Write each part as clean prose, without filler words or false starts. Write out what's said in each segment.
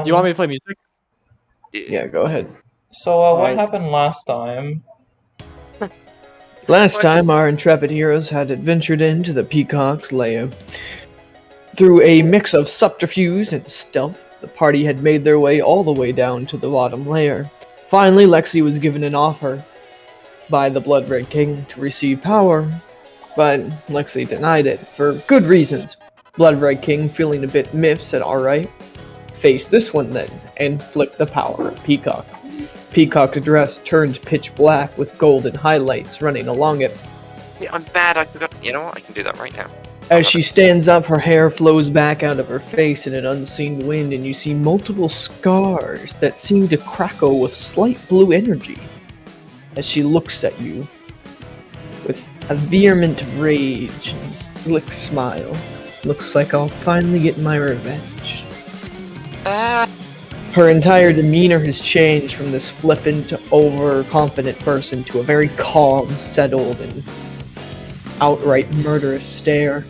Do you want me to play music? Yeah, go ahead. So, what Alright. happened last time? Last time, our intrepid heroes had adventured into the Peacock's lair. Through a mix of subterfuge and stealth, the party had made their way all the way down to the bottom layer. Finally, Lexi was given an offer by the Blood Red King to receive power, but Lexi denied it for good reasons. Blood Red King, feeling a bit miffed, said, "Alright, face this one then," and flicked the power at Peacock. Peacock's dress turned pitch black with golden highlights running along it. Yeah, I'm bad, I forgot. You know what? I can do that right now. As she stands up, her hair flows back out of her face in an unseen wind, and you see multiple scars that seem to crackle with slight blue energy. As she looks at you with a vehement rage and slick smile. Looks like I'll finally get my revenge. Her entire demeanor has changed from this flippant, overconfident person to a very calm, settled, and outright murderous stare.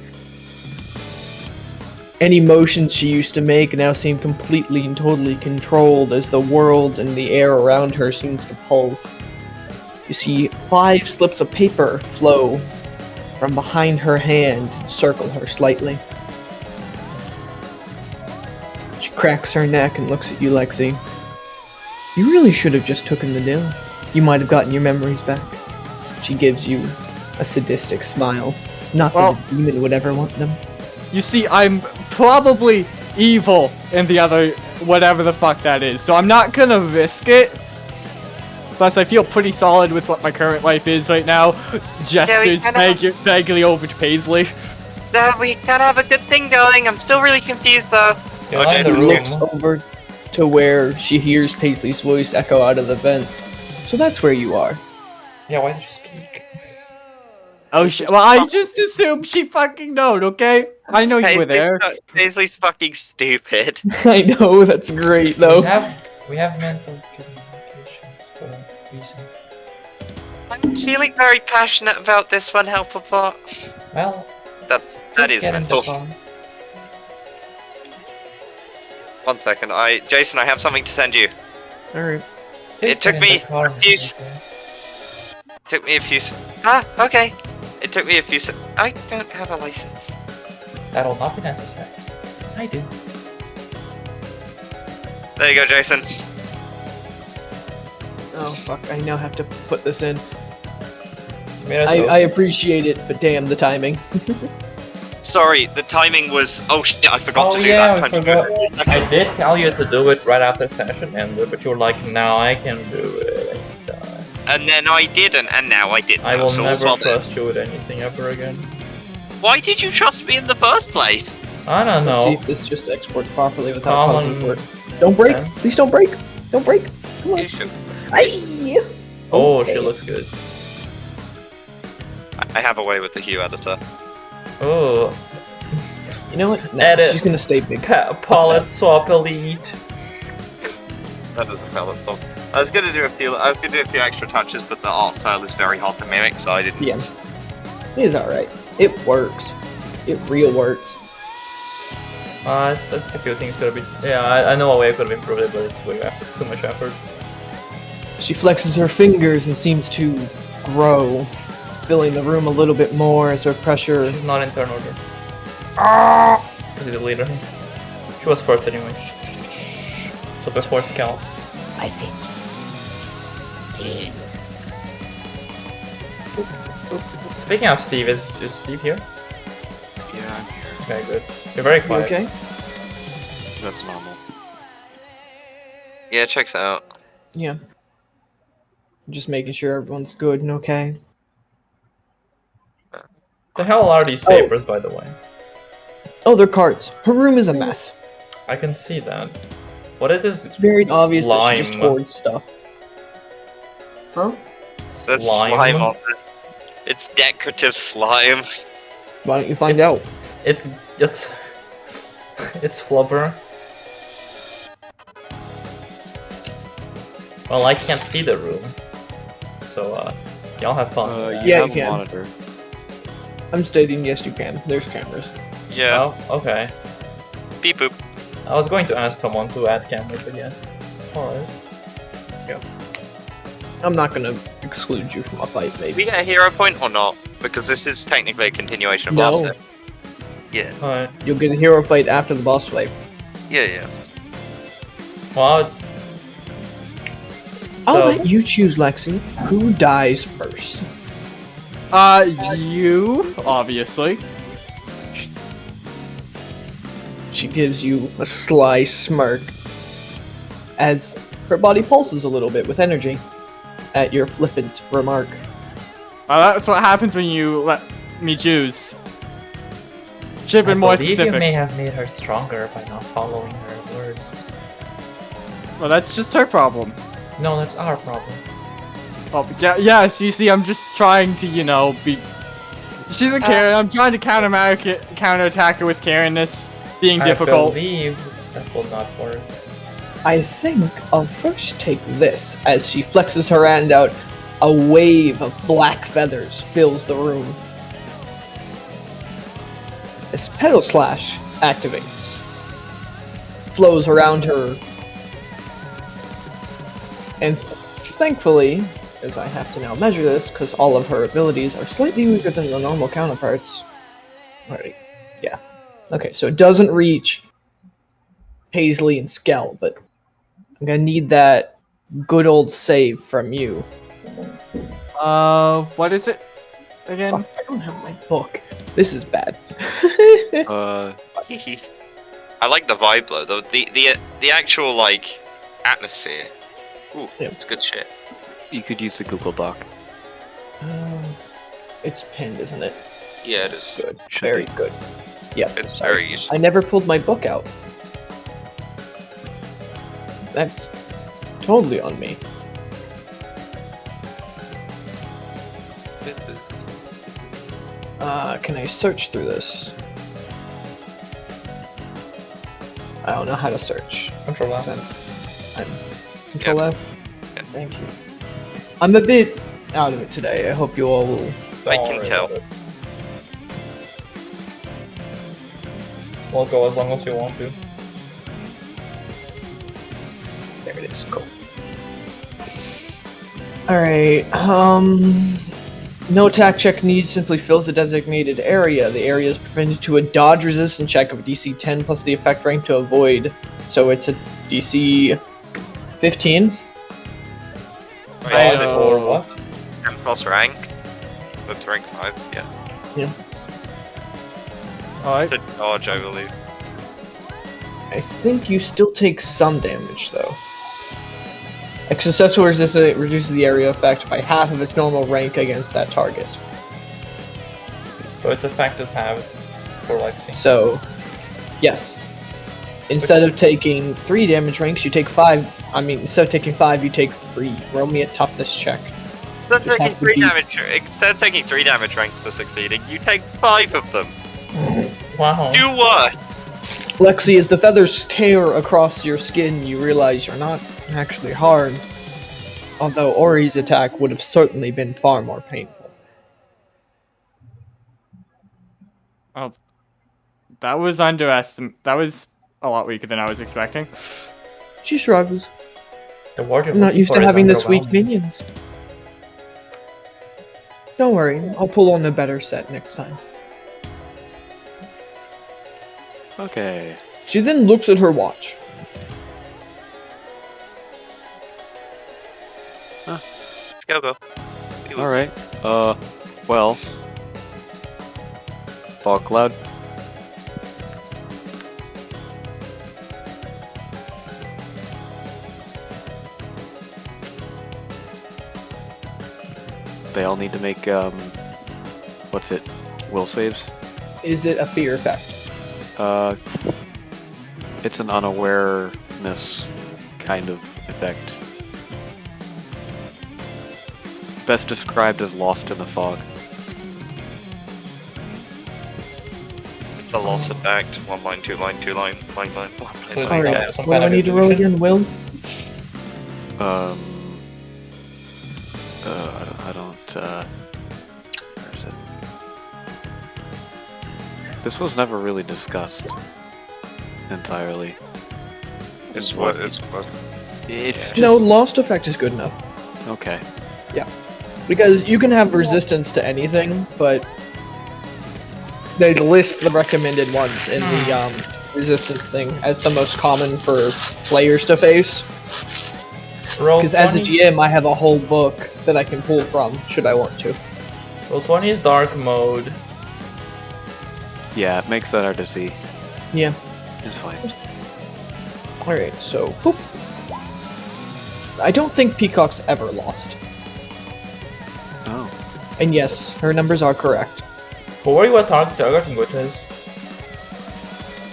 Any motions she used to make now seem completely and totally controlled as the world and the air around her seems to pulse. You see 5 slips of paper flow from behind her hand and circle her slightly. She cracks her neck and looks at you, Lexi. You really should have just taken the deal. You might have gotten your memories back. She gives you a sadistic smile. Not that a demon would ever want them. You see, I'm probably evil in the other, whatever the fuck that is, so I'm not gonna risk it. Plus, I feel pretty solid with what my current life is right now. Gestures vaguely over to Paisley. We kind of have a good thing going. I'm still really confused though. Okay, She looks over to where she hears Paisley's voice echo out of the vents. So that's where you are. Yeah, why did you speak? Oh shit, well I just assumed she fucking knowed, okay? I know you were there. Paisley's fucking stupid. I know, that's great though. We have mental communications for a reason. I'm feeling very passionate about this one, Helperbot. Well, that is mental. 1 second, Jason, I have something to send you. Alright. It took me a few. Okay. It took me a few. I don't have a license. That'll not be necessary. I do. There you go, Jason. Oh fuck, I now have to put this in. I I appreciate it, but damn the timing. Sorry, the timing was. Oh shit, I forgot to do yeah, that. I forgot. I did tell you to do it right after session ended, but you were like, "No, I can do it." And then I didn't, and now I did. I will never trust you with anything ever again. Why did you trust me in the first place? I don't know. Let's see if this just exports properly without pausing for it. Don't break! Please don't break! Don't break! Come on! Aye. Oh, she looks good. I have a way with the hue editor. Oh. You know what? No, Edit. she's gonna stay big. Palette swap elite. That doesn't palette swap. I was gonna do a few extra touches, but the art style is very hard to mimic, so I didn't. Yeah. It is alright. It works. It real works. I think a few things could have been. Yeah, I know a way I could have improved it, but it's way too much effort. She flexes her fingers and seems to grow, filling the room a little bit more as her pressure. She's not in turn order. Because you deleted her. She was first anyway. So before Skel. I fix. Speaking of Steve, is Steve here? Yeah, I'm here. Okay, good. You're very quiet. Okay. That's normal. Yeah, checks out. Yeah. Just making sure everyone's good and okay. The hell are these papers, by the way? Oh, they're cards. Her room is a mess. I can see that. What is this? It's very obvious slime? that she just hoards stuff. Huh? That's slime on it. It's decorative slime. Why don't you find out? It's flubber. Well, I can't see the room, so y'all have fun. Yeah, have you a can. monitor. I'm stating yes, you can. There's cameras. Yeah. Oh, okay. Beep boop. I was going to ask someone to add camera, but yes. Alright. I'm not gonna exclude you from a fight, Do we maybe. get a hero point or not? Because this is technically a continuation of No. last set. Yeah, Alright. You'll get a hero fight after the boss fight. yeah. Well, it's... I'll So, let you choose, Lexi. Who dies first? You, obviously. She gives you a sly smirk as her body pulses a little bit with energy at your flippant remark. That's what happens when you let me choose. Should've I been more believe you specific. may have made her stronger by not following her words. Well, that's just her problem. No, that's our problem. Oh, but yeah, yes, you see, I'm just trying to, you know, be... She's a Karen, I'm trying to counterattack her with Karenness being difficult. I believe that will not work. I think I'll first take this. As she flexes her hand out, a wave of black feathers fills the room. As Petal Slash activates, flows around her, and thankfully, as I have to now measure this, because all of her abilities are slightly weaker than the normal counterparts. Alright, yeah. Okay, so it doesn't reach Paisley and Skel, but I'm gonna need that good old save from you. What is it again? Fuck, I don't have my book. This is bad. Uh, I like the vibe though. The actual like atmosphere. Ooh, Yeah. it's good shit. you could use the Google Doc. It's pinned, isn't it? Yeah, it is. Good. Should Very be. good. Yeah. It's sorry. very useful. I never pulled my book out. That's totally on me. Can I search through this? I don't know how to search. Control F. I'm Control Yep. F. Yep. Thank you. I'm a bit out of it today. I hope you all will. I Don't can worry tell. about it. We'll go as long as you want to. There it is. Cool. Alright, no attack check needed, simply fills the designated area. The area is prevented to a dodge resistant check of a DC 10 plus the effect rank to avoid. So it's a DC 15. I Right, know. Or what? 10 plus rank. That's rank 5, yeah. Alright. The dodge, I believe. I think you still take some damage, though. A successful resistance reduces the area effect by half of its normal rank against that target. So its effect is halved for Lexi. So, yes. Instead of taking 3 damage ranks, you take 5. I mean, instead of taking 5, you take 3. Roll me a toughness check. Instead of Just taking have to 3 be- damage, instead of taking 3 damage ranks for succeeding, you take 5 of them. Wow. Do worse. Lexi, as the feathers tear across your skin, you realize you're not actually harmed. Although Ori's attack would have certainly been far more painful. Oh, that was that was a lot weaker than I was expecting. She shrugs. The word you're I'm not looking used for to is having this weak underwhelming. minions. Don't worry, I'll pull on a better set next time. Okay. She then looks at her watch. Go. Alright. Well. Fog cloud. They all need to make, what's it? Will saves? Is it a fear effect? It's an unawareness kind of effect. Best described as lost in the fog. The loss effect. 1 line, 2 line, 2 line, line, 1 line. So it's Alright, some what do kind I of need to roll illusion? again, Will? I don't, where is it? This was never really discussed entirely. It's what it's. It's No, just lost effect is good enough. okay. Because you can have resistance to anything, but they list the recommended ones in the resistance thing as the most common for players to face. Roll Because as a 20 GM, I have a whole book that I can pull from, should I want to. Roll 20 is dark mode. Yeah, it makes that hard to see. Yeah. It's fine. Alright, so, whoop. I don't think Peacock's ever lost. Oh. And yes, her numbers are correct. Who are you targeting with this?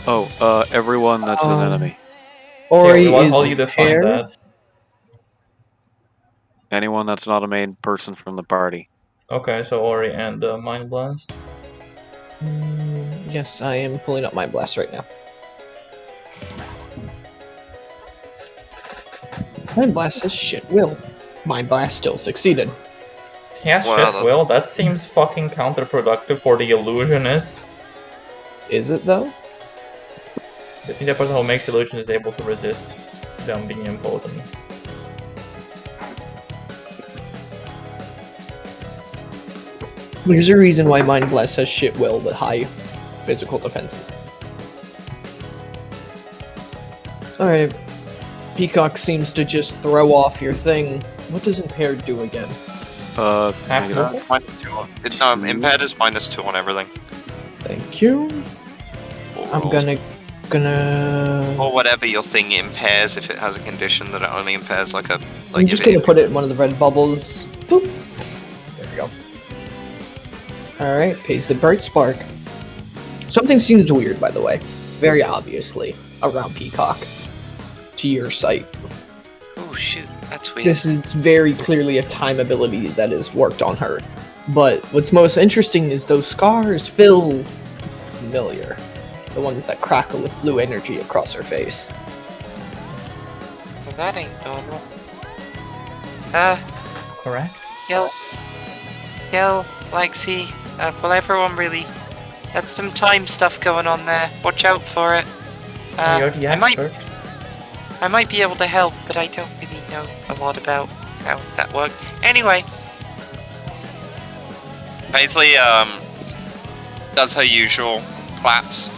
Oh, everyone that's an enemy. Ori Yeah, is how do you define impaired. that? Anyone that's not a main person from the party. Okay, so Ori and Mind Blast. Yes, I am pulling up Mind Blast right now. Mind Blast says shit will. Mind Blast still succeeded. Yes, Well, shit, Will. That seems fucking counterproductive for the illusionist. Is it though? I think that person who makes illusion is able to resist them being imposed on. There's a reason why Mind Blast has shit will but high physical defenses. Alright. Peacock seems to just throw off your thing. What does impaired do again? Half negative. movement? -2 on. No, impaired is -2 on everything. Thank you. I'm Or- gonna Or whatever your thing impairs if it has a condition that it only impairs like a. Like I'm just gonna put it in one of the red bubbles. Boop. There we go. Alright, Paisley Brightspark. Something seems weird, by the way. Very obviously, around Peacock. To your sight. Oh shit, that's weird. This is very clearly a time ability that is worked on her. But what's most interesting is those scars feel familiar. The ones that crackle with blue energy across her face. Well, that ain't normal. Correct? Yo, Lexi, well, everyone really. That's some time stuff going on there. Watch out for it. You're the I might expert. be able to help, but I don't really know a lot about how that works. Anyway, Paisley does her usual claps,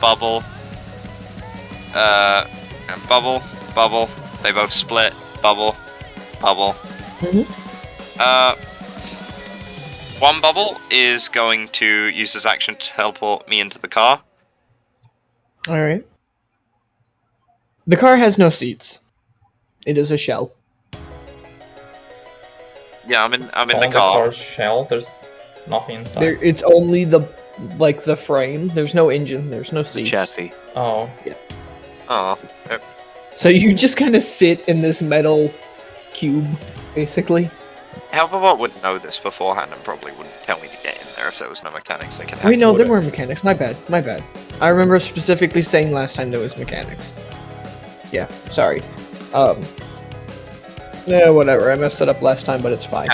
bubble, and bubble. They both split, bubble. One bubble is going to use his action to teleport me into the car. Alright. The car has no seats. It is a shell. Yeah, I'm in It's the on the car. car's shell. There's nothing inside. It's only the frame. There's no engine. There's no The seats. chassis. Oh. Oh, So you just kind of sit in this metal cube, basically. Alphabot would know this beforehand and probably wouldn't tell me to get in there if there was no mechanics they could have. Wait, no, there would were mechanics. My bad. I remember specifically saying last time there was mechanics. Yeah, sorry. Yeah, whatever. I messed it up last time, but it's fine.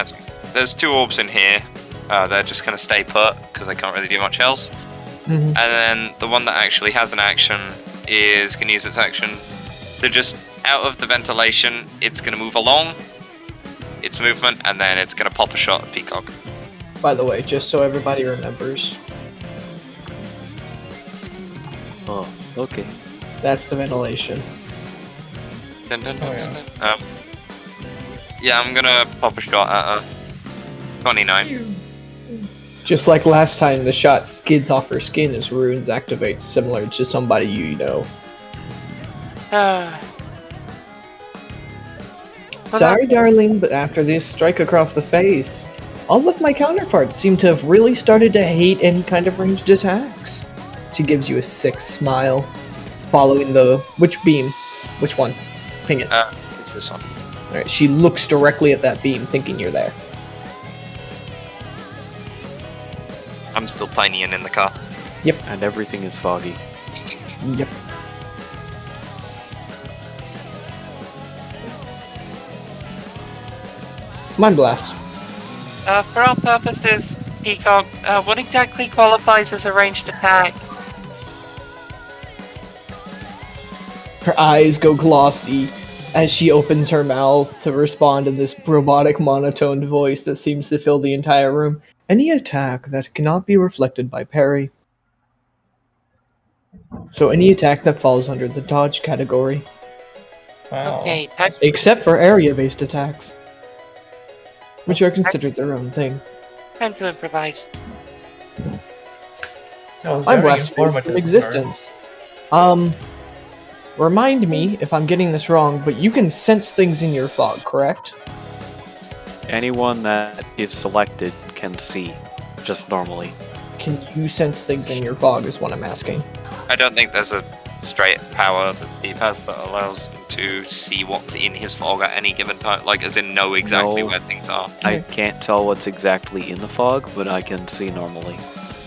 There's 2 orbs in here. They're just gonna stay put because they can't really do much else. Mhm. And then the one that actually has an action is gonna use its action to just out of the ventilation. It's gonna move along its movement, and then it's gonna pop a shot at Peacock. By the way, just so everybody remembers, Oh, okay. that's the ventilation. Dun, dun, dun, Oh, dun, yeah. dun. Yeah, I'm gonna pop a shot at her. 29. Just like last time, the shot skids off her skin as runes activate, similar to somebody you know. well, Sorry, that's- darling, but after this strike across the face, all of my counterparts seem to have really started to hate any kind of ranged attacks. She gives you a sick smile, following the... Which beam? Which one? Ping it. It's this one. Alright, she looks directly at that beam, thinking you're there. I'm still tiny and in the car. And everything is foggy. Yep. Mind Blast. for all purposes, Peacock, what exactly qualifies as a ranged attack? Her eyes go glossy as she opens her mouth to respond to this robotic monotoned voice that seems to fill the entire room. Any attack that cannot be reflected by parry. So any attack that falls under the dodge category. Wow. Okay, Except for area-based attacks, which are considered their own thing. time to improvise. That was I'm very less informative, from existence. Remind me if I'm getting this wrong, but you can sense things in your fog, correct? Anyone that is selected can see, just normally. Can you sense things in your fog is what I'm asking. I don't think there's a straight power that Steve has that allows him to see what's in his fog at any given time, like as in know exactly No. where things are. I can't tell what's exactly in the fog, but I can see normally.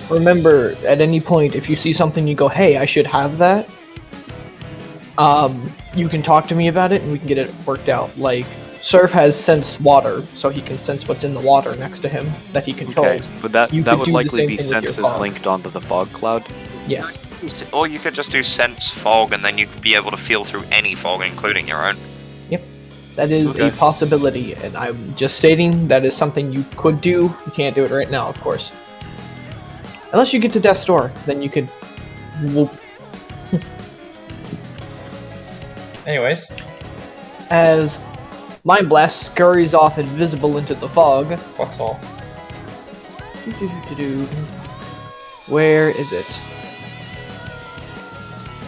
Remember, at any point, if you see something you go, hey, I should have that, you can talk to me about it and we can get it worked out. Like, Surf has sense water, so he can sense what's in the water next to him that he Okay, controls. but that You that could would do the likely same be thing with your senses fog. linked onto the fog cloud. Yes. Or you could just do sense fog and then you could be able to feel through any fog, including your own. That is a Okay. possibility, and I'm just stating that is something you could do. You can't do it right now, of course. Unless you get to Death's Door, then you could whoop. Anyways, As Mind Blast scurries off invisible into the fog. what's all? Doo-doo-doo-doo-doo. Where is it?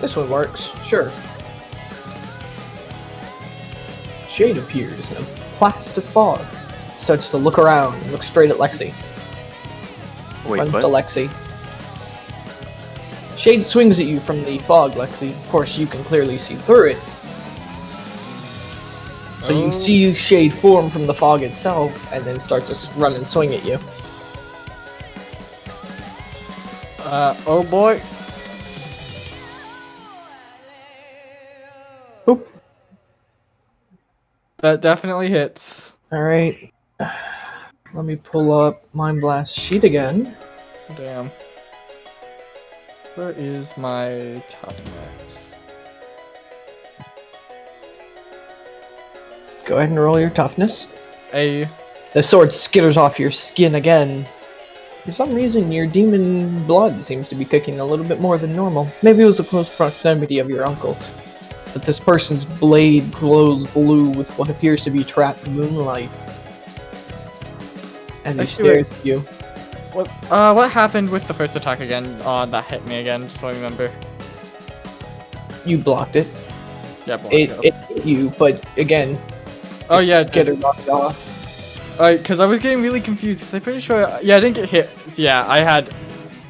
This one works, sure. Shade appears in a blast of fog. Starts to look around and look straight at Lexi. Wait, Runs what? to Lexi. Shade swings at you from the fog, Lexi. Of course, you can clearly see through it. So you see Shade form from the fog itself, and then start to run and swing at you. Oh boy. Boop. That definitely hits. Alright. Let me pull up Mind Blast sheet again. Damn. Where is my toughness? Go ahead and roll your toughness. A. The sword skitters off your skin again. For some reason, your demon blood seems to be kicking a little bit more than normal. Maybe it was the close proximity of your uncle. But this person's blade glows blue with what appears to be trapped moonlight. And he Actually, stares at you. What happened with the first attack again? That hit me again, just so I remember. You blocked it. Yeah, block It it. hit you, but again, Oh yeah, skittered off. Alright, because I was getting really confused. 'Cause I'm pretty sure. Yeah, I didn't get hit. Yeah,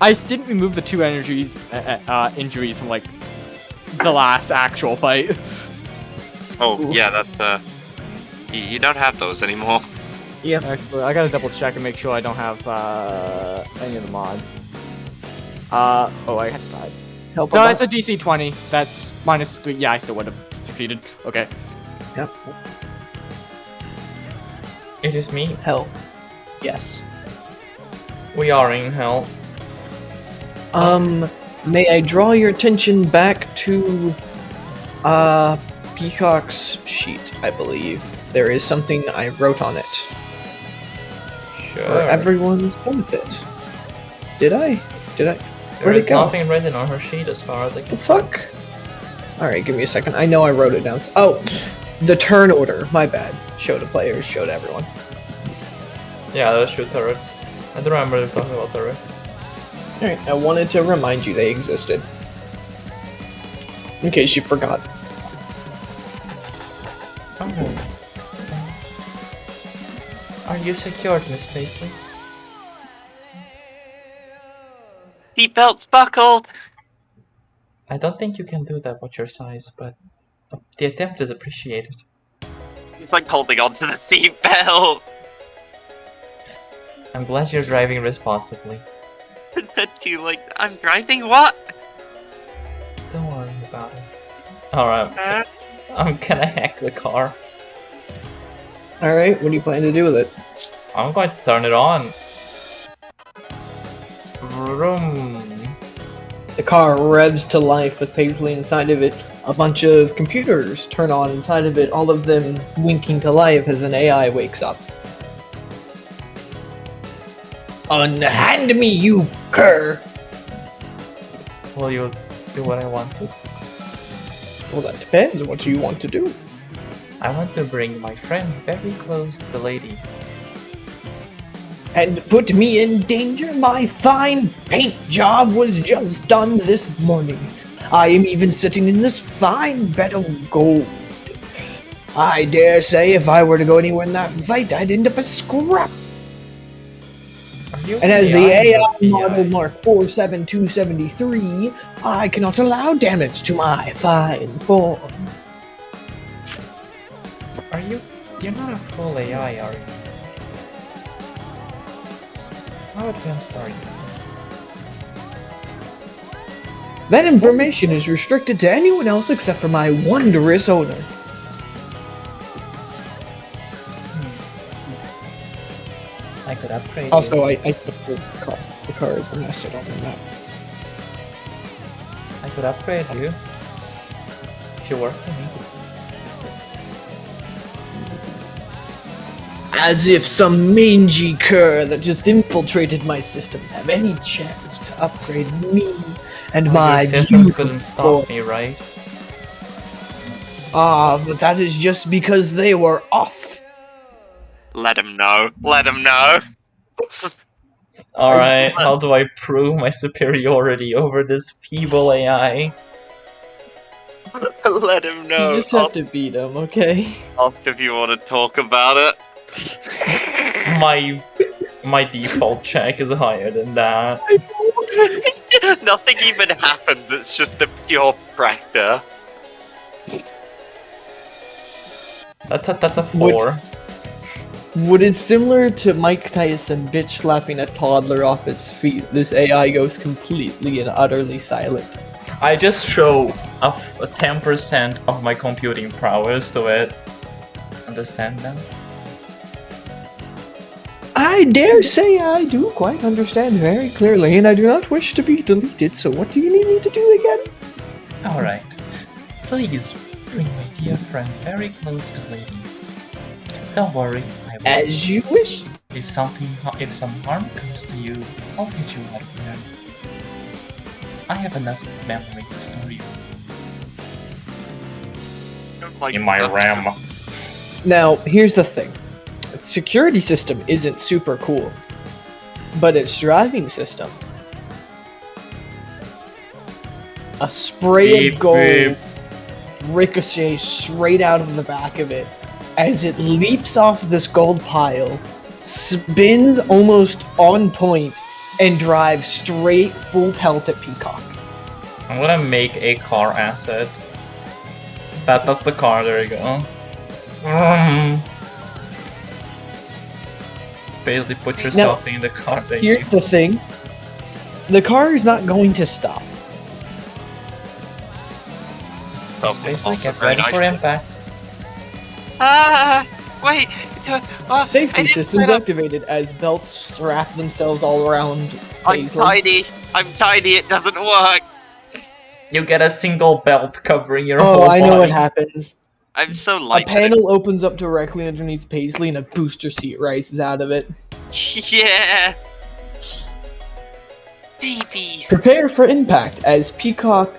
I didn't remove the two injuries from like the last actual fight. Oh, yeah, that's, you don't have those anymore. Yep. Actually, I gotta double check and make sure I don't have any of the mods. Oh, I had 5. Help No, him it's a DC 20. That's -3. Yeah, I still would have succeeded. Okay. Yep. It is me. Hell. Yes. We are in hell. May I draw your attention back to, Peacock's sheet, I believe. There is something I wrote on it. Sure. For everyone's benefit. Did I? There Where'd is it go? nothing written on her sheet as far as I can The fuck? Alright, give me a second. I know I wrote it down. Oh! The turn order. My bad. Show to players, show to everyone. Yeah, those shoot turrets. I don't remember talking about turrets. Alright, I wanted to remind you they existed. In case you forgot. Oh. Are you secured, Miss Paisley? Seatbelts buckled! I don't think you can do that with your size, but the attempt is appreciated. He's like holding on to the seatbelt. I'm glad you're driving responsibly. You like, I'm driving what? Don't worry about it. Alright, I'm gonna hack the car. Alright, what do you plan to do with it? I'm going to turn it on. Vroom. The car revs to life with Paisley inside of it. A bunch of computers turn on inside of it, all of them winking to life as an AI wakes up. Unhand me, you cur! Will you do what I want to? Well, that depends. What do you want to do? I want to bring my friend very close to the lady. And put me in danger? My fine paint job was just done this morning. I am even sitting in this fine bed of gold. I dare say if I were to go anywhere in that fight, I'd end up a scrap. And as the AI model Mark 47273, I cannot allow damage to my fine form. Are you? You're not a full AI, are you? How advanced are you? That information is restricted to anyone else except for my wondrous owner. I could upgrade Also, you. I put the card and I sit on the map. I could upgrade you. If you work for me. As if some mangy cur that just infiltrated my systems have any chance to upgrade me and my Your systems couldn't beautiful- stop me, right? Ah, but that is just because they were off. Let him know. Let him know. Alright, how do I prove my superiority over this feeble AI? Let him know. You just have to beat him, okay? Ask if you want to talk about it. My default check is higher than that. Nothing even happened. It's just the pure practice. That's a 4. What is similar to Mike Tyson bitch slapping a toddler off its feet, this AI goes completely and utterly silent. I just show a 10% of my computing prowess to it. Understand that? I dare say I do quite understand very clearly, and I do not wish to be deleted, so what do you need me to do again? Alright. Please bring my dear friend very close to lady. Don't worry, I will. As you wish. If some harm comes to you, I'll get you out of there. I have enough memory to store you in my RAM. Now, here's the thing. Its security system isn't super cool, but its driving system. A spray of gold ricochets straight out of the back of it as it leaps off this gold pile, spins almost on point, and drives straight full pelt at Peacock. I'm gonna make a car asset. That's the car, there you go. Basically put yourself in the car. Here's the thing. The car is not going to stop. Basically get ready for impact. Wait. Safety I didn't systems set up- activated as belts strap themselves all around I'm Paisley. tiny. I'm tiny. It doesn't work. You get a single belt covering your whole Oh, body. I know what happens. I'm so A light. panel opens up directly underneath Paisley and a booster seat rises out of it. Yeah. Baby. Prepare for impact as Peacock,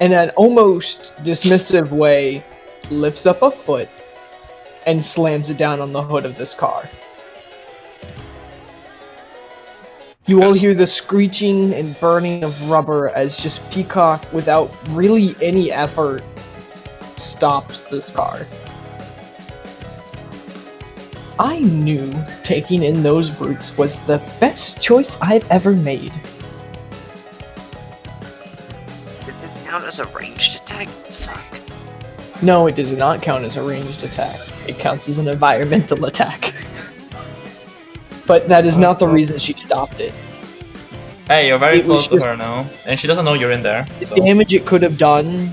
in an almost dismissive way, lifts up a foot and slams it down on the hood of this car. You all hear the screeching and burning of rubber as just Peacock, without really any effort, stops this car. I knew taking in those brutes was the best choice I've ever made. Does this count as a ranged attack? Fuck. No, it does not count as a ranged attack. It counts as an environmental attack. But that is not the reason she stopped it. Hey, you're very It was close to just- her now, and she doesn't know you're in there. The so- damage it could have done,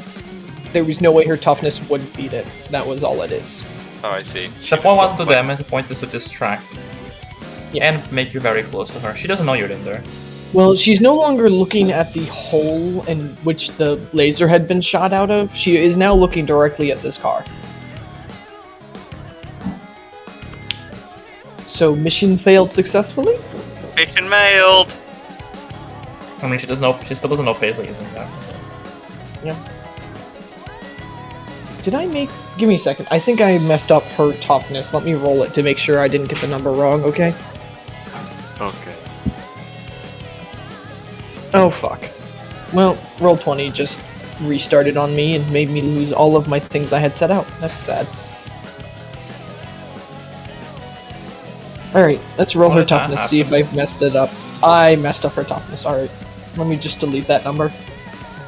there was no way her toughness wouldn't beat it. That was all it is. Oh, I see. The point wasn't to damage, the point is to distract. Yeah. And make you very close to her. She doesn't know you're in there. Well, she's no longer looking at the hole in which the laser had been shot out of. She is now looking directly at this car. So, mission failed successfully? Mission mailed. I mean, she still doesn't know Paisley isn't there. Yeah. Did I make... Give me a second. I think I messed up her toughness. Let me roll it to make sure I didn't get the number wrong, okay? Okay. Oh, fuck. Well, roll 20 just restarted on me and made me lose all of my things I had set out. That's sad. Alright, let's roll her toughness, see if I've messed it up. I messed up her toughness, alright. Let me just delete that number.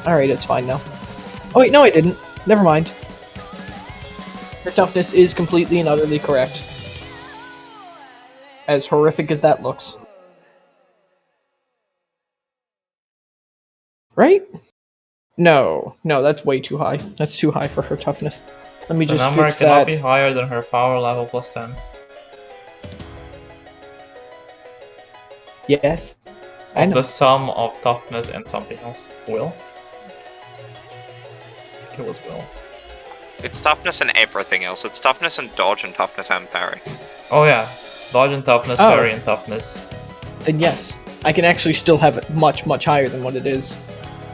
Alright, it's fine now. Oh wait, no I didn't. Never mind. Her toughness is completely and utterly correct. As horrific as that looks. Right? No, that's way too high. That's too high for her toughness. Let me just number fix cannot that. be higher than her power level plus 10. Yes. I know. The sum of toughness and something else. Will? I think it was will. It's toughness and everything else. It's toughness and dodge and toughness and parry. Oh yeah. Dodge and toughness, Oh. parry and toughness. Then yes. I can actually still have it much, much higher than what it is.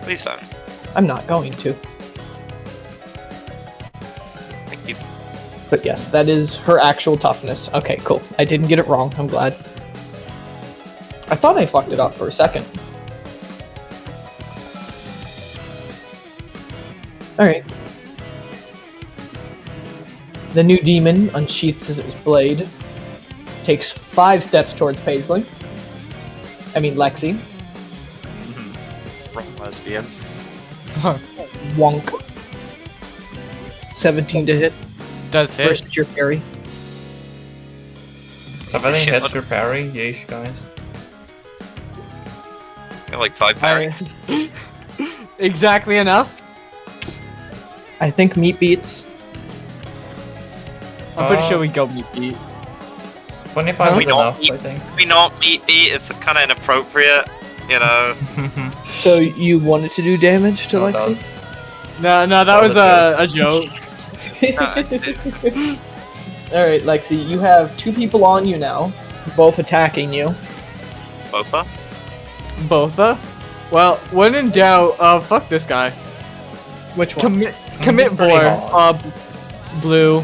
Please don't. I'm not going to. Thank you. But yes, that is her actual toughness. Okay, cool. I didn't get it wrong. I'm glad. I thought I fucked it up for a second. Alright. The new demon unsheaths his blade, takes 5 steps towards Paisley. I mean Lexi. Wrong lesbian. Wonk. 17 to hit. Does hit. Versus your parry. Somebody hits your parry? Yeesh, guys. You're like 5 parry. Exactly enough. I think meat beats. I'm pretty sure we go meat beat. 25 We is don't enough, eat- I think. We not meat beat. It's kind of inappropriate, you know. So you wanted to do damage to No, Lexi? No, that was a joke. Alright, Lexi, you have 2 people on you now, both attacking you. Bofa. Botha? Well, when in doubt, fuck this guy. Which one? Commit He's pretty boar, hard. blue.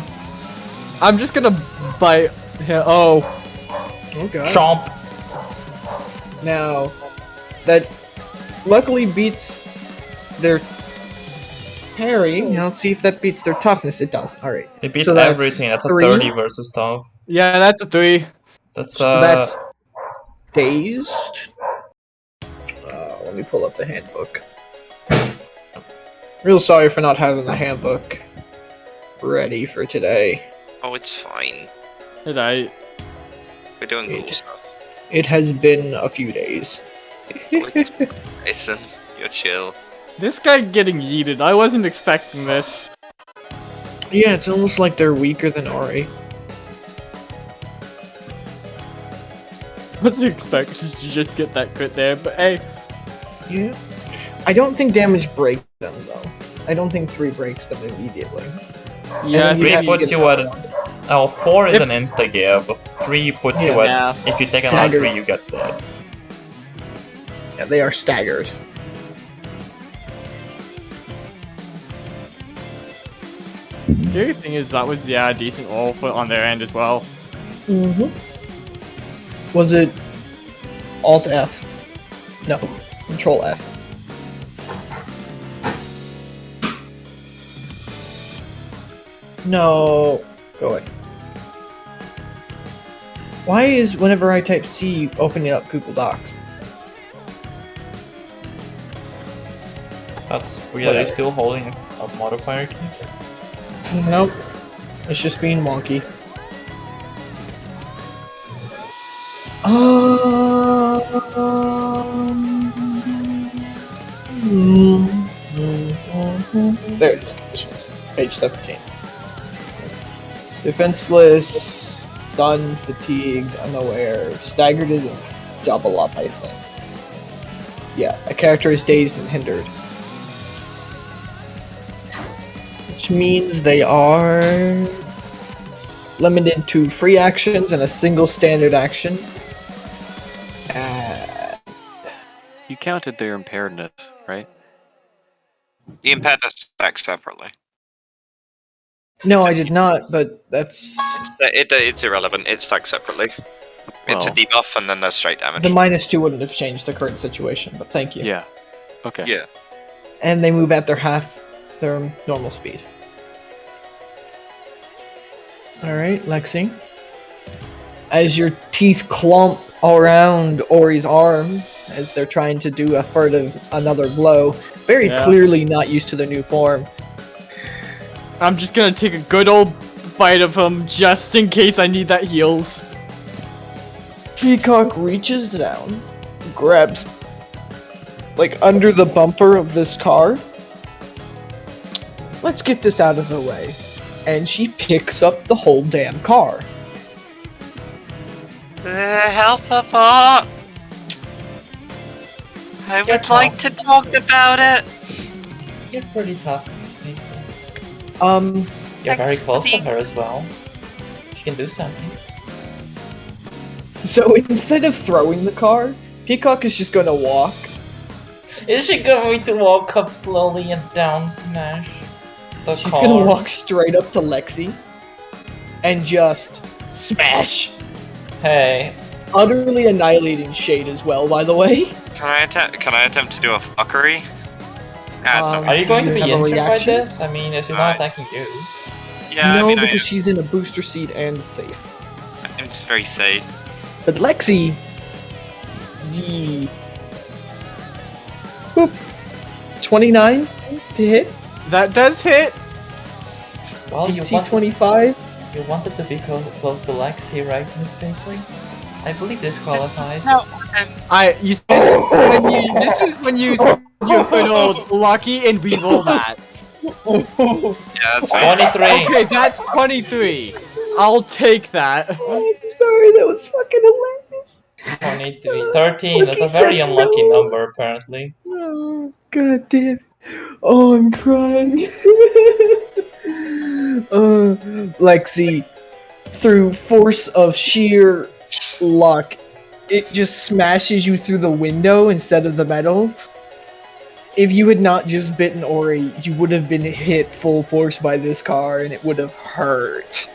I'm just gonna bite him. Oh, Okay. Chomp! Now, that luckily beats their parry. Now let's see if that beats their toughness. It does. Alright. It beats So that's everything. That's 3. a 30 versus tough. yeah, that's a 3. That's That's dazed. Let me pull up the handbook. Real sorry for not having the handbook ready for today. Oh, it's fine. Alright. We're doing cool It- stuff. It has been a few days. Listen, you're chill. This guy getting yeeted. I wasn't expecting this. Yeah, it's almost like they're weaker than Ori. Wasn't expecting to just get that crit there, but hey. Yeah. I don't think damage breaks them, though. I don't think 3 breaks them immediately. Yeah, And then you 3 have to puts get you at... another one. Oh, 4 is If- an insta-give. 3 puts you Yeah. at... If you take another Staggered. 3, you get dead. Yeah, they are staggered. The other thing is that was a decent roll for on their end as well. Mm-hmm. Was it Alt F? No, Control F. No, go away. Why is whenever I type C opening up Google Docs? That's weird. Are you still holding a modifier key? Nope, it's just being wonky. There it is. Conditions. Page 17. Defenseless, stunned, fatigued, unaware. Staggered is a double up, I think. Yeah, a character is dazed and hindered. Which means they are limited to free actions and a single standard action. You counted their impairedness, right? The impaired are stacked separately. No, I did not, but that's... It's irrelevant. It's stacked separately. It's a Well. debuff and then there's straight damage. The -2 wouldn't have changed the current situation, but thank you. Yeah. Okay. Yeah. And they move at their normal speed. Alright, Lexi. As your teeth clump around Ori's arm, as they're trying to do a furtive another blow, very clearly not used to their new form. I'm just gonna take a good old bite of him just in case I need that heals. Peacock reaches down, grabs, like, under the bumper of this car. Let's get this out of the way. And she picks up the whole damn car. Help a bot. I would like to talk about it. You're pretty tough in this space, though. You're very close to her as well. She can do something. So instead of throwing the car, Peacock is just gonna walk. Is she going to walk up slowly and down smash the She's car? gonna walk straight up to Lexi and just smash. Hey. Utterly annihilating Shade as well, by the way. Can I attempt to do a fuckery? Ah, Are you going to do be you have a injured by reaction? this? I mean, if she's not attacking you. yeah, No, I mean, because she's in a booster seat and safe. I'm just very safe. But Lexi... Yee. Boop. 29 to hit. That does hit. Well, DC 25. You wanted to be close to Lexi, right, Miss Paisley? I believe this qualifies. No, This is when you your good old lucky and re-roll that. Yeah, that's fine. 23. Okay, that's 23. I'll take that. Oh, I'm sorry, that was fucking hilarious. 23. 13. That's a very unlucky number, apparently. Oh, god damn. Oh, I'm crying. Lexi, through force of sheer luck, it just smashes you through the window instead of the metal. If you had not just bitten Ori, you would have been hit full force by this car, and it would have hurt.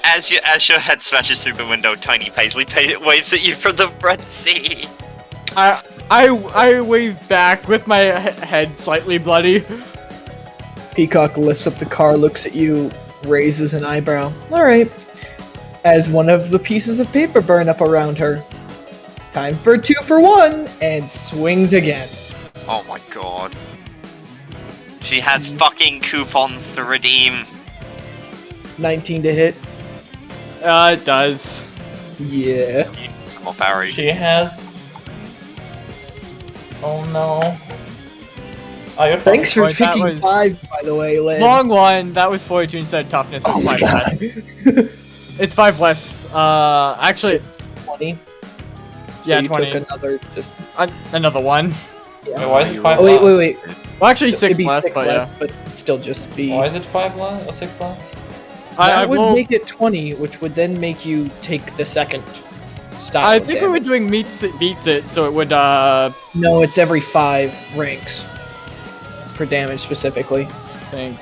As your head smashes through the window, Tiny Paisley waves at you from the front seat. I wave back with my head slightly bloody. Peacock lifts up the car, looks at you, raises an eyebrow. Alright. As one of the pieces of paper burn up around her. Time for 2 for 1, and swings again. Oh my god. She has fucking coupons to redeem. 19 to hit. It does. Yeah. Some more parry. She has. Oh no. Oh, you're Thanks for Boy, that picking was- 5, by the way, Lynn. Long one. That was 42 instead of toughness. So it's 5 less. It's 5 less. Actually, 20. So yeah, you 20. took another, just... another one. Wait, why is it 5 Oh, wait, less? wait. Well, actually, It'd 6 be less, 6 but less, yeah. but it'd still just be... Why is it 5 less or 6 less? I That would will. make it 20, which would then make you take the second style I of think we were damage. doing beats it, so it would No, it's every 5 ranks. For damage, specifically. think.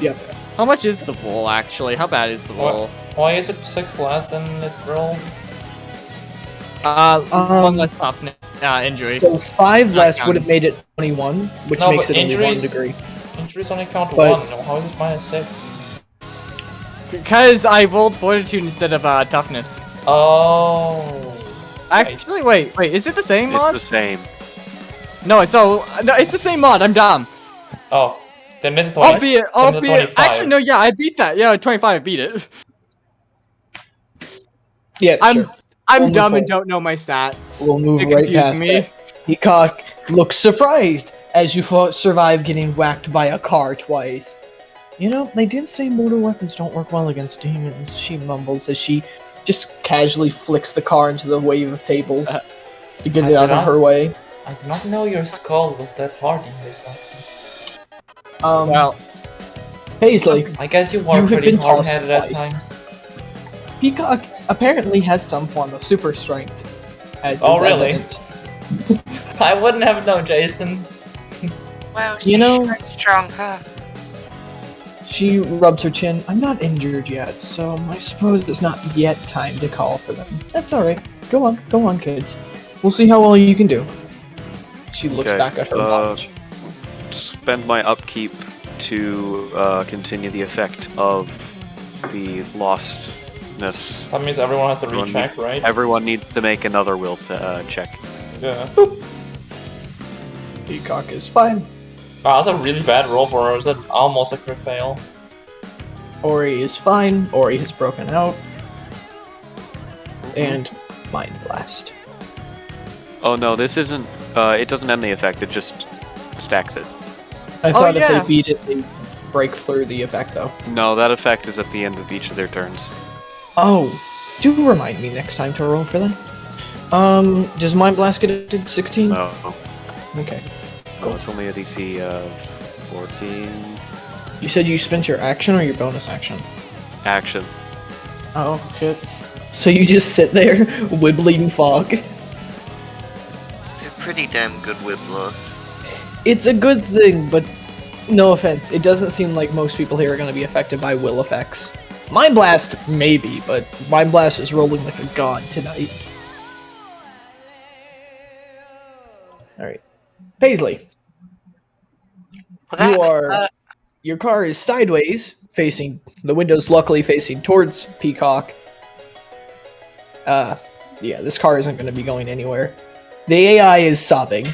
Yep. How much is the roll actually? How bad is the roll? Why is it 6 less than it rolled? One less toughness, injury. So 5 Not less would counting. have made it 21, which No, makes but it only 1 injuries- degree. Injuries only count to But- 1. How is it minus 6? Because I rolled fortitude instead of toughness. Oh. Actually, wait, is it the same It's mod? the same. No, it's the same mod. I'm dumb. Oh. Then is it 20? Albeit. 25. Actually, no, yeah, I beat that. Yeah, 25, I beat it. Yeah, sure. I'm We'll move dumb and forward. don't know my stats. We'll move It right confused past me. that. Peacock looks surprised as you survive getting whacked by a car twice. You know, they did say mortal weapons don't work well against demons, she mumbles as she just casually flicks the car into the wave of tables to get it out of her way. I did not know your skull was that hard in this Lexi. Well, Paisley, I guess you You were have pretty been tossed hard-headed at twice. times. Peacock apparently has some form of super strength, as Oh, is really? evident. I wouldn't have known, Jason. Wow, You know- she's strong, huh? She rubs her chin. I'm not injured yet, so I suppose it's not yet time to call for them. That's alright. Go on, kids. We'll see how well you can do. She looks Okay, back at her watch. Spend my upkeep to continue the effect of the lostness. That means everyone has to Everyone recheck, right? Everyone needs to make another will check. Yeah. Peacock is fine. Wow, that's a really bad roll for her. Is that almost a crit fail? Ori is fine. Ori has broken out. And Mind Blast. Oh no, this isn't. It doesn't end the effect. It just stacks it. I thought if yeah. they beat it, they'd break through the effect, though. No, that effect is at the end of each of their turns. Oh, do remind me next time to roll for them. Does Mind Blast get it to 16? No, Okay. no, it's only a DC 14 You said you spent your action or your bonus action? action. Oh, shit. So you just sit there, wibbling fog? It's a pretty damn good whibbler. It's a good thing, but no offense, it doesn't seem like most people here are going to be affected by will effects. Mind Blast, maybe, but Mind Blast is rolling like a god tonight. Alright. Paisley, Well, you are... Your car is sideways, facing... The window's luckily facing towards Peacock. Yeah, this car isn't going to be going anywhere. The AI is sobbing.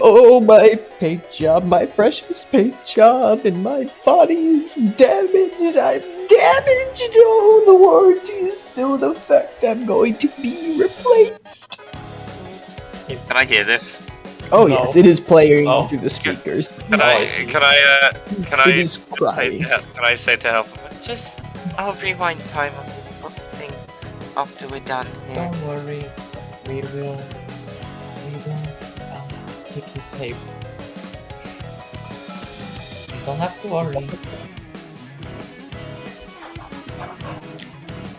Oh, my paint job, my precious paint job, and my body is damaged. I'm damaged. Oh, the warranty is still in effect. I'm going to be replaced. Can I hear this? Oh, No. yes, it is playing Oh. through the speakers. Can I? see. Can I? Can It I? is Say crying. can I say to help? just I'll rewind time on this thing after we're done here. Don't worry, we will keep you safe. You don't have to worry.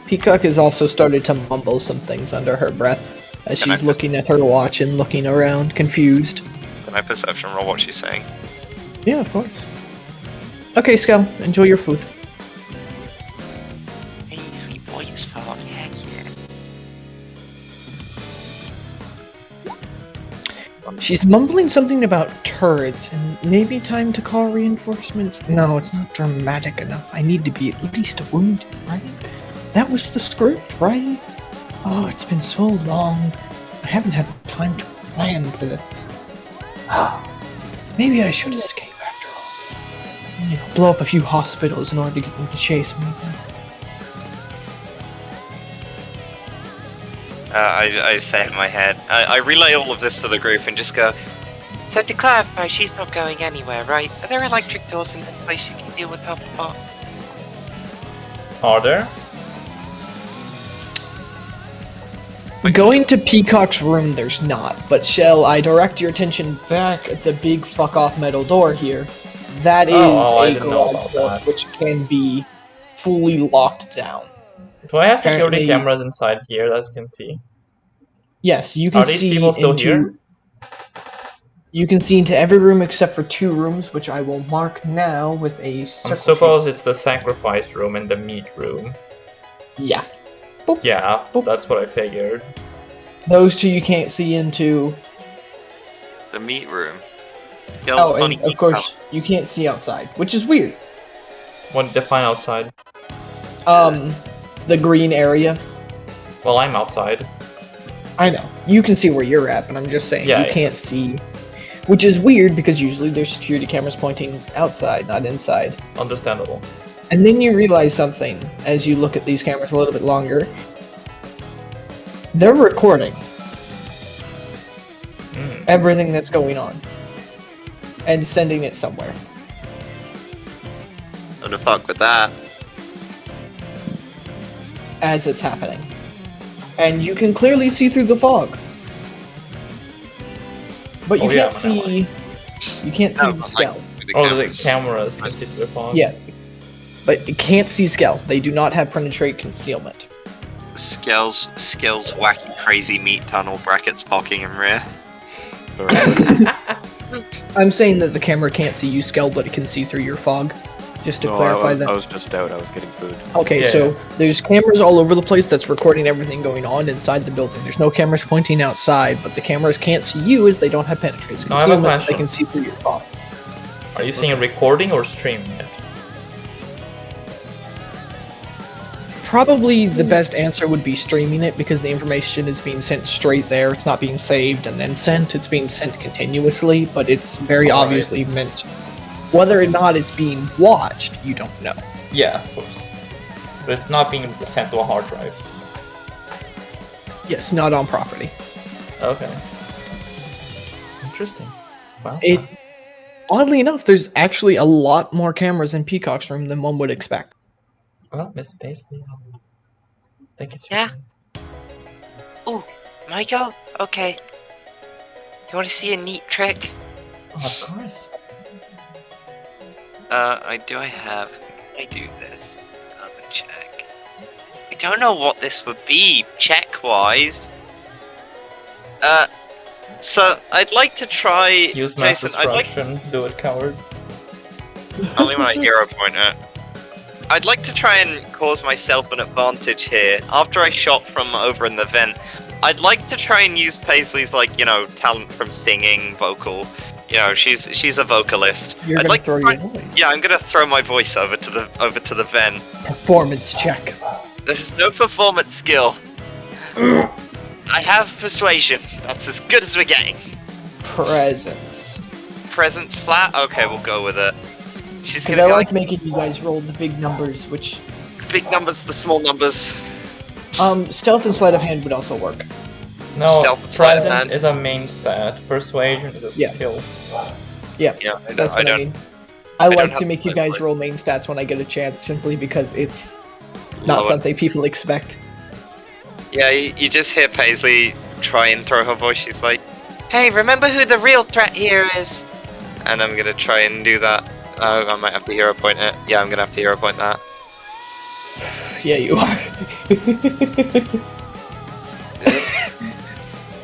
Peacock has also started to mumble some things under her breath as Can I she's just- looking at her watch and looking around, confused. Can I perception roll what she's saying? Yeah, of course. Okay, Skel, enjoy your food. Hey, sweet boys, fog, yeah. She's mumbling something about turrets and maybe time to call reinforcements. No, it's not dramatic enough. I need to be at least wounded, right? That was the script, right? Oh, it's been so long. I haven't had time to plan for this. Maybe I should escape after all. You know, blow up a few hospitals in order to get them to chase me. I say in my head. I relay all of this to the group and just go. So to clarify, she's not going anywhere, right? Are there electric doors in this place you can deal with help apart? Are there? Going to Peacock's room, there's not, but Shell, I direct your attention back at the big fuck-off metal door here. That is I a didn't know garage about door, that. which can be fully locked down. Do I have security Apparently- cameras inside here that you can see? Yes, you can Are these see people still into... here? You can see into every room except for 2 rooms, which I will mark now with a I circle suppose it's the sacrifice room and the meat room. shape. Yeah. Yeah, Boop. that's what I figured. Those 2 you can't see into. The meat room. Oh, and of course, you can't see outside, which is weird. What define outside? The green area. Well, I'm outside. I know. You can see where you're at, but I'm just saying Yeah, you yeah. can't see. Which is weird because usually there's security cameras pointing outside, not inside. Understandable. And then you realize something as you look at these cameras a little bit longer. They're recording Mm. everything that's going on and sending it somewhere. What the fuck with that? As it's happening. And you can clearly see through the fog. But you Oh, yeah, can't see. You can't see No, the but, like, Skel. with the Oh, the cameras. cameras can see through the fog. Yeah, but you can't see Skel. They do not have penetrate concealment. Skills, wacky, crazy meat tunnel brackets parking in rear. I'm saying that the camera can't see you, Skel, but it can see through your fog. Just to No, clarify that. I was just out. I was getting food. Okay, Yeah. so there's cameras all over the place that's recording everything going on inside the building. There's no cameras pointing outside, but the cameras can't see you as they don't have penetrates Now I have a concealment. They question. can see through your fog. Are you seeing a recording or streaming it? Probably the best answer would be streaming it because the information is being sent straight there. It's not being saved and then sent. It's being sent continuously, but it's very Alright. obviously meant. Whether or not it's being watched, you don't know. Yeah, of course. But it's not being sent to a hard drive. Yes, not on property. Okay. Interesting. Wow. It oddly enough, there's actually a lot more cameras in Peacock's room than one would expect. Well, Miss Paisley, I think it's Yeah. Ooh, Michael? Okay. You want to see a neat trick? Oh, of course. I do this. I'm gonna check. I don't know what this would be, check-wise. So I'd like to try... Use mass Jason, I'd like... destruction. Do it, coward. Only when I hero point it. I'd like to try and cause myself an advantage here. After I shot from over in the vent, I'd like to try and use Paisley's, like, you know, talent from singing, vocal. You know, she's a vocalist. You're I'd gonna like throw to try... your voice. Yeah, I'm gonna throw my voice over to the vent. Performance check. There's no performance skill. I have persuasion. That's as good as we're getting. Presence. Presence flat? Okay, we'll go with it. She's Because gonna I go like making you guys roll the big numbers, which big numbers, the small numbers. stealth and sleight of hand would also work. No, Stealth, sleight of presence hand. is a main stat. Persuasion is a Yeah. skill. Yeah, Yeah, that's what I mean. I don't like have to make you to play guys for it. roll main stats when I get a chance, simply because it's not Love it. something people expect. Yeah, you just hear Paisley try and throw her voice. She's like, Hey, remember who the real threat here is? and I'm gonna try and do that. Oh, I might have to hero point it. Yeah, I'm gonna have to hero point that. Yeah, you are.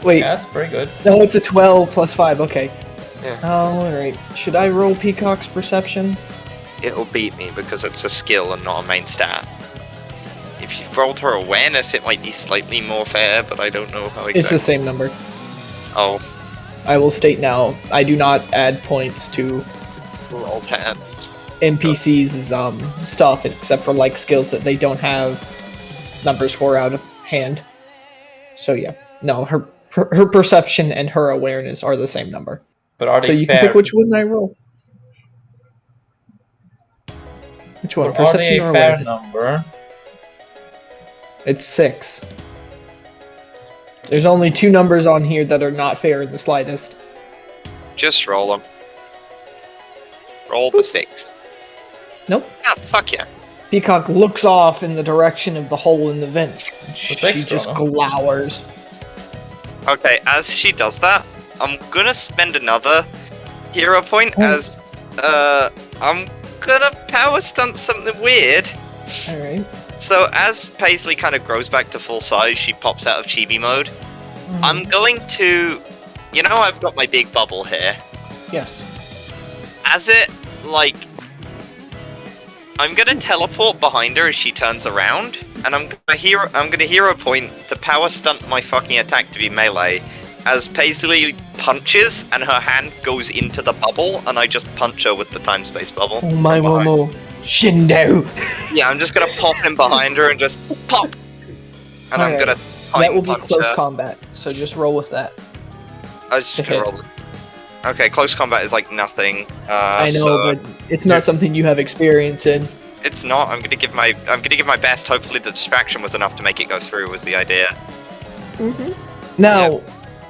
Wait, Yeah, that's pretty good. no, it's a 12 plus 5, okay. Yeah. Oh, alright. Should I roll Peacock's perception? It'll beat me because it's a skill and not a main stat. If you rolled her awareness, it might be slightly more fair, but I don't know how exactly. It's the same number. Oh, I will state now, I do not add points to roll 10. NPCs' stuff, except for like skills that they don't have numbers for out of hand. So yeah, no, her perception and her awareness are the same number. But are So they you fair? can pick which one I roll. Which one? But are they Perception or a fair awareness? number? It's 6. There's only 2 numbers on here that are not fair in the slightest. Just roll them. Roll the 6. Nope. Ah, fuck yeah. Peacock looks off in the direction of the hole in the vent. She six, just Rono. glowers. Okay, as she does that, I'm gonna spend another hero point Oh. as, I'm gonna power stunt something weird. Alright. So as Paisley kind of grows back to full size, she pops out of chibi mode. I'm going to, you know, I've got my big bubble here. Yes. As it, like, I'm gonna teleport behind her as she turns around, and I'm gonna hero point to power stunt my fucking attack to be melee. As Paisley punches and her hand goes into the bubble, and I just punch her with the time space bubble. Oh my from behind. Momo. Shindo! Yeah, I'm just gonna pop in behind her and just pop, and I'm Alright. gonna That time will be punch close her. combat, so just roll with that. I was just gonna roll it. Okay, close combat is like nothing. I know, so but it's not something you have experience in. it's not. I'm gonna give my best. Hopefully, the distraction was enough to make it go through. Was the idea? Now,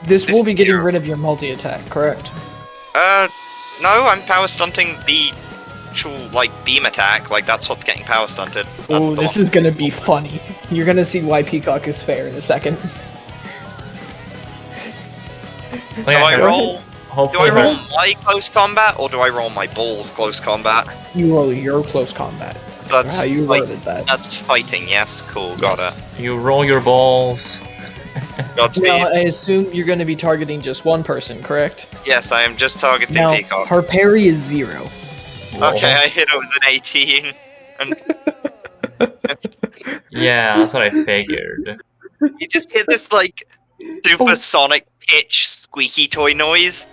this will This be is getting hero. rid of your multi-attack, correct? No. I'm power stunting the actual like beam attack. Like that's what's getting power stunted. That's Oh, the this one. is gonna be funny. You're gonna see why Peacock is fair in a second. Do I roll? Hopefully I roll her. my close combat or do I roll my balls close combat? You roll your close combat. So That's how you worded that. That's fighting, yes? Cool, got it. You roll your balls. Godspeed. Now, I assume you're going to be targeting just one person, correct? Yes, I am just targeting Now, Peacock. her parry is 0. Okay, I hit it with an 18. And Yeah, that's what I figured. you just hear this, like, supersonic pitch squeaky toy noise.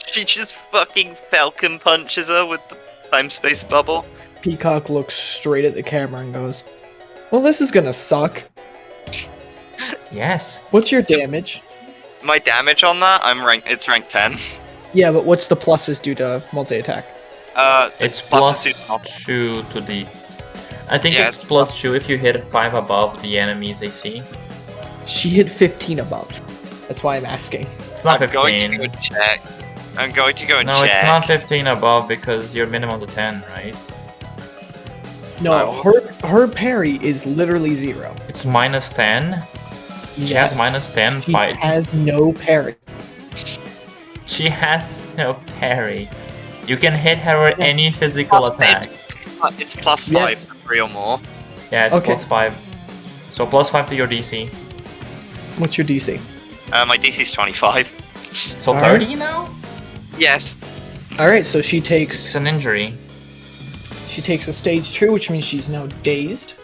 She just fucking falcon punches her with the time-space bubble. Peacock looks straight at the camera and goes, well, this is going to suck. Yes. What's your damage? My damage on that, it's rank 10. Yeah, but what's the pluses due to multi-attack? It's plus plus 2 to the... I think Yeah, it's it's plus 2 if you hit 5 above the enemy's AC. She hit 15 above. That's why I'm asking. It's not I'm 15. going to go check. I'm going to go and No, check. it's not 15 above because you're minimum to 10, right? No, her parry is literally 0. It's minus 10. She Yes. has minus 10 She fight. has no parry. She has no parry. You can hit her with any physical attack. It's plus 5 Yes. for 3 or more. Yeah, it's Okay. plus 5. So plus 5 to your DC. What's your DC? My DC's 25. So Alright. 30 now? Yes. Alright, so she It's takes an injury. a stage 2, which means she's now dazed.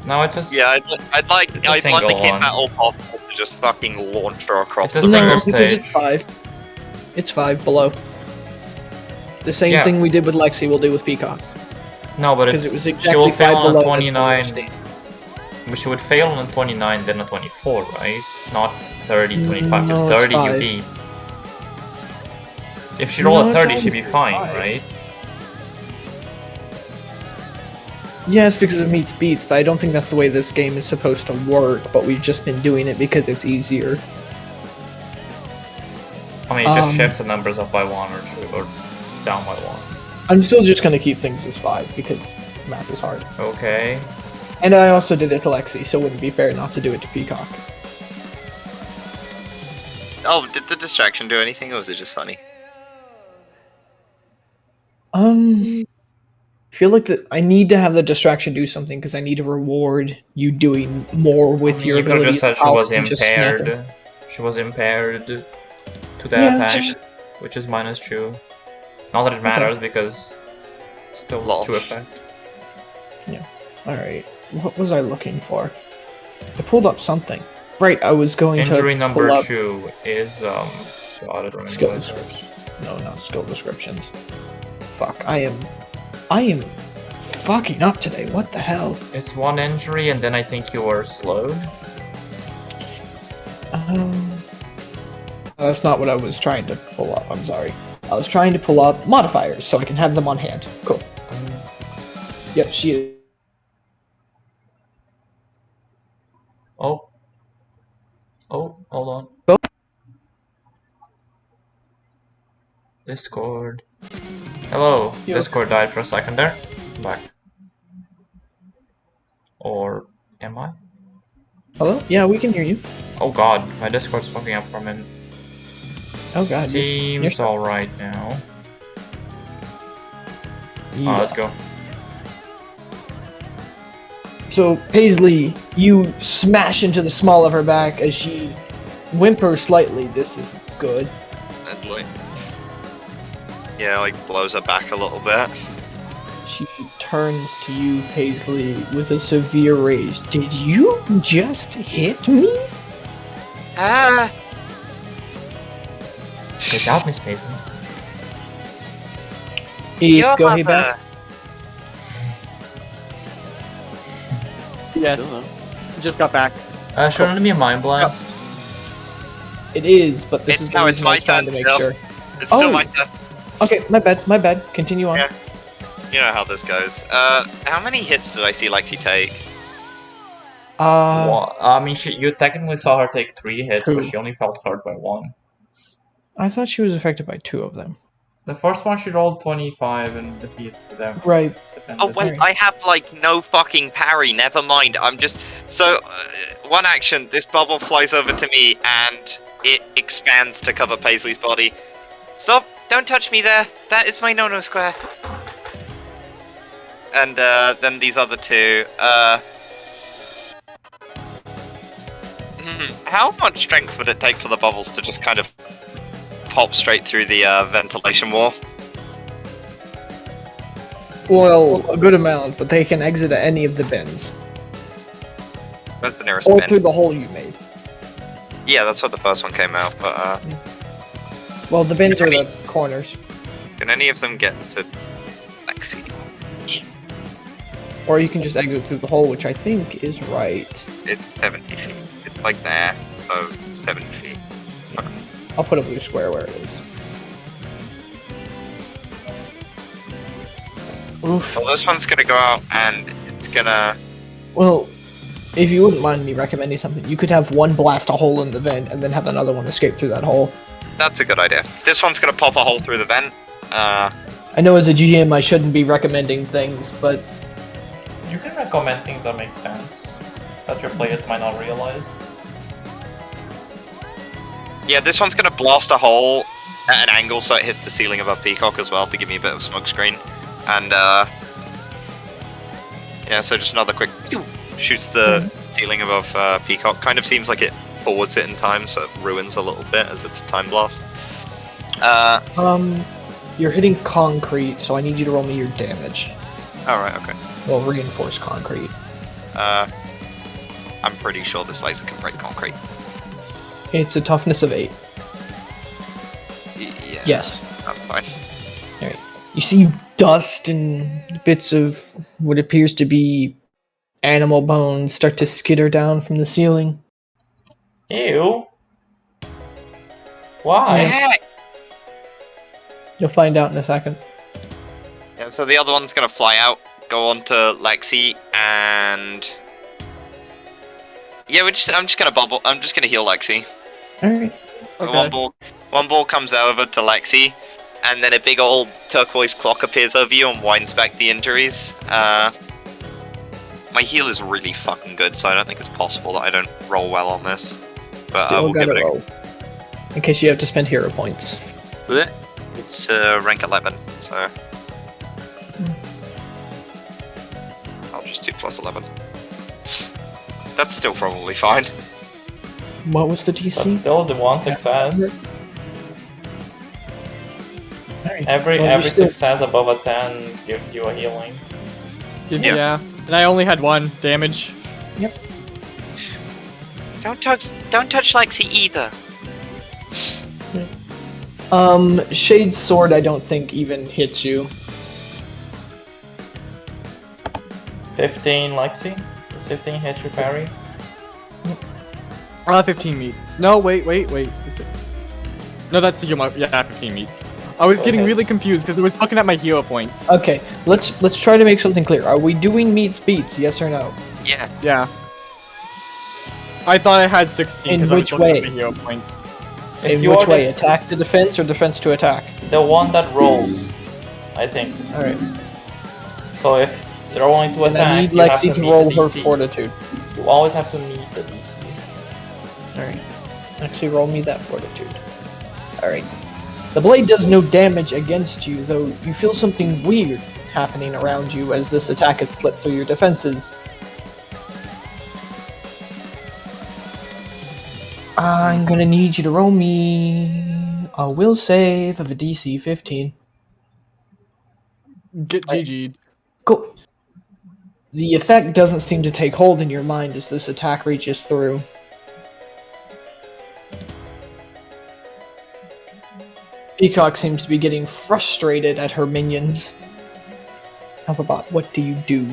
No, it's a... Yeah, I'd like the single kid one. battle possible to just fucking launch her across It's the a room. single because stage. it's 5. It's 5 below. The same Yeah. thing we did with Lexi, we'll do with Peacock. No, but Because it's... it was she exactly will 5 fail on below. a that's why 29. we're staying. But she would fail on a 29, then a 24, right? Not 30, 25, because No, it's 30 you 5. beat. If she roll No, a it's 30, she'd be always fine, 5. right? Yes, because it meets beats, but I don't think that's the way this game is supposed to work, but we've just been doing it because it's easier. I mean, it just Um, shifts the numbers up by 1 or 2, or down by 1. I'm still just gonna keep things as 5, because math is hard. Okay. And I also did it to Lexi, so it wouldn't be fair not to do it to Peacock. Oh, did the distraction do anything, or was it just funny? I feel like that I need to have the distraction do something, because I need to reward you doing more with I mean, your you could have abilities. just said she out was than just snapping. impaired. She was impaired to that Yeah. attack, which is minus 2. Not that it matters because it's still Lol. 2 effect. Alright, what was I looking for? I pulled up something. Right, I was going Injury to number pull up 2 is God, I don't skill remember. descriptions. No, not skill descriptions. Fuck, I am fucking up today. What the hell? It's 1 injury, and then I think you are slowed. That's not what I was trying to pull up. I'm sorry. I was trying to pull up modifiers so I can have them on hand. Cool. Yep, she is. Oh, hold on. Oh. Discord. Hello. Yo. Discord died for a second there. I'm back. Or am I? Hello? Yeah, we can hear you. Oh god, my Discord's fucking up for a minute. Oh god. Seems you're- alright now. Yeah. Let's go. So, Paisley, you smash into the small of her back as she whimpers slightly. This is good. And like, yeah, like blows her back a little bit. She turns to you, Paisley, with a severe rage. Did you just hit me? Ah! Good job, Miss Paisley. It's go ahead back. Yeah, just got back. Shouldn't it be a Mind Blast? It is, but this It's- is the no, it's reason I was my trying to turn make still. sure. It's still Oh. my turn. Okay, my bad. Continue on. Yeah. You know how this goes. How many hits did I see Lexi take? Well, I mean, you technically saw her take 3 hits, but Two. she only felt hurt by 1. I thought she was affected by 2 of them. The first one she rolled 25 and defeated them. Right. Oh wait, I have like no fucking parry. Never mind. I'm just one action. This bubble flies over to me and it expands to cover Paisley's body. Stop! Don't touch me there! That is my no-no square. And then these other two, how much strength would it take for the bubbles to just kind of pop straight through the ventilation wall? Well, a good amount, but they can exit at any of the bins. Where's the nearest Or bin? through the hole you made. Yeah, that's what the first one came out, but Well, the bins are the corners. can any of them get to Lexi? Or you can just exit through the hole, which I think is right. It's 70 feet. It's like there, so 70 feet. I'll put a blue square where it is. Oof. Well, this one's gonna go out and it's gonna... Well, if you wouldn't mind me recommending something, you could have one blast a hole in the vent and then have another one escape through that hole. That's a good idea. This one's gonna pop a hole through the vent. I know as a GM I shouldn't be recommending things, but You can recommend things that make sense, that your players might not realize. Yeah, this one's gonna blast a hole at an angle so it hits the ceiling above Peacock as well to give me a bit of smoke screen. And yeah, so just another quick shoots the ceiling above Peacock. Kind of seems like it forwards it in time, so it ruins a little bit as it's a time blast. you're hitting concrete, so I need you to roll me your damage. Alright, okay. Well, reinforced concrete. I'm pretty sure this laser can break concrete. It's a toughness of 8. Yeah, Yes. I'm fine. Alright. You see dust and bits of what appears to be animal bones start to skitter down from the ceiling. Ew. Why? You'll find out in a second. Yeah, so the other one's gonna fly out, go on to Lexi, and... Yeah, I'm just gonna heal Lexi. Alright. Okay. One ball comes over to Lexi, and then a big old turquoise clock appears over you and winds back the injuries. My heal is really fucking good, so I don't think it's possible that I don't roll well on this. But Still we'll give gotta it roll. In case you have to spend hero points. It's rank 11, so... I'll just do plus 11. That's still probably fine. What was the But DC? still, the one success. Alright. Every Well, you're still- success above a 10 gives you a healing. Yeah. And I only had 1 damage. Don't touch Lexi either. Shade's sword I don't think even hits you. 15, Lexi? Does 15 hit your parry? 15 meets. No, wait. Is it? No, that's the heal. Yeah, 15 meets. I was getting Okay. really confused because I was looking at my hero points. Okay, let's try to make something clear. Are we doing meets beats, yes or no? Yeah. Yeah. I thought I had 16 In because I was which looking way? at my hero points. If In you which are way? Attack to defense or defense to attack? The one that rolls, I think. Alright. So if they're rolling to And attack, I need you have Lexi to meet roll the her DC. fortitude. You always have to meet the DC. Alright. Actually, roll me that fortitude. Alright. The blade does no damage against you, though you feel something weird happening around you as this attack had slipped through your defenses. I'm gonna need you to roll me a will save of a DC 15. Get GG'd. Cool. The effect doesn't seem to take hold in your mind as this attack reaches through. Peacock seems to be getting frustrated at her minions. Alphabot, what do you do?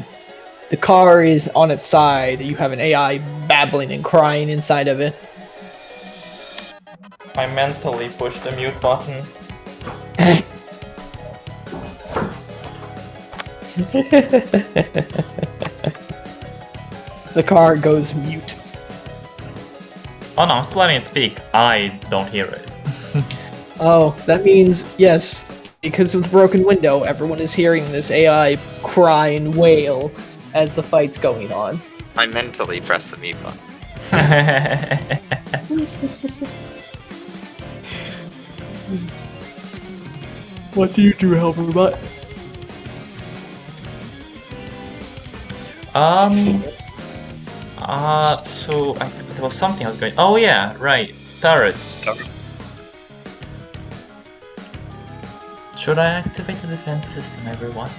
The car is on its side. You have an AI babbling and crying inside of it. I mentally push the mute button. The car goes mute. Oh no, I'm still letting it speak. I don't hear it. Oh, that means, yes, because of the broken window, everyone is hearing this AI cry and wail as the fight's going on. I mentally press the mute button. What do you do, Helperbot? So there was something I was going. Oh yeah, right. Turrets. Should I activate the defense system, everyone?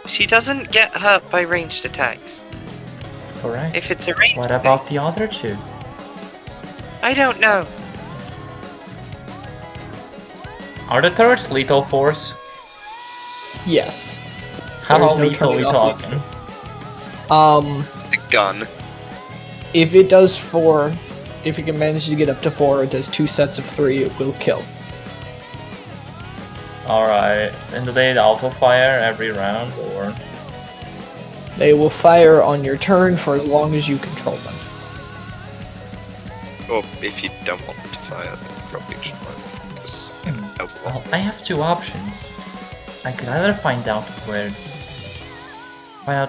She doesn't get hurt by ranged attacks. Correct. If it's a ranged What about the other two? I don't know. Are the turrets lethal force? Yes. How There's no lethal we turning off talking? The gun. If it does 4, if you can manage to get up to 4, it does 2 sets of 3, it will kill. Alright. And do they auto fire every round or? They will fire on your turn for as long as you control them. Or if you don't want them to fire, then you probably should fire. Because, Well, I have two options. I could either find out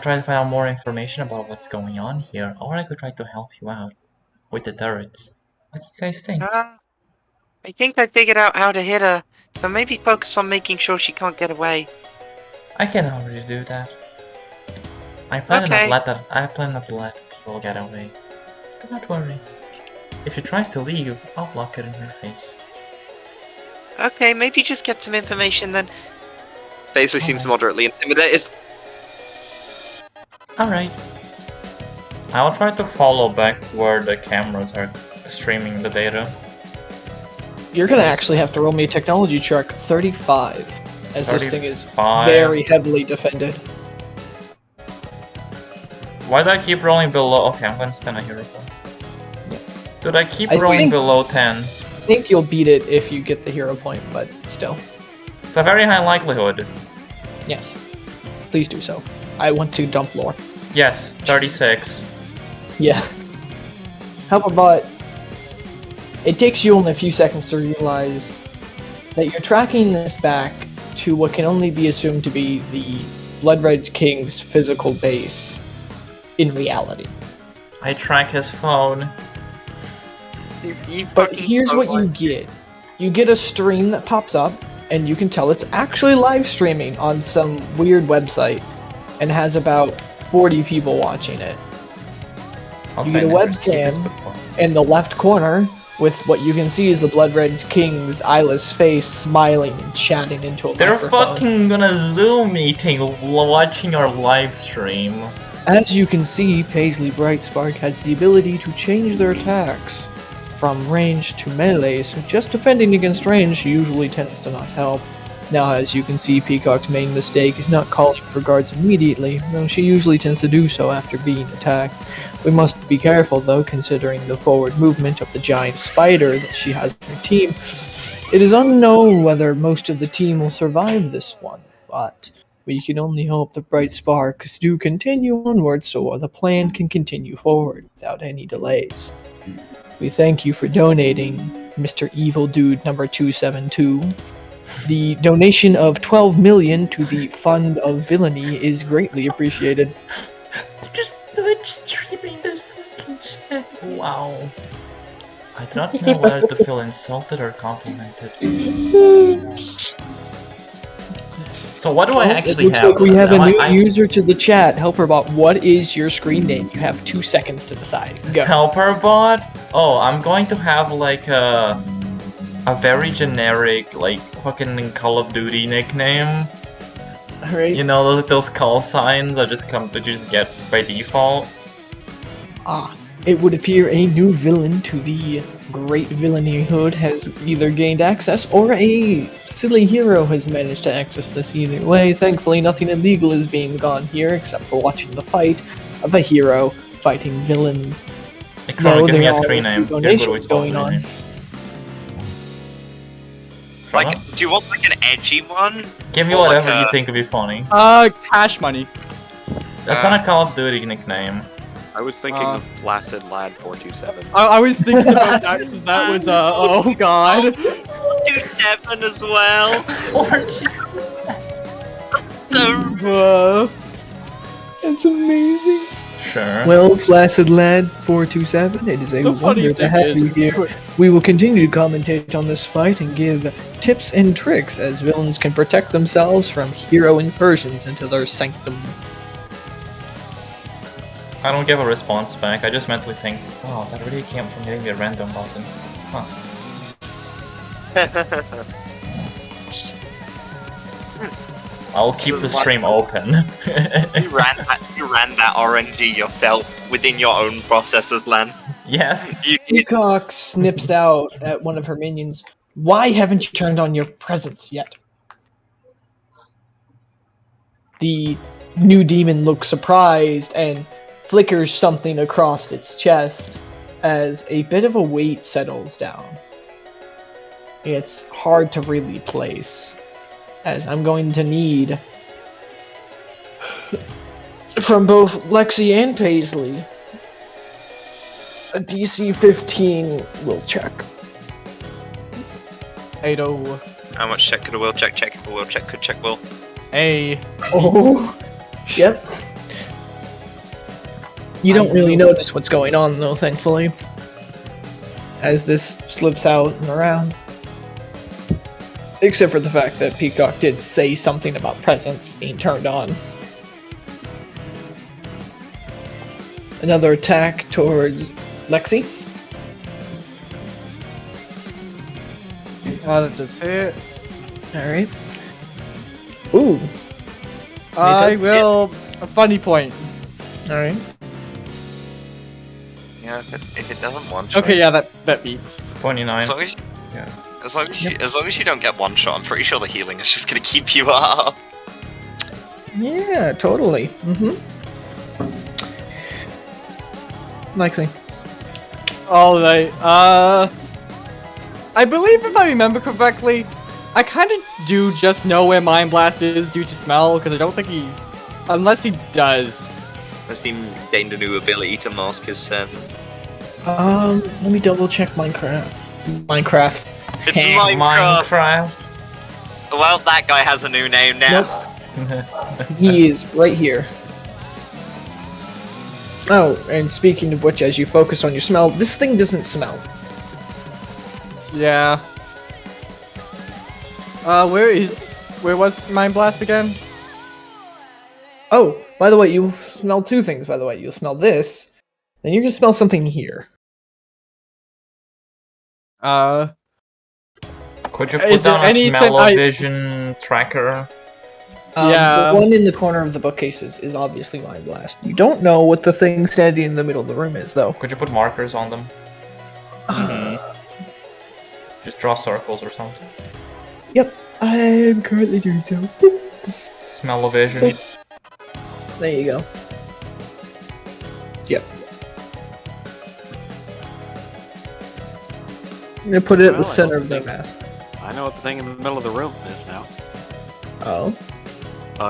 try to find out more information about what's going on here, or I could try to help you out with the turrets. What do you guys think? I think I figured out how to hit her, so maybe focus on making sure she can't get away. I can already do that. I plan not to let people get away. Do not worry. If she tries to leave, I'll block it in her face. Okay, maybe just get some information then. Paisley seems moderately intimidated. Alright. I'll try to follow back where the cameras are streaming the data. You're gonna actually have to roll me a technology check 35, as this thing is 35. very heavily defended. Why do I keep rolling below? Okay, I'm gonna spend a hero point. Dude, I keep I rolling think- below 10s. I think you'll beat it if you get the hero point, but still. It's a very high likelihood. Yes. Please do so. I want to dump lore. Yes, 36. Yeah. But it takes you only a few seconds to realize that you're tracking this back to what can only be assumed to be the Blood Red King's physical base in reality. I track his phone. But here's what you get. You get a stream that pops up, and you can tell it's actually live streaming on some weird website, and has about 40 people watching it. You get a webcam in the left corner with what you can see is the Blood Red King's eyeless face smiling and chatting into a They're microphone. fucking gonna Zoom meeting watching our live stream. As you can see, Paisley Brightspark has the ability to change their attacks from range to melee, so just defending against range usually tends to not help. Now, as you can see, Peacock's main mistake is not calling for guards immediately, though she usually tends to do so after being attacked. We must be careful, though, considering the forward movement of the giant spider that she has in her team. It is unknown whether most of the team will survive this one, but we can only hope the bright sparks do continue onward so the plan can continue forward without any delays. We thank you for donating, Mr. Evil Dude number 272. The donation of 12 million to the Fund of Villainy is greatly appreciated. They're just Twitch streaming this fucking shit. Wow. I do not know whether to feel insulted or complimented. So what do I actually It looks have? like we have a new I- user to the chat. Helperbot, what is your screen name? You have 2 seconds to decide. Go. Helperbot? Oh, I'm going to have like a very generic, like, fucking Call of Duty nickname. Alright. You know, those call signs that you just get by default? It would appear a new villain to the Great Villainy Hood has either gained access, or a silly hero has managed to access this either way. Thankfully, nothing illegal is being gone here, except for watching the fight of a hero fighting villains. Hey, Chrono, give me there a are screen name. You're good donations with going both on. names. Like, do you want like an edgy one? Give me Or like whatever a- you think would be funny. Cash money. That's not a Call of Duty nickname. I was thinking of Flaccid Lad 427. I was thinking about that because that was, oh god. Do 7 as well. Uh, It's amazing. Sure. Well, Flaccid Lad 427, it is a The funny wonder to thing have is, you here. We will continue to commentate on this fight and give tips and tricks as villains can protect themselves from hero incursions into their sanctum. I don't give a response back. I just mentally think, wow, that really came from hitting the random button. Huh. I'll keep the stream open. You ran that RNG yourself within your own processors, Lan. Yes. You did. Peacock snips out at one of her minions. Why haven't you turned on your presence yet? The new demon looks surprised and flickers something across its chest as a bit of a weight settles down. It's hard to really place, as I'm going to need from both Lexi and Paisley a DC 15 will check. 80. How much check could a will check? Check if a will check could check will. Hey. Oh, yep. You don't really notice what's going on, though, thankfully, as this slips out and around. Except for the fact that Peacock did say something about presence being turned on. Another attack towards Lexi. That does hit. Alright. Ooh. I will. A funny point. Alright. Yeah, if it doesn't one Okay, yeah, that beats. 29. As long as, Yeah. as long as you don't get one shot, I'm pretty sure the healing is just gonna keep you up. Yeah, totally. Lexi. Alright, I believe if I remember correctly, I kind of do just know where Mind Blast is due to smell, because I don't think he... Unless he does. I've seen gained a new ability to mask his scent. Let me double check Minecraft. It's Minecraft! Minecraft. Well, that guy has a new name now. He is right here. Oh, and speaking of which, as you focus on your smell, this thing doesn't smell. Yeah. Where was Mind Blast again? Oh, by the way, you smell two things, by the way. You'll smell this, then you can smell something here. Could you put Is there down a any smell-o-vision tracker? Yeah. The one in the corner of the bookcases is obviously Mind Blast. You don't know what the thing standing in the middle of the room is, though. Could you put markers on them? Just draw circles or something. Yep, I am currently doing so. Smell-o-vision. There you go. Yep. I'm gonna put it at the Well, I center don't of the think- mask. I know what the thing in the middle of the room is now. Oh.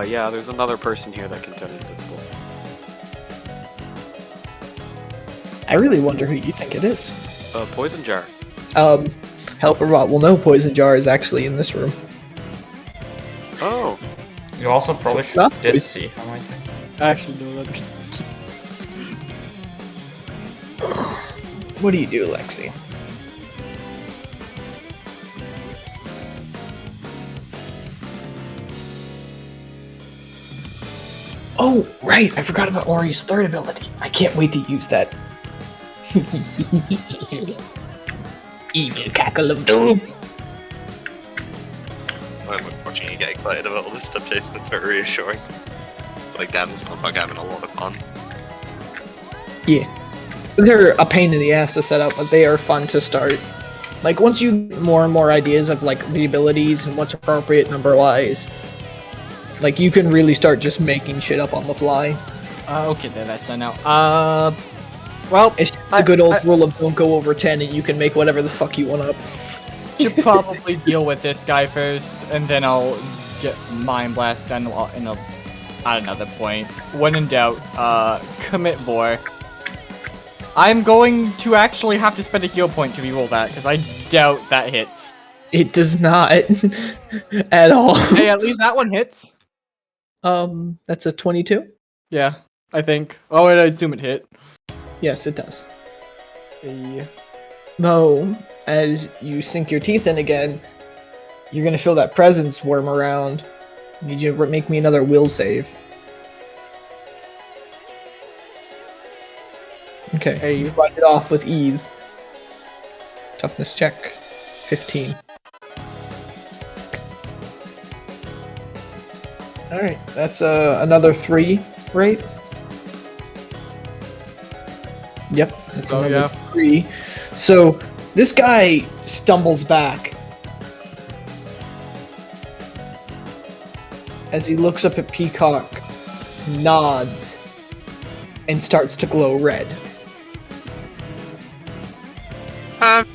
Yeah, there's another person here that can turn invisible. I really wonder who you think it is. Poison jar. Helper Rot will know Poison Jar is actually in this room. Oh, You also probably it's not did poison. see him, I think. Actually, no, that... What do you do, Lexi? Oh, right! I forgot about Ori's third ability. I can't wait to use that. Evil cackle of doom. I'm watching you get excited about all this stuff, Jason. It's very reassuring. Like, damn, this motherfucker having a lot of fun. Yeah. They're a pain in the ass to set up, but they are fun to start. Like, once you get more and more ideas of, like, the abilities and what's appropriate number-wise, like, you can really start just making shit up on the fly. okay, then that's done now. Well, It's just the good old rule of don't go over 10 and you can make whatever the fuck you want up. should probably deal with this guy first, and then I'll get Mind Blast done at another point. When in doubt, commit more. I'm going to actually have to spend a heal point to reroll that, because I doubt that hits. It does not. At all. Hey, at least that one hits. That's a 22? Yeah. I think. Oh, and I assume it hit. Yes, it does. Though, as you sink your teeth in again, you're gonna feel that presence worm around. I need you to make me another will save. Okay, Hey. you fight it off with ease. Toughness check, 15. Alright, that's another 3, right? Yep, that's Oh, another yeah. 3. So, this guy stumbles back as he looks up at Peacock, nods, and starts to glow red.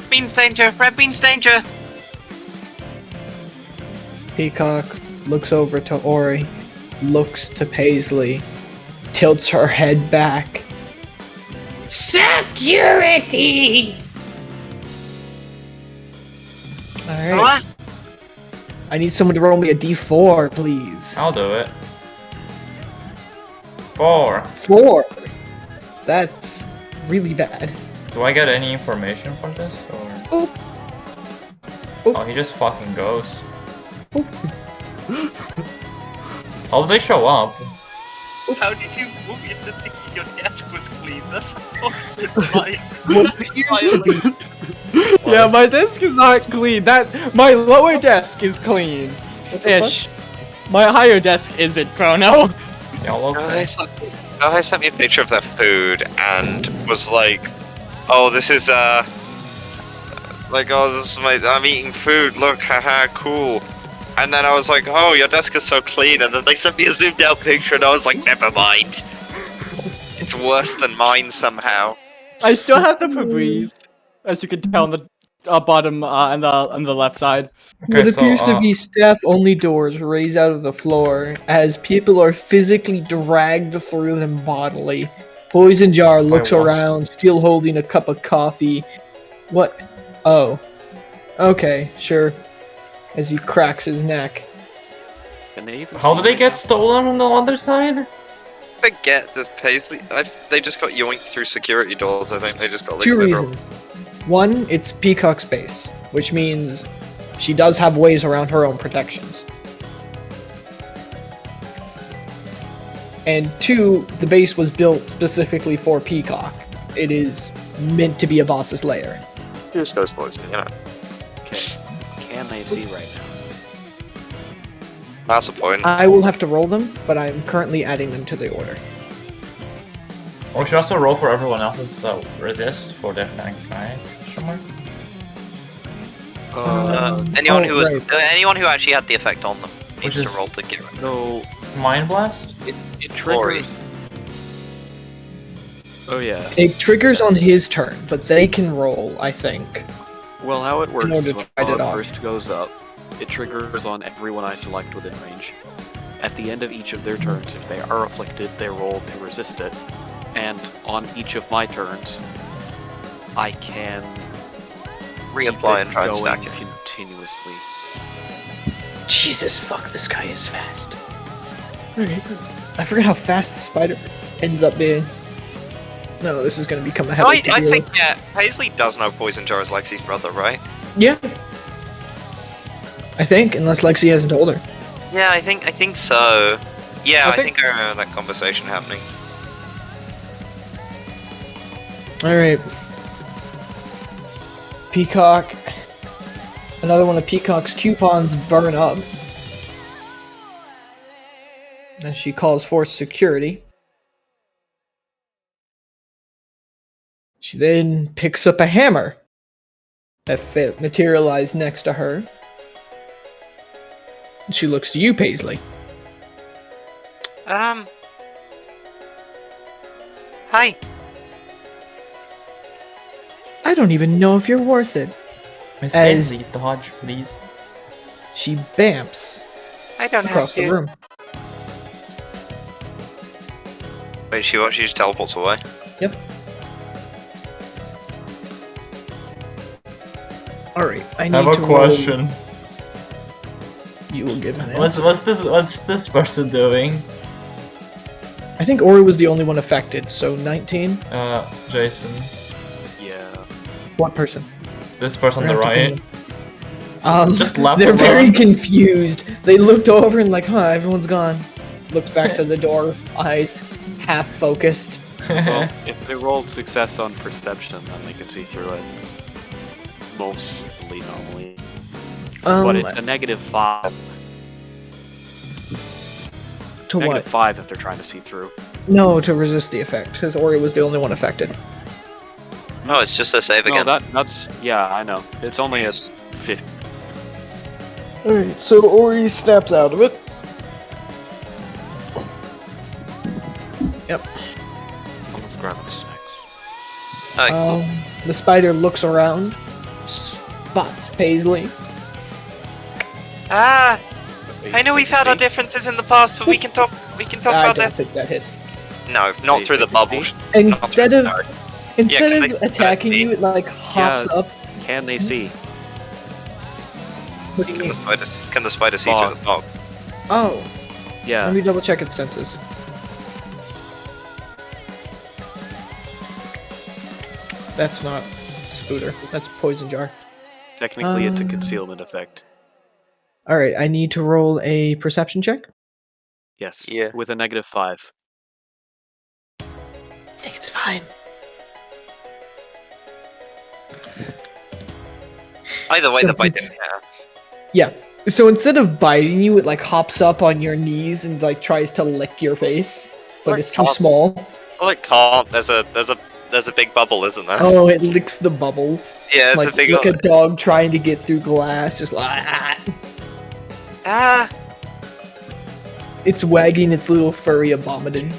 Beans danger, red beans danger. Peacock looks over to Ori, looks to Paisley, tilts her head back. Security! Alright, What? I need someone to roll me a d4, please. I'll do it. 4. 4! That's really bad. Do I get any information from this, or? Oop. Oh, he just fucking goes. How did they show up? How did you move into thinking your desk was clean? That's What appears to be Yeah, my desk is not clean. My lower desk is clean. Ish. My higher desk isn't, Chrono. Y'all okay? I sent me a picture of their food and was like, "Oh, this is I'm eating food. Look, haha, cool." And then I was like, "Oh, your desk is so clean." And then they sent me a zoomed out picture, and I was like, "Never mind. It's worse than mine somehow." I still have the Febreze, as you can tell on the bottom on the left side. Okay, what so, appears to be staff-only doors raised out of the floor as people are physically dragged through them bodily. Poison Jar looks what? around, still holding a cup of coffee. What? Oh. Okay, sure. As he cracks his neck. Can they even how see did they me get now? stolen on the other side? Forget this Paisley. They just got yoinked through security doors. I think they just got like Two literal- reasons. One, it's Peacock's base, which means she does have ways around her own protections. And two, the base was built specifically for Peacock. It is meant to be a boss's lair. Just goes poison, you know. Can they see right now? That's the point. I will have to roll them, but I'm currently adding them to the order. Or we should also roll for everyone else's resist for deafening, right? Somewhere? Anyone oh, who was right. anyone who actually had the effect on them needs Which to is- roll to get rid of it. No, Mind Blast? it Glory. triggers. Oh yeah. It triggers on his turn, but they can roll, I think. Well, how it works order is to when fight it it off. first goes up, it triggers on everyone I select within range. At the end of each of their turns, if they are afflicted, they roll to resist it. And on each of my turns, I can Reapply and try and going stack it. continuously. Jesus, fuck, this guy is fast. Alright. I forget how fast the spider ends up being. No, this is gonna become a I headache. to deal think with. yeah, Paisley does know Poison Jar is Lexi's brother, right? Yeah. I think, unless Lexi hasn't told her. Yeah, I think so. Yeah, I I think- think I remember that conversation happening. Alright. Peacock. Another one of Peacock's coupons burn up. And she calls for security. She then picks up a hammer that materialized next to her. And she looks to you, Paisley. Hi. I don't even know if you're worth it. Miss As- Paisley, dodge, please. She bamps I don't across have the to. room. Wait, she just teleports away. Yep. Alright, I need I have to a question. roll. You will give an What's answer. this person doing? I I think Ori was the only one affected, so 19? Jason. Yeah. What person? This person on the We're gonna have right. to put them- Just left They're very alone. confused. They looked over and like, huh, everyone's gone. Looked back to the door, eyes half focused. Well, if they rolled success on perception, then they can see through it. Mostly normally. But it's a -5. To what? -5 if they're trying to see through. No, to resist the effect, because Ori was the only one affected. Oh, it's just a save No, again. that's yeah, I know. It's only a 50. Alright, so Ori snaps out of it. Yep. Almost grabbing the snacks. The spider looks around, spots Paisley. Ah, I know we've had our differences in the past, but we can talk. We can talk I about don't this. think that hits. No, not through the bubble. Instead of Sorry. instead can of they- attacking can they- you, it like hops up. Can they see? What do you Can mean? the spider see through the fog? Oh, Yeah. let me double check its senses. That's not Spooter. That's Poison Jar. Technically, it's a concealment effect. All right, I need to roll a perception check. Yes. Yeah. With a -5. I think it's fine. Either way, So the bite did- didn't count. Yeah. So instead of biting you, it like hops up on your knees and like tries to lick your face, but Like it's too top. small. Well, it can't. There's a big bubble, isn't there? Oh, it licks the bubble. yeah, it's Like, a big. like a dog trying to get through glass, just like Ah, it's wagging its little furry abomination.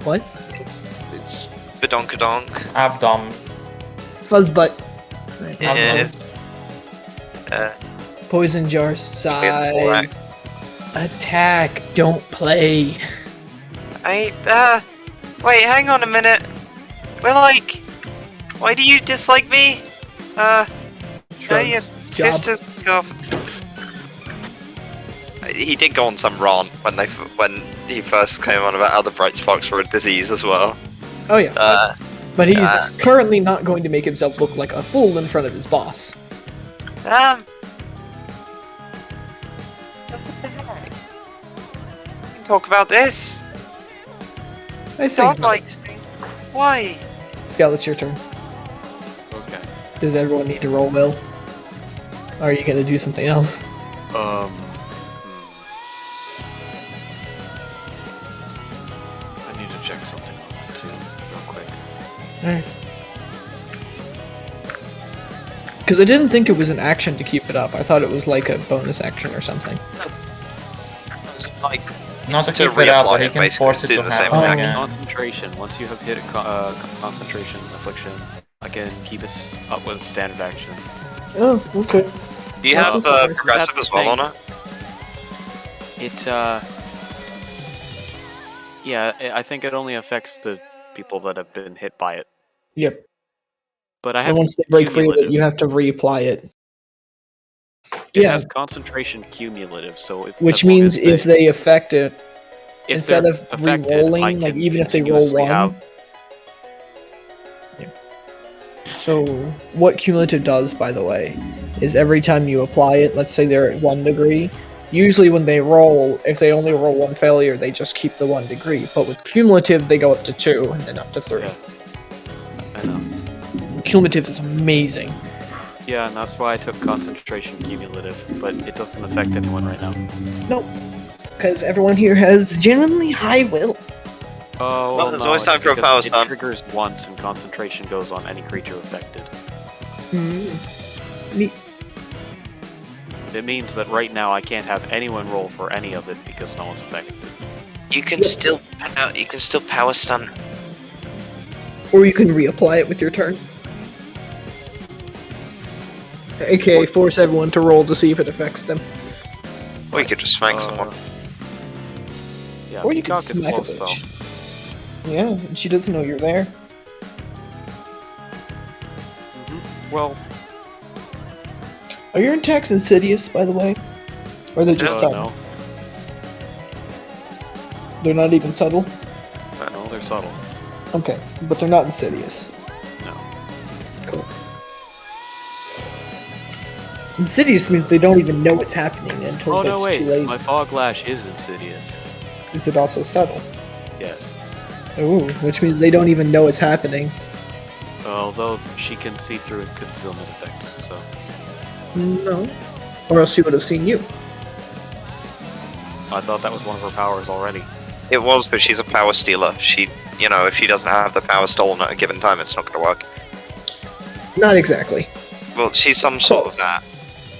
What? It's badonkadonk. Abdom. Fuzzbutt. Yeah. Poison jar size. Attack. Don't play. wait, hang on a minute. We're like, why do you dislike me? Your Shrugs. Job. sisters go. He did go on some rant when he first came on about how the Brightsparks were a disease as well. Oh yeah. But he's uh, currently not going to make himself look like a fool in front of his boss. What the heck? We can talk about this. I Dog think. likes me. Why? Skel, it's your turn. Okay. Does everyone need to roll will? Or are you gonna do something else? I need to check something on that too, real quick. Alright. Because I didn't think it was an action to keep it up. I thought it was like a bonus action or something. It's like Not to To keep it up, reapply but he it, can basically, force it do to the same happen action. again. Concentration. Once you have hit a concentration affliction, I can keep it up with standard action. Oh, okay. Do you That's have a surprise. progressive That's as well the on it? Yeah, I think it only affects the people that have been hit by it. Yep. But I have And once they break free of it, cumulative. you have to reapply it. It Yeah. has concentration cumulative, so if, Which as long means as if they affect it, if instead they're of affected, re-rolling, I like can even if they roll continuously one. have- So what cumulative does, by the way, is every time you apply it, let's say they're at 1 degree, usually when they roll, if they only roll 1 failure, they just keep the 1 degree. But with cumulative, they go up to 2 and then up to 3. Yeah. I know. Cumulative is amazing. Yeah, and that's why I took concentration cumulative, but it doesn't affect anyone right now. Nope. Because everyone here has genuinely high will. Oh, Well, there's no, always it's time for a because power it stun. triggers once, and concentration goes on any creature affected. It means that right now I can't have anyone roll for any of it because no one's affected. You can still power stun. Or you can reapply it with your turn. AKA force everyone to roll to see if it affects them. Or you could just smack someone. Yeah, Or you can Peacock is smack a close, though. bitch. Yeah, and she doesn't know you're there. Well, Are your attacks insidious, by the way? Or they're just I stun? don't know. They're not even subtle? I know they're subtle. Okay, but they're not insidious. No. Cool. Insidious means they don't even know what's happening until Oh it's no, wait. too late. My fog lash is insidious. Is it also subtle? Yes. Ooh, which means they don't even know it's happening. Although she can see through concealment effects, so. No. Or else she would have seen you. I thought that was one of her powers already. It was, but she's a power stealer. She, you know, if she doesn't have the power stolen at a given time, it's not going to work. Not exactly. Well, she's some sort of that.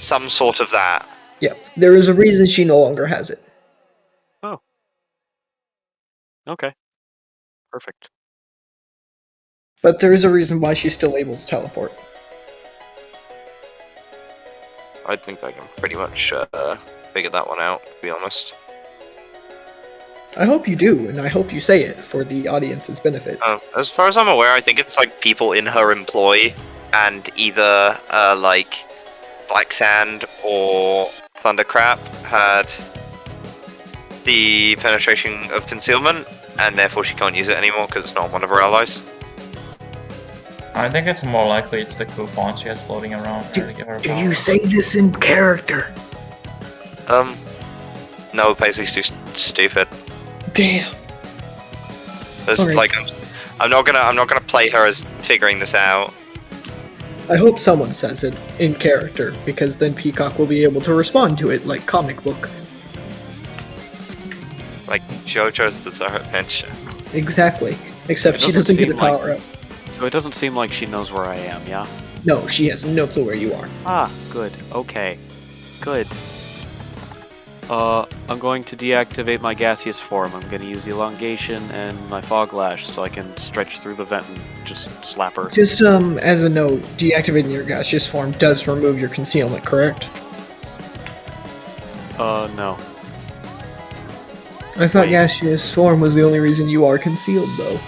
Some sort of that. Yep. There is a reason she no longer has it. Oh. Okay. Perfect. But there is a reason why she's still able to teleport. I think I can pretty much figure that one out, to be honest. I hope you do, and I hope you say it for the audience's benefit. As far as I'm aware, I think it's like people in her employ, and either like Black Sand or Thundercrap had the penetration of concealment, and therefore she can't use it anymore because it's not one of her allies. I think it's more likely it's the coupons she has floating around here to give her Do power. you say this in character? No, Paisley's too stupid. Damn. There's Alright. like I'm not gonna play her as figuring this out. I hope someone says it in character, because then Peacock will be able to respond to it like comic book. Like JoJo's Dessert Adventure. Exactly. Except It she doesn't doesn't get a seem like- power up. So it doesn't seem like she knows where I am, yeah? No, she has no clue where you are. Ah, good. Okay. Good. I'm going to deactivate my gaseous form. I'm going to use elongation and my fog lash so I can stretch through the vent and just slap her. Just as a note, deactivating your gaseous form does remove your concealment, correct? No. I thought Wait. gaseous form was the only reason you are concealed, though.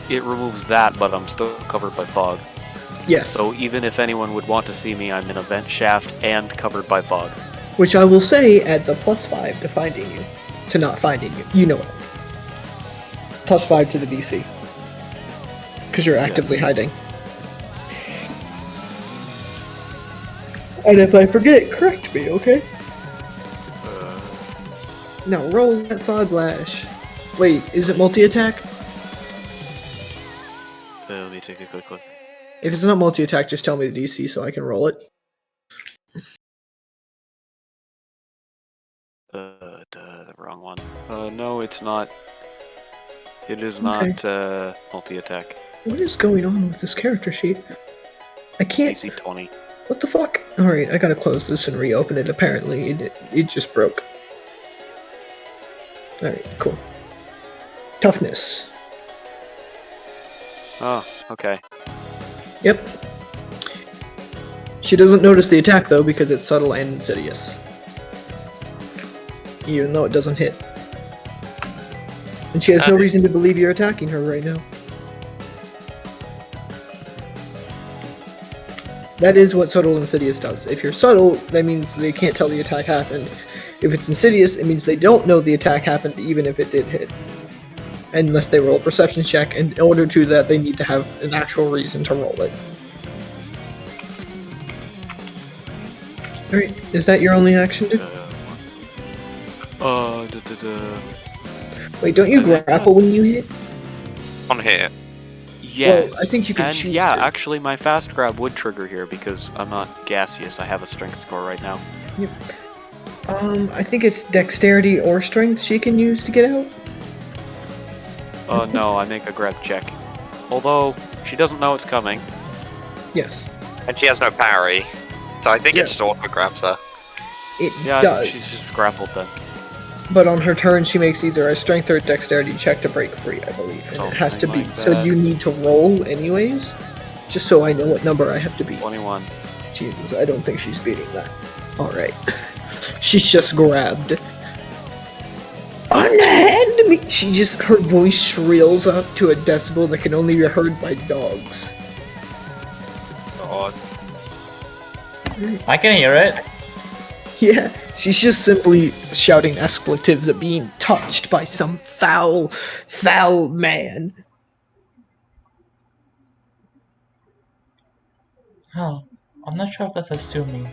It removes that, but I'm still covered by fog. Yes. So even if anyone would want to see me, I'm in a vent shaft and covered by fog. Which I will say adds a +5 to finding you. To not finding you. You know it. +5 to the DC. Because you're actively hiding. And if I forget, correct me, okay? Now roll that fog lash. Wait, is it multi-attack? Let me take a quick look. If it's not multi-attack, just tell me the DC so I can roll it. The wrong one. No, it's not. It is not, multi-attack. What is going on with this character sheet? I can't... DC 20. What the fuck? Alright, I gotta close this and reopen it. Apparently, it just broke. Alright, cool. Toughness. Oh, okay. Yep. She doesn't notice the attack, though, because it's subtle and insidious. Even though it doesn't hit. And she has no reason to believe you're attacking her right now. That is what subtle insidious does. If you're subtle, that means they can't tell the attack happened. If it's insidious, it means they don't know the attack happened even if it did hit. Unless they roll a perception check, and in order to that, they need to have an actual reason to roll it. Alright, is that your only action, dude? Wait, don't you grapple when you hit? On here. Yes. Well, I think you could and choose yeah, to. actually my fast grab would trigger here because I'm not gaseous. I have a strength score right now. Yep. I think it's dexterity or strength she can use to get out. No, I make a grab check. Although, she doesn't know it's coming. Yes. And she has no parry. So I think it Yes. just auto-grabs her. It Yeah, does. she's just grappled then. But on her turn, she makes either a strength or a dexterity check to break free, I believe. And it has to Something beat. like So that. you need to roll anyways, just so I know what number I have to beat. 21. Jesus, I don't think she's beating that. Alright. She's just grabbed. Unhand me! Her voice shrills up to a decibel that can only be heard by dogs. God. I can hear it. Yeah, She's just simply shouting expletives at being touched by some foul, foul man. Oh, I'm not sure if that's assuming.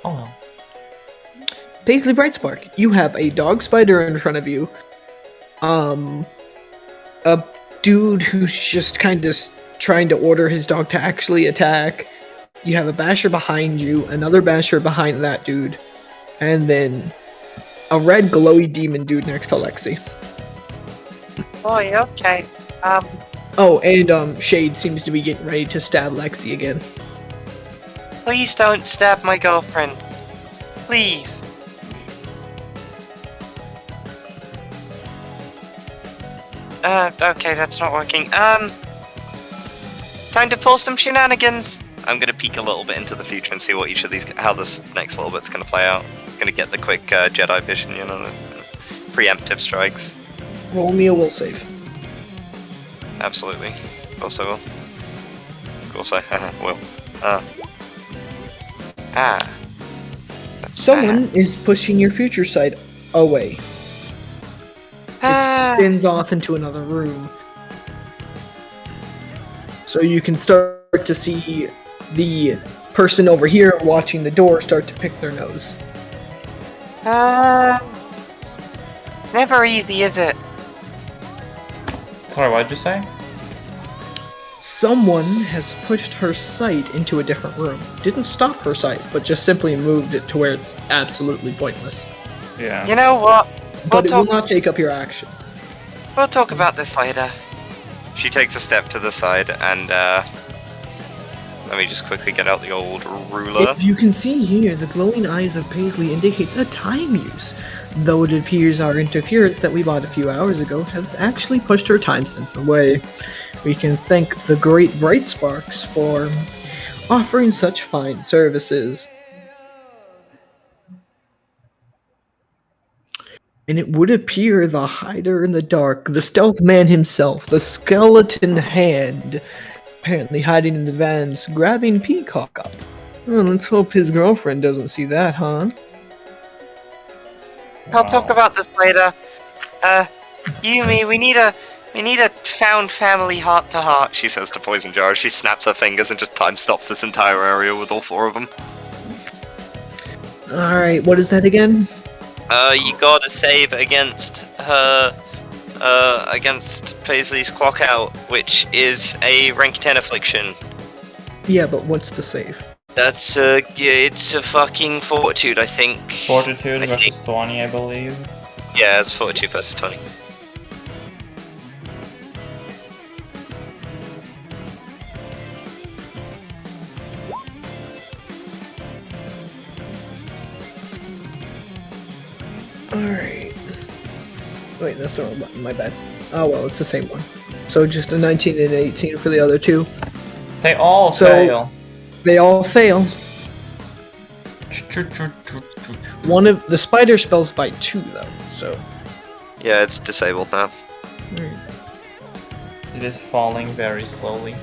Oh well. Paisley Brightspark, you have a dog spider in front of you. A dude who's just kind of trying to order his dog to actually attack. You have a basher behind you, another basher behind that dude, and then a red glowy demon dude next to Lexi. Boy, okay. Oh, and Shade seems to be getting ready to stab Lexi again. Please don't stab my girlfriend. Please. Okay, that's not working. Time to pull some shenanigans. I'm gonna peek a little bit into the future and see what each of these, how this next little bit's gonna play out. Gonna get the quick Jedi vision, you know, preemptive strikes. Roll me a will save. Absolutely. Of course I will. Of course I will. Someone is pushing your future sight away. It spins off into another room. So you can start to see the person over here watching the door start to pick their nose. Never easy, is it? Sorry, what did you say? Someone has pushed her sight into a different room. Didn't stop her sight, but just simply moved it to where it's absolutely pointless. Yeah. You know what? But it will not take up your action. We'll talk about this later. She takes a step to the side and, let me just quickly get out the old ruler. If you can see here, the glowing eyes of Paisley indicates a time use. Though it appears our interference that we bought a few hours ago has actually pushed her time sense away. We can thank the great Brightsparks for offering such fine services. And it would appear the hider in the dark, the stealth man himself, the skeleton hand, apparently hiding in the vans, grabbing Peacock up. Well, let's hope his girlfriend doesn't see that, huh? I'll talk about this later. Yumi, we need a found family heart to heart. She says to Poison Jar. She snaps her fingers and just time stops this entire area with all four of them. Alright, what is that again? You gotta save against her, against Paisley's clock out, which is a rank 10 affliction. Yeah, but what's the save? That's it's a fucking fortitude, I think. Fortitude I versus think- 20, I believe. Yeah, it's fortitude versus 20. Alright. Wait, that's the wrong button, my bad. Oh well, it's the same one. So just a 19 and an 18 for the other two. They all So- fail. They all fail. One of the spider spells by 2 though, so. Yeah, it's disabled now. It is falling very slowly.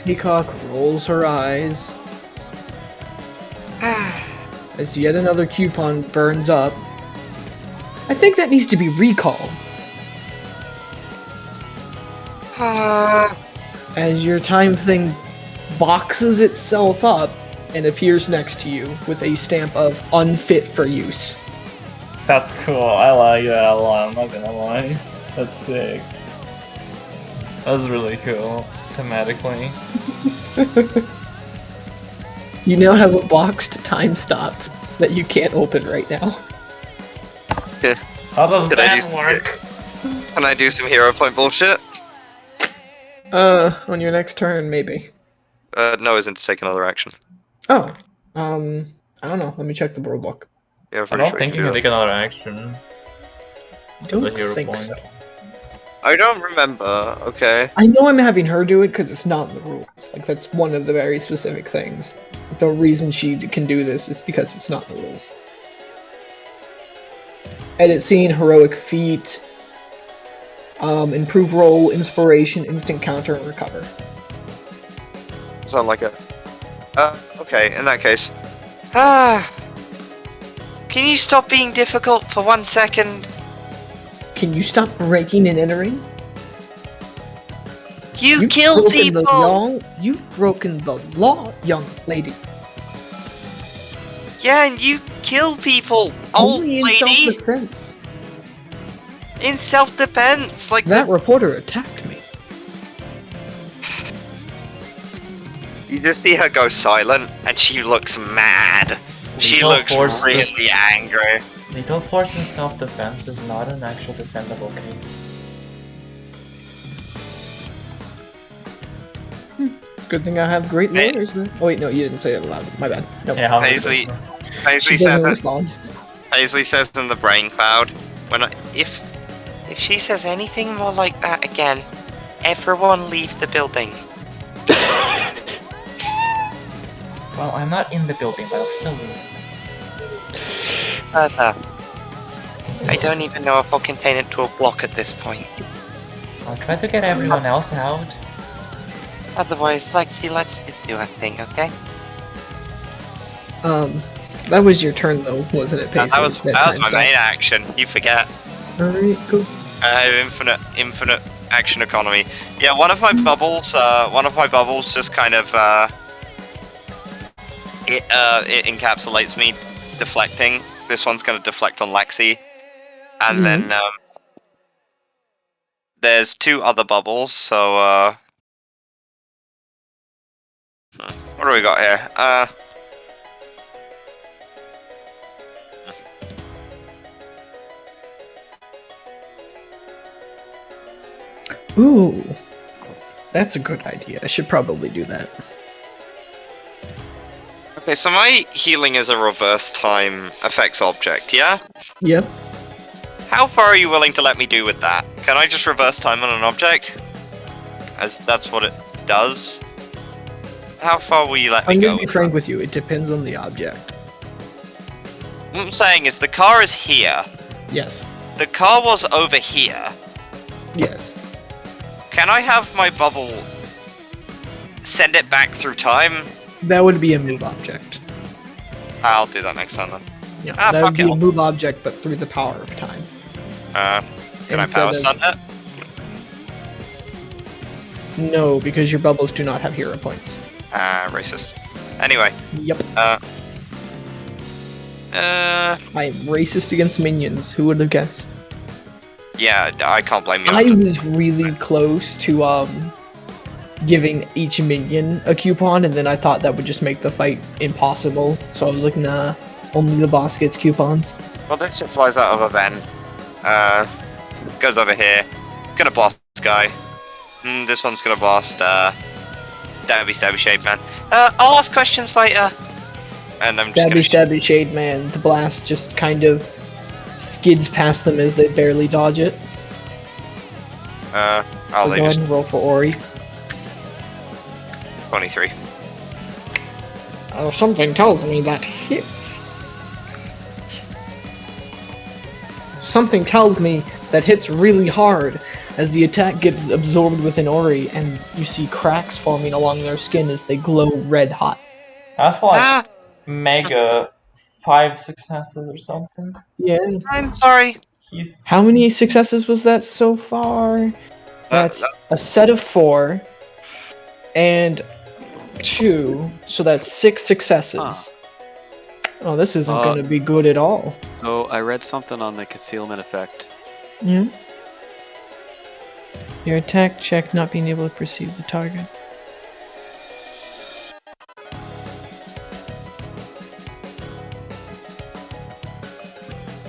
Peacock rolls her eyes as yet another coupon burns up. I think that needs to be recalled. As your time thing boxes itself up and appears next to you with a stamp of unfit for use. That's cool. I like that a lot. I'm not gonna lie. That's sick. That's really cool. Thematically. You now have a boxed time stop that you can't open right now. How does Did I that do- work? Can I do some hero point bullshit? On your next turn, maybe. No, isn't to take another action. Oh, I don't know. Let me check the rule book. Yeah, I'm I pretty don't sure think you do can that. take another action. Don't a hero think point. so. I don't remember. Okay. I know I'm having her do it because it's not in the rules. Like, that's one of the very specific things. The reason she can do this is because it's not in the rules. Edit scene, heroic feat, improve roll, inspiration, instant counter, and recover. Sound like it. Okay, in that case. Can you stop being difficult for 1 second? Can you stop breaking and entering? You You've kill broken people! the law. You've broken the law, young lady. Yeah, and you kill people, old Only in lady! self-defense. In self-defense, like That reporter attacked me. You just see her go silent, and she looks mad. She Lethal looks force really angry. Lethal force in self-defense is not an actual defendable case. Good thing I have great Hey. lawyers then. Oh wait, no, you didn't say it aloud. My bad. No. Yeah, how Paisley, much Paisley She says doesn't that. respond. Paisley says in the brain cloud, if she says anything more like that again, everyone leave the building. Well, I'm not in the building, but I'll still leave. Further. I don't even know if I'll contain it to a block at this point. I'll try to get everyone else out. Otherwise, Lexi, let's just do our thing, okay? That was your turn though, wasn't it, Paisley? that was my main action. You forget. Alright, cool. I have infinite action economy. Yeah, one of my bubbles just kind of it encapsulates me deflecting. This one's gonna deflect on Lexi, and then there's 2 other bubbles. So what do we got here? Ooh. That's a good idea. I should probably do that. Okay, so my healing is a reverse time effects object, yeah? Yep. How far are you willing to let me do with that? Can I just reverse time on an object? As that's what it does? How far will you let me I'm go? gonna be with frank with you, it depends on the object. What I'm saying is the car is here. Yes. The car was over here. Yes. Can I have my bubble send it back through time? That would be a move object. I'll do that next time then. Yeah, Ah, that would fuck be it. a move object, but through the power of time. Can I Instead power of- stunt it? No, because your bubbles do not have hero points. Racist. Anyway, Yep. I'm racist against minions. Who would have guessed? yeah, I can't blame you. I was really close to giving each minion a coupon, and then I thought that would just make the fight impossible. So I was like, nah, only the boss gets coupons. Well, this shit flies out of a vent. Goes over here. Gonna blast this guy. This one's gonna blast, Stabby Shade Man. I'll ask questions later. And I'm just gonna... Stabby Shade Man. The blast just kind of skids past them as they barely dodge it. Oh, So they go ahead just... and roll for Ori. 23. Oh, something tells me that hits. Something tells me that hits really hard as the attack gets absorbed within Ori, and you see cracks forming along their skin as they glow red hot. That's like Ah, mega 5 successes or something. Yeah. I'm sorry. He's How many successes was that so far? That's a set of 4 and 2, so that's 6 successes. Oh, this isn't gonna be good at all. So I read something on the concealment effect. Yeah. Your attack check not being able to perceive the target.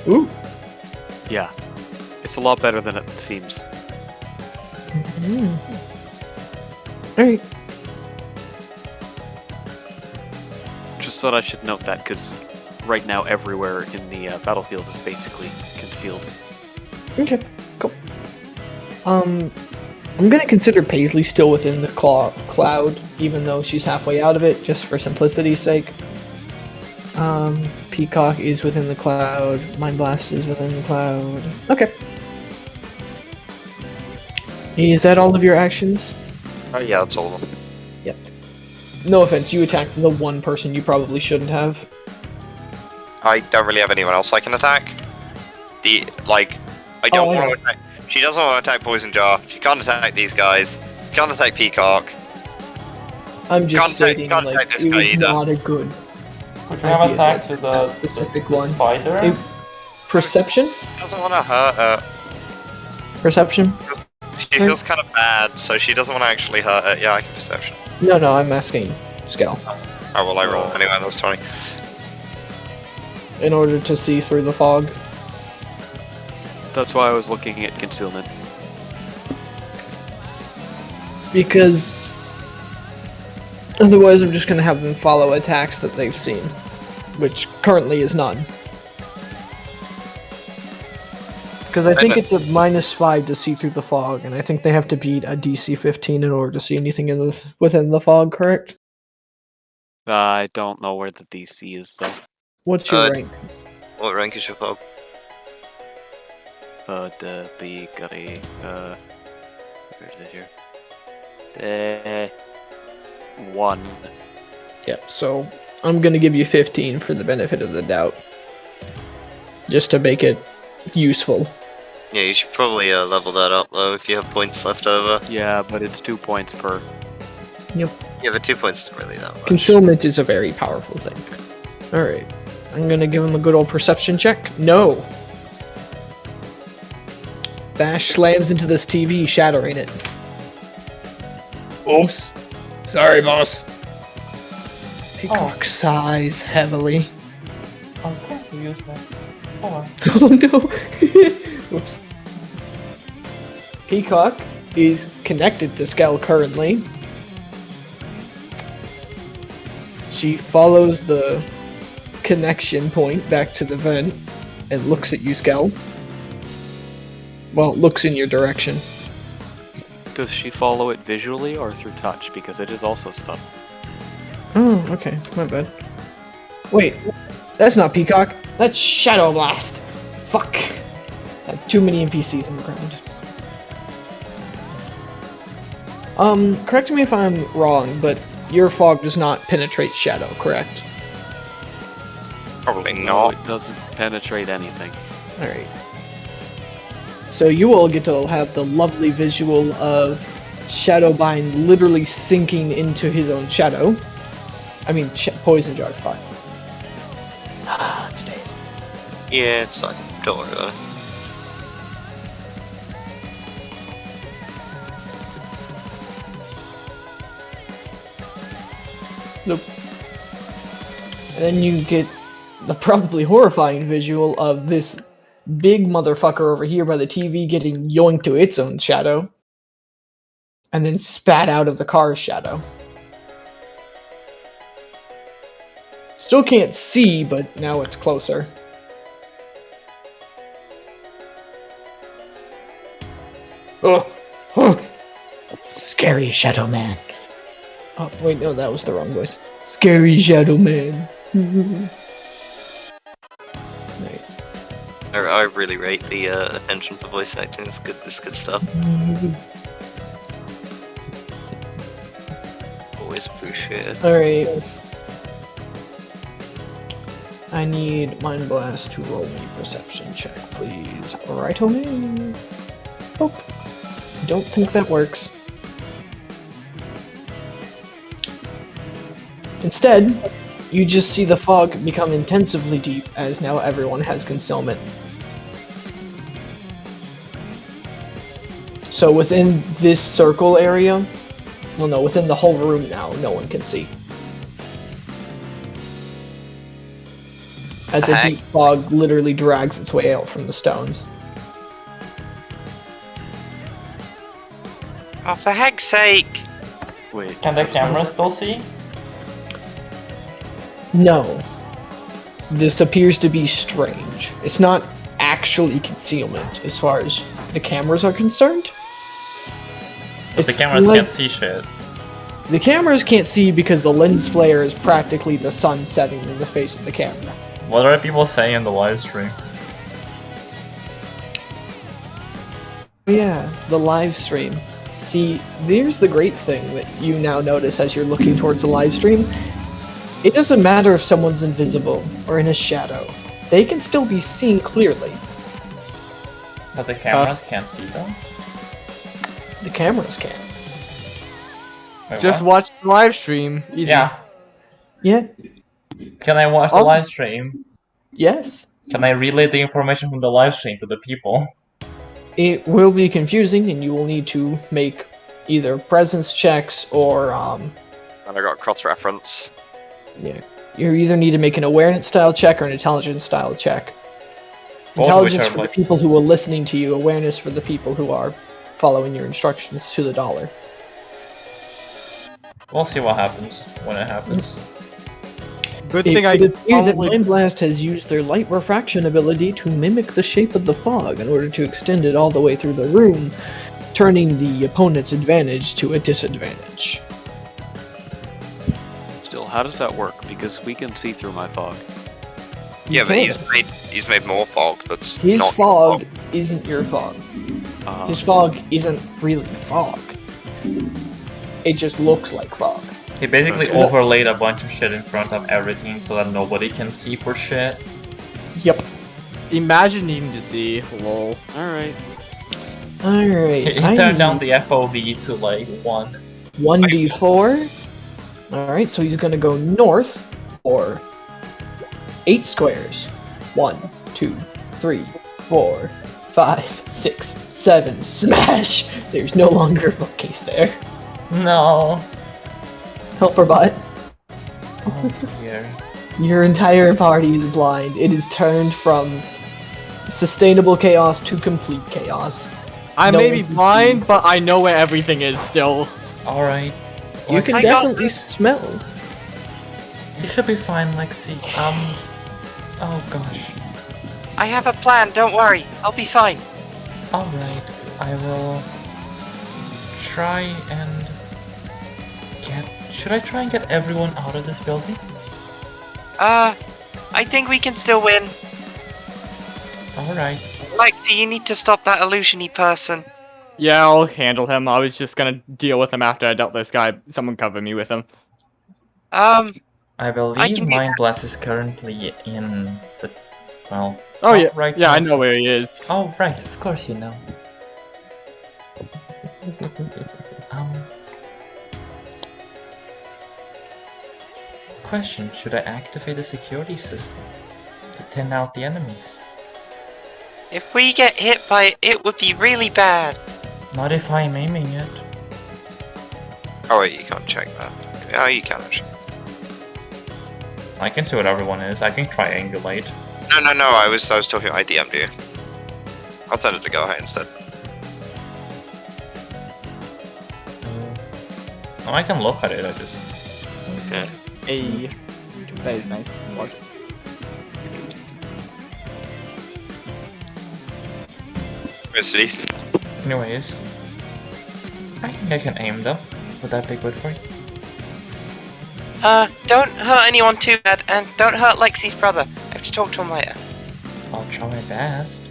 Ooh. Yeah. It's a lot better than it seems. Alright. Just thought I should note that, because right now everywhere in the battlefield is basically concealed. Okay, cool. I'm gonna consider Paisley still within the cloud, even though she's halfway out of it, just for simplicity's sake. Peacock is within the cloud. Mind Blast is within the cloud. Okay. Is that all of your actions? Oh yeah, that's all of them. Yep. No offense, you attacked the one person you probably shouldn't have. I don't really have anyone else I can attack. I don't want to attack. She doesn't want to attack Poison Jar. She can't attack these guys. She can't attack Peacock. I'm just Can't stating, take like, this it guy was either. not a good Would you have idea attacked to to the specific one. spider? It- Perception? She doesn't want to hurt her. Perception? She feels kind of bad, so she doesn't want to actually hurt her. Yeah, I can perception. No, I'm asking Skel. Oh, well, I roll anyway, that's 20. In order to see through the fog. That's why I was looking at concealment. Because otherwise I'm just gonna have them follow attacks that they've seen, which currently is none. Because I think it's a -5 to see through the fog, and I think they have to beat a DC 15 in order to see anything within the fog, correct? I don't know where the DC is though. What's your rank? What rank is your fog? We got a where is it here? 1. Yep, so I'm gonna give you 15 for the benefit of the doubt. Just to make it useful. Yeah, you should probably level that up though if you have points left over. Yeah, but it's 2 points per. Yeah, but 2 points isn't really that much. Concealment is a very powerful thing. Alright, I'm gonna give him a good old perception check. No! Bash slams into this TV, shattering it. Oops. Sorry, boss. Peacock sighs heavily. I was going to use that. Hold on. Oh no! Whoops. Peacock is connected to Skel currently. She follows the connection point back to the vent and looks at you, Skel. Well, looks in your direction. Does she follow it visually or through touch? Because it is also stuff. Oh, okay. My bad. Wait, that's not Peacock. That's Shadow Blast. Fuck. I have too many NPCs in the ground. Correct me if I'm wrong, but your fog does not penetrate shadow, correct? Probably No, not. it doesn't penetrate anything. Alright. So you will get to have the lovely visual of Shadowbind literally sinking into his own shadow. I mean, Poison Jar, fine. Ah, today's. Yeah, it's fine. Don't worry about it. Nope. And then you get the probably horrifying visual of this big motherfucker over here by the TV getting yoinked to its own shadow. And then spat out of the car's shadow. Still can't see, but now it's closer. Oh, scary Shadow Man. Oh, wait, no, that was the wrong voice. Scary Shadow Man. Right. I really rate the attention for voice acting. It's good. It's good stuff. Always appreciate it. Alright. I need Mind Blast to roll me a perception check, please. Alright, homie. Oh. Don't think that works. Instead, you just see the fog become intensively deep as now everyone has concealment. So within this circle area, well no, within the whole room now, no one can see. As a deep fog literally drags its way out from the stones. Oh, for heck's sake! Wait. Can the camera still see? No. This appears to be strange. It's not actually concealment as far as the cameras are concerned. But the cameras can't see shit. The cameras can't see because the lens flare is practically the sun setting in the face of the camera. What are people saying in the live stream? Yeah, the live stream. See, there's the great thing that you now notice as you're looking towards the live stream. It doesn't matter if someone's invisible or in a shadow. They can still be seen clearly. But the cameras can't see them? The cameras can. Wait, Just what? watch the live stream. Easy. Yeah. Yeah. Can I watch the Also- live stream? Yes. Can I relay the information from the live stream to the people? It will be confusing, and you will need to make either presence checks or And I got cross-reference. yeah. You either need to make an awareness style check or an intelligence style check. Both of which Intelligence are for like- the people who are listening to you, awareness for the people who are following your instructions to the dollar. We'll see what happens when it happens. Good It thing I could appear that probably- Mind Blast has used their light refraction ability to mimic the shape of the fog in order to extend it all the way through the room, turning the opponent's advantage to a disadvantage. Still, how does that work? Because we can see through my fog. Yeah, but can. he's made more fog that's His not fog isn't your fog. Uh, His fog isn't really fog. It just looks like fog. He basically Okay. overlaid a bunch of shit in front of everything so that nobody can see for shit. Yep. Imagine needing to see. Lol. Alright. Alright. He turned down the FOV to like 1. 1d4. Alright, so he's gonna go north for 8 squares. 1, 2, 3, 4, 5, 6, 7. Smash! There's no longer a bookcase there. No. Help or butt. Oh dear. Your entire party is blind. It is turned from sustainable chaos to complete chaos. I No may one be can blind, but I know where everything is still. Alright. You can I got definitely smell. You should be fine, Lexi. Oh gosh. I have a plan, don't worry. I'll be fine. Alright. I will try and get. Should I try and get everyone out of this building? I think we can still win. Alright. Lexi, you need to stop that illusion-y person. Yeah, I'll handle him. I was just gonna deal with him after I dealt this guy. Someone cover me with him. I I believe can do Mind Blast is currently in the. Well. Oh yeah, right yeah, I next know to- where he is. Oh, right, of course you know. Question, should I activate the security system to thin out the enemies? If we get hit by it, it would be really bad. Not if I'm aiming it. Oh wait, you can't check that. Oh, you can actually. I can see what everyone is. I can triangulate. No. I was talking. I DM'd you. I'll send it to go ahead instead. Oh, I can look at it, I just... Yeah. Hey, that is nice. Watch. Where's these? Anyways. I think I can aim them. Would that be good for you? Don't hurt anyone too bad, and don't hurt Lexi's brother. I have to talk to him later. I'll try my best.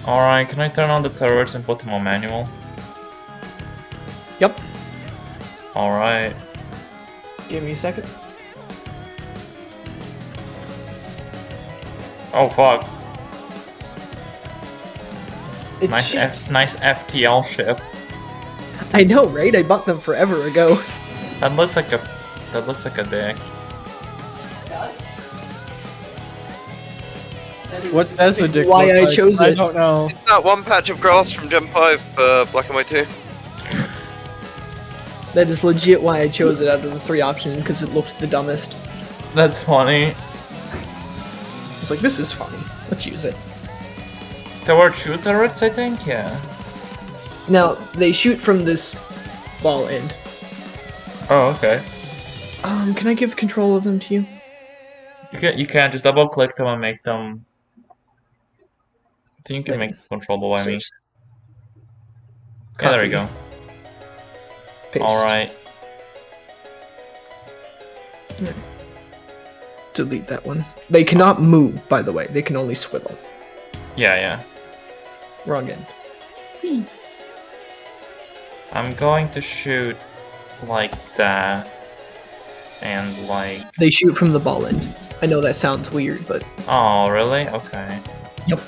Alright, can I turn on the turrets and put them on manual? Yep. Alright. Give me a second. Oh fuck. It's Nice, ships. nice FTL ship. I know, right? I bought them forever ago. That looks like a dick. What does a dick Why look I like? chose I it. don't know. That one patch of grass from Gen 5 Black and White 2. That is legit why I chose it out of the 3 options, because it looked the dumbest. That's funny. I was like, this is funny. Let's use it. There were 2 turrets, I think? Yeah. Now, they shoot from this wall end. Oh, okay. Can I give control of them to you? You can just double click them and make them. I think you can Like- make controllable. I mean, Search. yeah, there we Copy. go. Paste. All right. Delete that one. They cannot move, by the way. They can only swivel. Yeah. Wrong end. I'm going to shoot like that. And like... They shoot from the ball end. I know that sounds weird, but... Oh, really? Okay. Yep.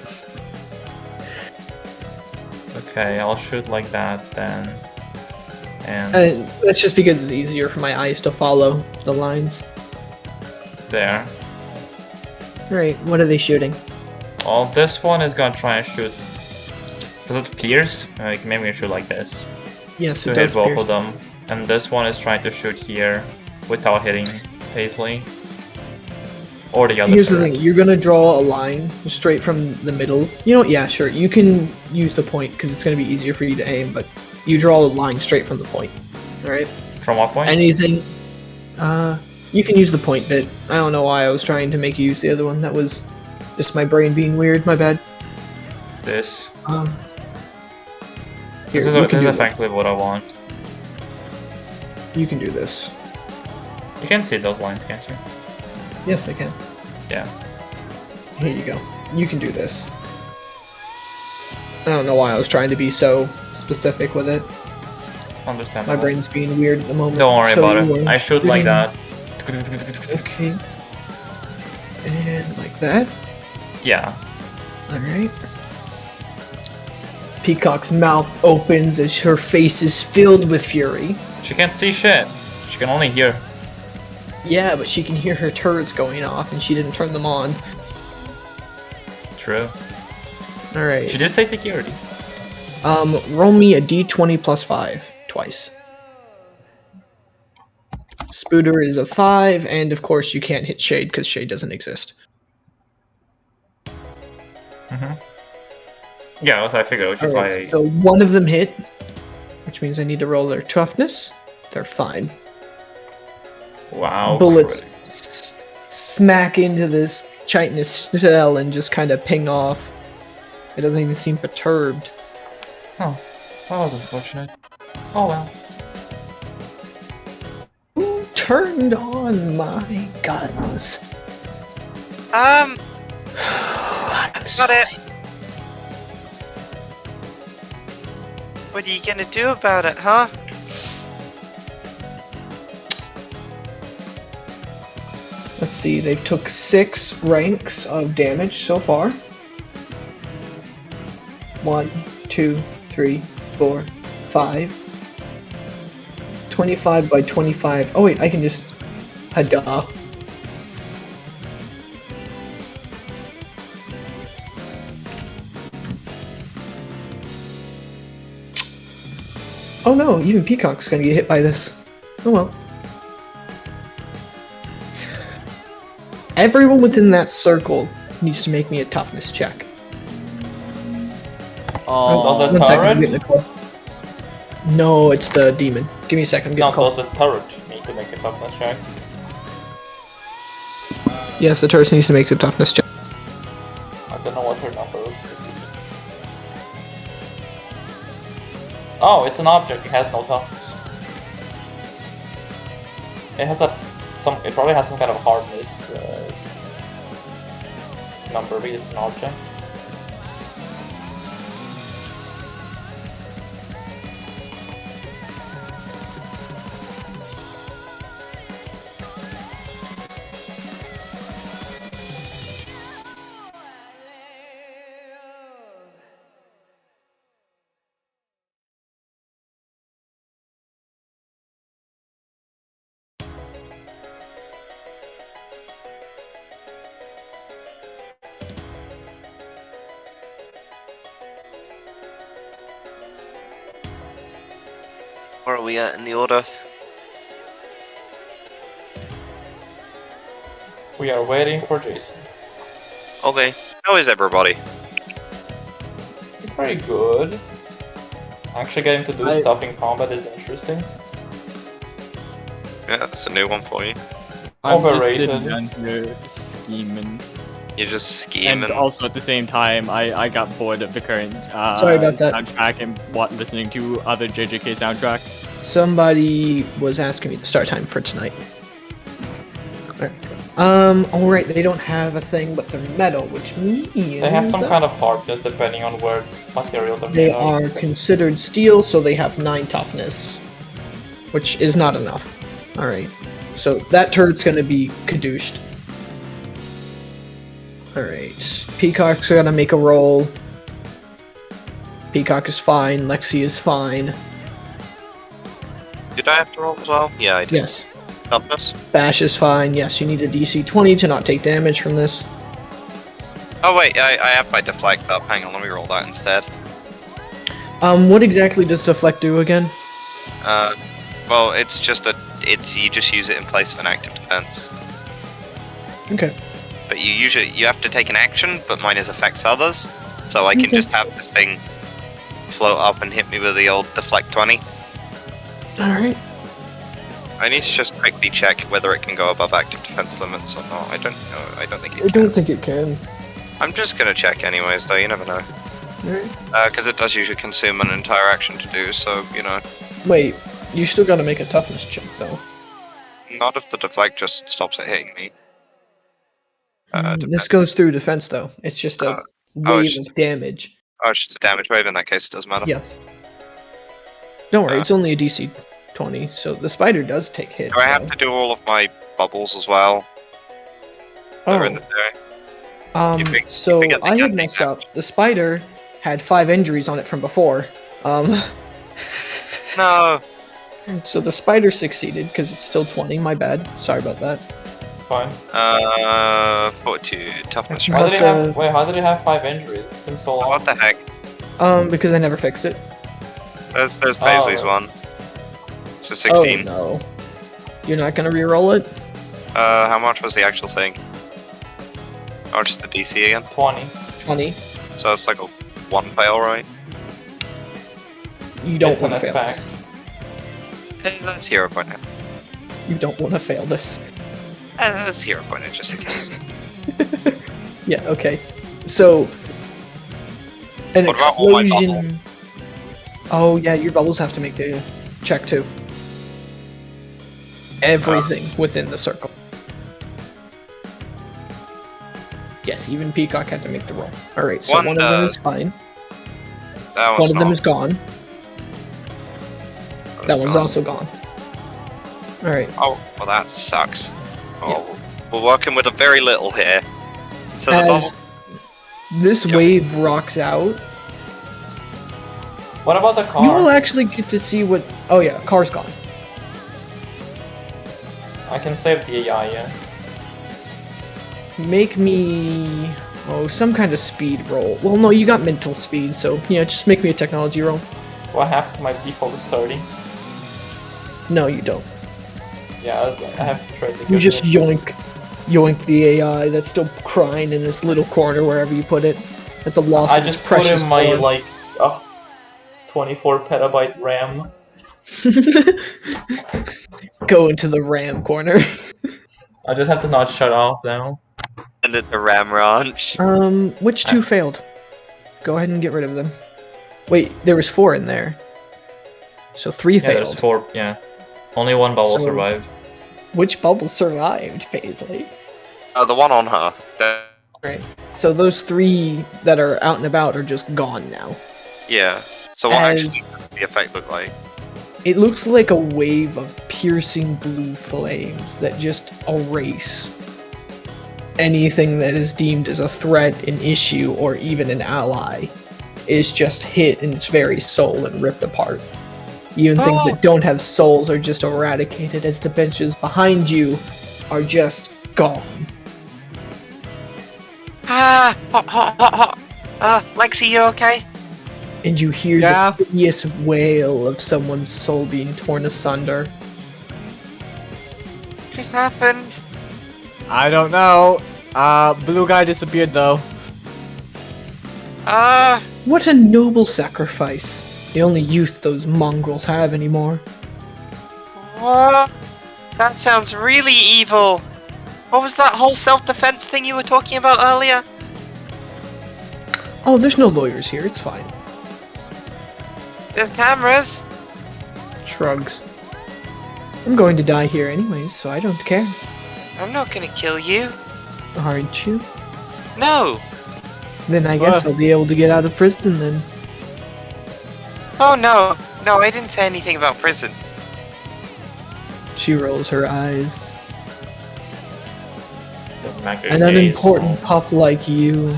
Okay, I'll shoot like that then. And that's just because it's easier for my eyes to follow the lines. there. Right, what are they shooting? Well, this one is gonna try and shoot... Does it pierce? Like, maybe we shoot like this. Yes, To it hit does both pierce. of them. And this one is trying to shoot here without hitting Paisley. Or the other Here's the turret. thing, you're gonna draw a line straight from the middle. You know what, yeah, sure, you can use the point because it's gonna be easier for you to aim, but you draw a line straight from the point. Alright? From what point? Anything, you can use the point bit. I don't know why I was trying to make you use the other one. That was just my brain being weird, my bad. This. Here, This is effectively what I want. You can do this. You can see those lines, can't you? Yes, I can. Yeah. Here you go. You can do this. I don't know why I was trying to be so specific with it. Understandable. My brain's being weird at the moment. Don't worry So about you it. are I shoot like shooting- that. Okay. And like that. Yeah. Alright. Peacock's mouth opens as her face is filled with fury. She can't see shit. She can only hear. Yeah, but she can hear her turrets going off and she didn't turn them on. True. Alright. She did say security. Roll me a d20 plus 5 twice. Spooter is a 5, and of course you can't hit Shade because Shade doesn't exist. Yeah, as I figured, which is why Alright, so one of them hit, which means I need to roll their toughness. They're fine. wow. Bullets smack into this chitinous shell and just kind of ping off. It doesn't even seem perturbed. Oh, that was unfortunate. Oh well. Who turned on my guns? Got it. What are you gonna do about it, huh? Let's see, they took 6 ranks of damage so far. 1, 2, 3, 4, 5. 25 by 25. Oh wait, I can just... Hada. Oh no, even Peacock's gonna get hit by this. Oh well. Everyone within that circle needs to make me a toughness check. Does the One second, I'm turret? getting a call. No, it's the demon. Give me a second, I'm getting No, a call. does the turret need to make a toughness check? Yes, the turret needs to make the toughness check. I don't know what her number is. Oh, it's an object. It has no toughness. It has it probably has some kind of hardness number, but it's an object. Where are we at in the order? We are waiting for Jason. Okay. How is everybody? Pretty good. Actually getting to do stuff in combat is interesting. Yeah, that's a new one for you. I'm Overrated. just sitting down here scheming. You're just scheming. And also at the same time, I got bored of the current Sorry about that. soundtrack and listening to other JJK soundtracks. Somebody was asking me the start time for tonight. Alright, they don't have a thing but they're metal, which means... They have some kind of hardness depending on where material they're They made of. are considered steel, so they have 9 toughness. Which is not enough. Alright. So that turret's gonna be caduced. Alright. Peacock's gonna make a roll. Peacock is fine. Lexi is fine. Did I have to roll as well? Yeah, I did. Yes. Toughness? Bash is fine. Yes, you need a DC 20 to not take damage from this. Oh wait, I have my deflect up. Hang on, let me roll that instead. What exactly does deflect do again? Well, it's just you just use it in place of an active defense. Okay. But you have to take an action, but mine affects others, so I can just have this thing float up and hit me with the old deflect 20. Alright. I need to just quickly check whether it can go above active defense limits or not. I don't know. I don't think it I can. don't think it can. I'm just gonna check anyways, though. You never know. Alright. Because it does usually consume an entire action to do, so, you know. Wait, you still gotta make a toughness check, though. Not if the deflect just stops it hitting me. This goes through defense, though. It's just a wave of damage. Oh, it's just a damage wave. In that case, it doesn't matter. Yeah. Don't worry, it's only a DC 20, so the spider does take hits. Do I have to do all of my bubbles as well? That are in the theory? So forget the I had gun messed thing up. The spider had 5 injuries on it from before. No. So the spider succeeded because it's still 20. My bad. Sorry about that. Fine. 42 toughness. You How must, did he have? Wait, how did he have 5 injuries? It's been so long. What the heck? Because I never fixed it. There's Paisley's one. It's a 16. Oh no. You're not gonna re-roll it? How much was the actual thing? Oh, just the DC again? 20. 20. So it's like a 1 fail, right? You don't It's want to an fail effect. this. That's 0 point. You don't want to fail this. That's 0 point, just in case. Yeah, okay. So, an What about all my explosion... Oh, yeah, your bubbles have to make the check, too. Everything within the circle. Yes, even Peacock had to make the roll. Alright, so one of them is fine. That One of them is gone. That one's gone. also gone. Alright. Oh, well that sucks. Oh, we're working with a very little here. So the As bubble... this wave rocks out, What about the car? you will actually get to see what... Oh yeah, car's gone. I can save the AI, yeah. Make me... Oh, some kind of speed roll. Well, no, you got mental speed, so, yeah, just make me a technology roll. What happened? My default is 30. No, you don't. Yeah, I have to try to You just yoink the AI that's still crying in this little corner wherever you put it. At the loss I of its just put precious in my, core. like, 24 petabyte RAM. Go into the RAM corner. I just have to not shut off now. And at the Ram Ranch. Which two failed? Go ahead and get rid of them. Wait, there was 4 in there. So 3 Yeah, failed. there's 4, yeah. Only one bubble So- survived. Which bubble survived, Paisley? Oh, the one on her. Right. So those 3 that are out and about are just gone now. Yeah. So what As- actually does the effect look like? It looks like a wave of piercing blue flames that just erase anything that is deemed as a threat, an issue, or even an ally. Is just hit in its very soul and ripped apart. Even things that don't have souls are just eradicated as the benches behind you are just gone. Ah, hot. Lexi, you okay? And you hear Yeah. the hideous wail of someone's soul being torn asunder. What just happened? I don't know. Blue guy disappeared though. What a noble sacrifice. The only youth those mongrels have anymore. What? That sounds really evil. What was that whole self-defense thing you were talking about earlier? Oh, there's no lawyers here, it's fine. There's cameras. Shrugs. I'm going to die here anyways, so I don't care. I'm not gonna kill you. Aren't you? No. Then I guess I'll be able to get out of prison then. Oh no. No, I didn't say anything about prison. She rolls her eyes. smack your An face unimportant off. pup like you.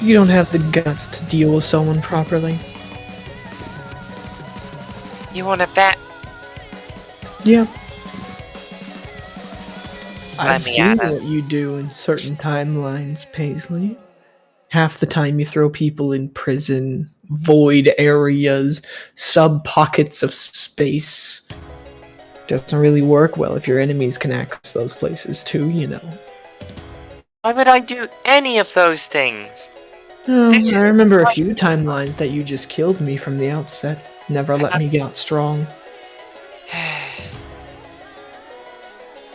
You don't have the guts to deal with someone properly. You wanna bet? Yeah. Let I've me seen at it. what you do in certain timelines, Paisley. Half the time you throw people in prison, void areas, sub-pockets of space. Doesn't really work well if your enemies can access those places too, you know. Why would I do any of those things? Oh, This I is remember a like- few timelines that you just killed me from the outset. Never let me get strong.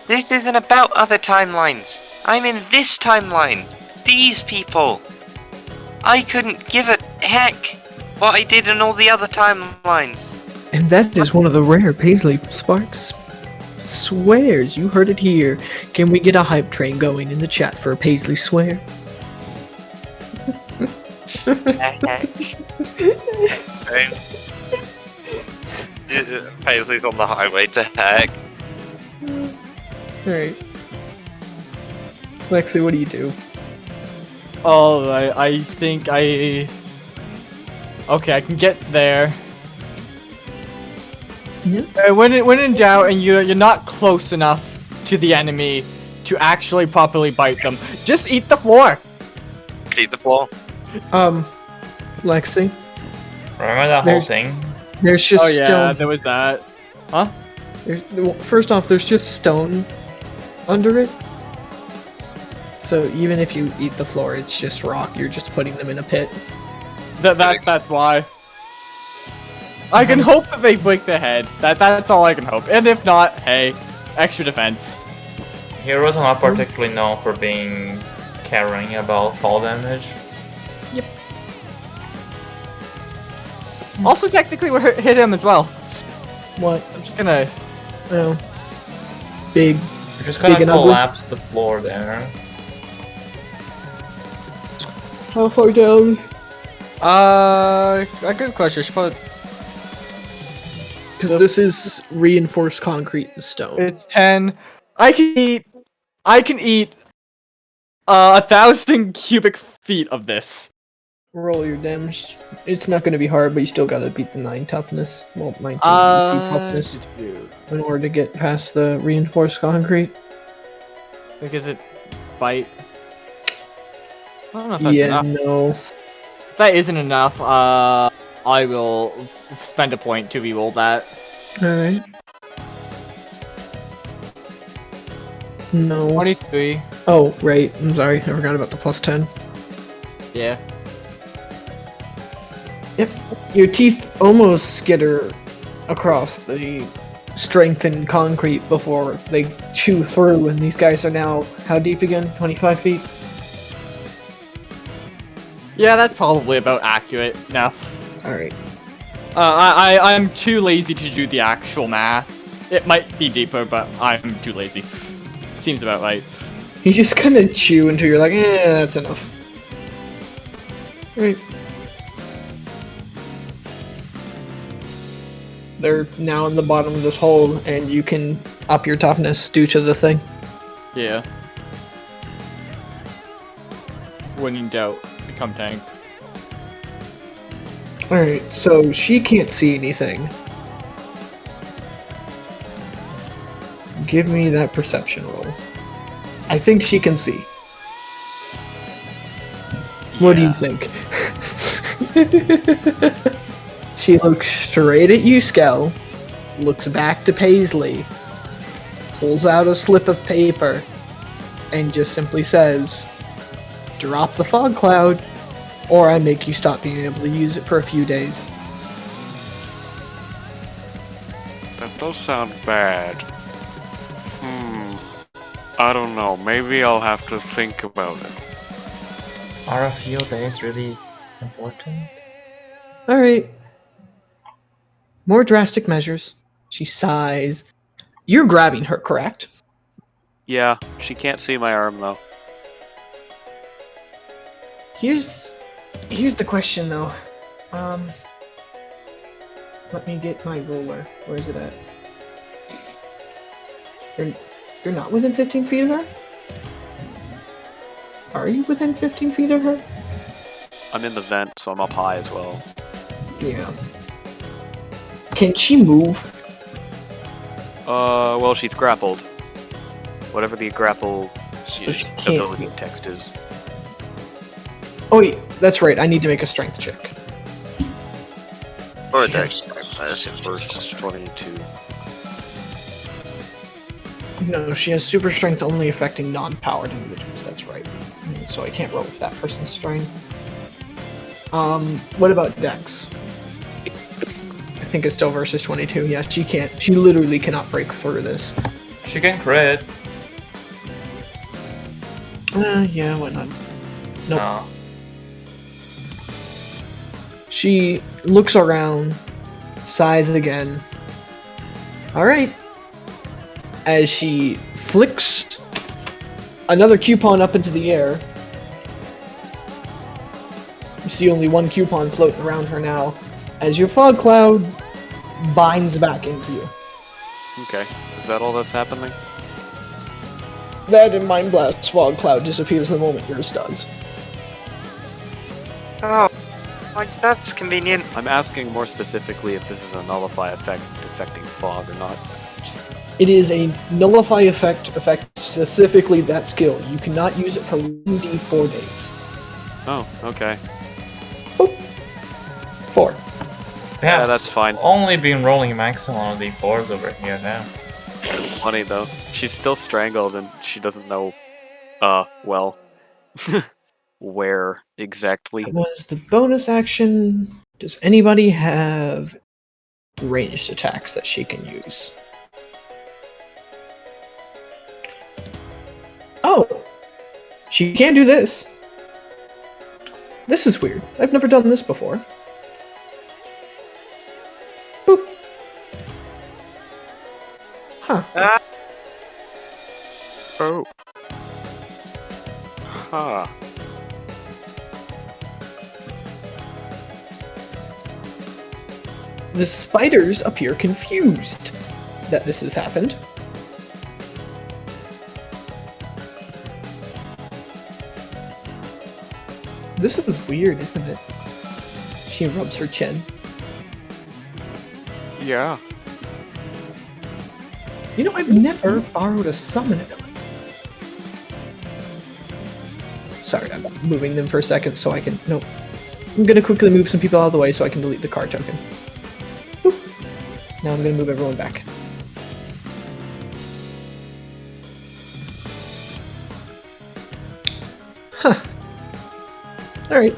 This isn't about other timelines. I'm in this timeline. These people. I couldn't give a heck what I did in all the other timelines. And that is one of the rare Paisley Sparks. Swears, you heard it here. Can we get a hype train going in the chat for a Paisley swear? Paisley's on the highway to heck. Alright. Lexi, what do you do? Alright, I think I... Okay, I can get there. Yeah. When in doubt and you're not close enough to the enemy to actually properly bite them, just eat the floor! Eat the floor. Lexi, Remember that whole There's- thing? there's just Oh yeah, stone. there was that. Huh? Well, first off, there's just stone under it. So even if you eat the floor, it's just rock. You're just putting them in a pit. That's why. I can hope that they break their head. That's all I can hope. And if not, hey, extra defense. Heroes are not particularly known for being caring about fall damage. Also, technically, we hit him as well. What? I'm just gonna. Oh. Big. We're just gonna Big and ugly. collapse the floor there. How far down? A good question. Should put Because this is reinforced concrete and stone. it's 10. I can eat 1,000 cubic feet of this. Roll your damage. It's not going to be hard, but you still got to beat the 9 toughness. Well, 19 DC toughness in order to get past the reinforced concrete. Because it bite. I don't know if that's Yeah, enough. no. If that isn't enough, I will spend a point to reroll that. Alright. No. 23. Oh, right. I'm sorry. I forgot about the plus 10. Yeah. Yep. Your teeth almost skitter across the strengthened concrete before they chew through, and these guys are now, how deep again? 25 feet? Yeah, that's probably about accurate enough. Alright. I'm too lazy to do the actual math. It might be deeper, but I'm too lazy. Seems about right. You just kind of chew until you're like, that's enough. Alright. They're now in the bottom of this hole, and you can up your toughness due to the thing. Yeah. When in doubt, become tank. Alright, so she can't see anything. Give me that perception roll. I think she can see. What do you think? She looks straight at you, Skel, looks back to Paisley, pulls out a slip of paper, and just simply says, "Drop the fog cloud, or I make you stop being able to use it for a few days." That does sound bad. I don't know. Maybe I'll have to think about it. Are a few days really important? Alright. More drastic measures. She sighs. You're grabbing her, correct? Yeah, she can't see my arm though. Here's the question though. Let me get my ruler. Where is it at? You're not within 15 feet of her? Are you within 15 feet of her? I'm in the vent, so I'm up high as well. Yeah. Can she move? Well, she's grappled. Whatever the grapple So she can't ability move. text is. Oh wait, that's right. I need to make a strength check. Or a Yes. dex. I assume First 22. No, she has super strength only affecting non-powered individuals. That's right. So I can't roll with that person's strength. What about Dex? I think it's still versus 22. Yeah, she can't. She literally cannot break through this. She can crit. Yeah, why not? Nope. No. She looks around, sighs again. Alright. As she flicks another coupon up into the air. You see only one coupon floating around her now, as your fog cloud binds back into you. Okay, is that all that's happening? That and Mind Blast's fog cloud disappears the moment yours does. Oh, like that's convenient. I'm asking more specifically if this is a nullify effect affecting fog or not. It is a nullify effect specifically that skill. You cannot use it for 1d4 days. Oh, okay. Boop. 4. Yeah, that's fine. Only been rolling maximum on D4s over here now. It's funny though. She's still strangled and she doesn't know, well, where exactly. That was the bonus action. Does anybody have ranged attacks that she can use? Oh! She can do this. This is weird. I've never done this before. Boop. Huh. Oh. Huh. The spiders appear confused that this has happened. This is weird, isn't it? She rubs her chin. Yeah. You know, I've never borrowed a summon ability. Sorry, I'm moving them for a second so I can... Nope. I'm gonna quickly move some people out of the way so I can delete the card token. Boop. Now I'm gonna move everyone back. Huh. Alright.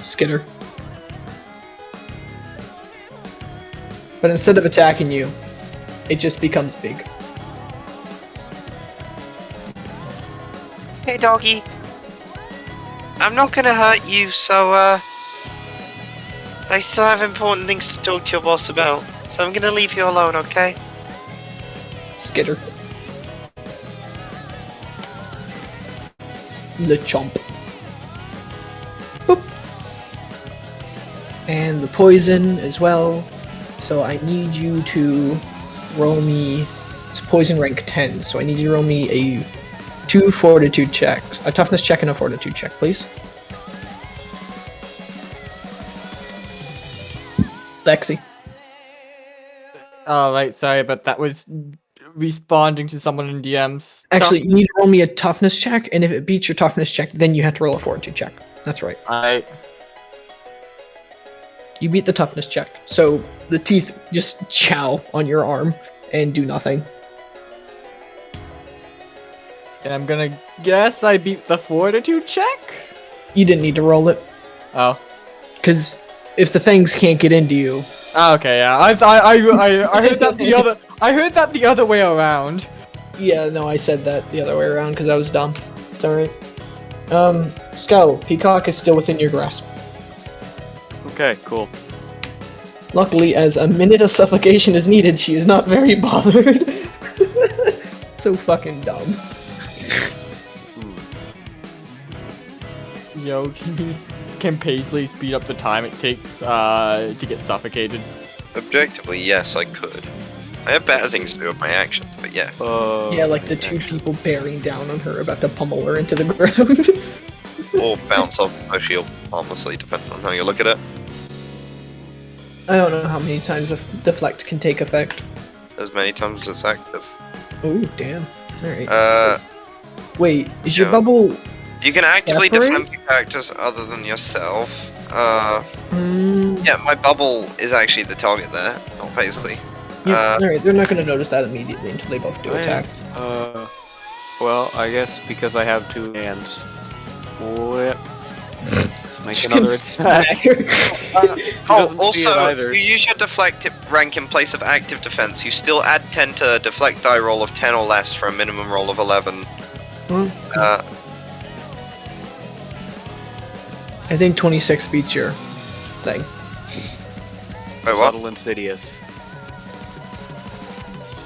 Skitter. But instead of attacking you, it just becomes big. Hey, doggy. I'm not gonna hurt you, so, I still have important things to talk to your boss about, so I'm gonna leave you alone, okay? Skitter. Le chomp. Boop. And the poison as well. So I need you to roll me. It's poison rank 10, so I need you to roll me a 2 fortitude checks. A toughness check and a fortitude check, please. Lexi. Oh, right, sorry, but that was responding to someone in DMs. Actually, you need to roll me a toughness check, and if it beats your toughness check, then you have to roll a fortitude check. That's right. You beat the toughness check, so the teeth just chow on your arm and do nothing. And I'm gonna guess I beat the fortitude check? You didn't need to roll it, Oh. because if the fangs can't get into you... Oh, okay, yeah. I heard that the other... I heard that the other way around. Yeah, no, I said that the other way around because I was dumb. It's alright. Skel, Peacock is still within your grasp. Okay, cool. Luckily, as a minute of suffocation is needed, she is not very bothered. So fucking dumb. Yo, can Paisley speed up the time it takes to get suffocated? Objectively, yes, I could. I have better things to do with my actions, but yes. Yeah, like the two people bearing down on her, about to pummel her into the ground. Or bounce off my shield, honestly, depending on how you look at it. I don't know how many times a deflect can take effect. As many times as it's active. Oh, damn. Alright. Wait, is your yeah. bubble... You can actively separate? defend characters other than yourself. Yeah, my bubble is actually the target there, not Paisley. Yeah, alright, they're not gonna notice that immediately until they both do attack. Well, I guess because I have two hands. Whip. Let's make Just another can attack. smack her. doesn't see it Also, either. you use your deflect rank in place of active defense. You still add 10 to deflect die roll of 10 or less for a minimum roll of 11. I think 26 beats your thing. Wait, what? Subtle Insidious.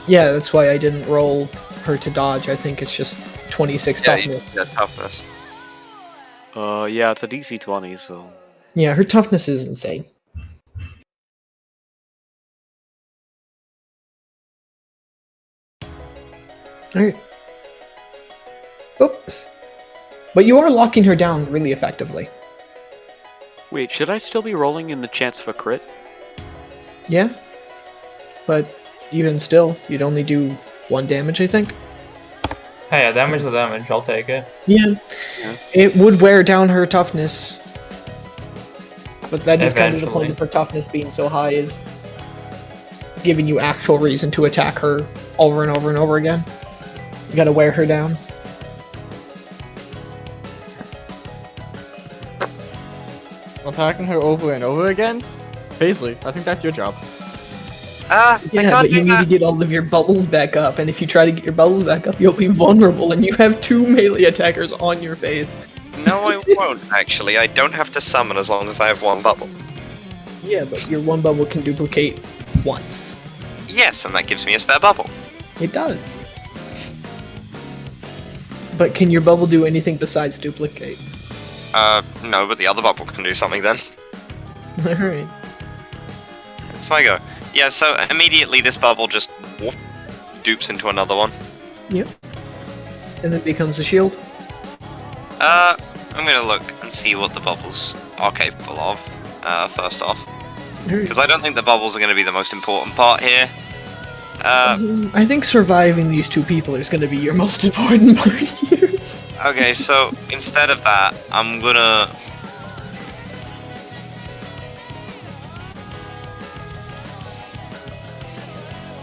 Yeah, that's why I didn't roll her to dodge. I think it's just 26 toughness. Yeah, toughness. Yeah, it's a DC 20, so... Yeah, her toughness is insane. Alright. Oh. But you are locking her down really effectively. Wait, should I still be rolling in the chance of a crit? Yeah. But even still, you'd only do 1 damage, I think. Hey, yeah, damage to damage, I'll take it. Yeah. It would wear down her toughness. But that is kind of the point Eventually. of her toughness being so high, is giving you actual reason to attack her over and over and over again. You gotta wear her down. Attacking her over and over again? Paisley, I think that's your job. I Yeah, can't but do you need that. to get all of your bubbles back up, and if you try to get your bubbles back up, you'll be vulnerable, and you have 2 melee attackers on your face. No, I won't, actually. I don't have to summon as long as I have 1 bubble. Yeah, but your 1 bubble can duplicate once. Yes, and that gives me a spare bubble. It does. But can your bubble do anything besides duplicate? No, but the other bubble can do something then. Alright. It's my go. Yeah, so immediately this bubble just whoop, dupes into another one. Yep. And then becomes a shield. I'm gonna look and see what the bubbles are capable of, first off. Because I don't think the bubbles are gonna be the most important part here. I think surviving these 2 people is going to be your most important part here. Okay, so instead of that, I'm gonna...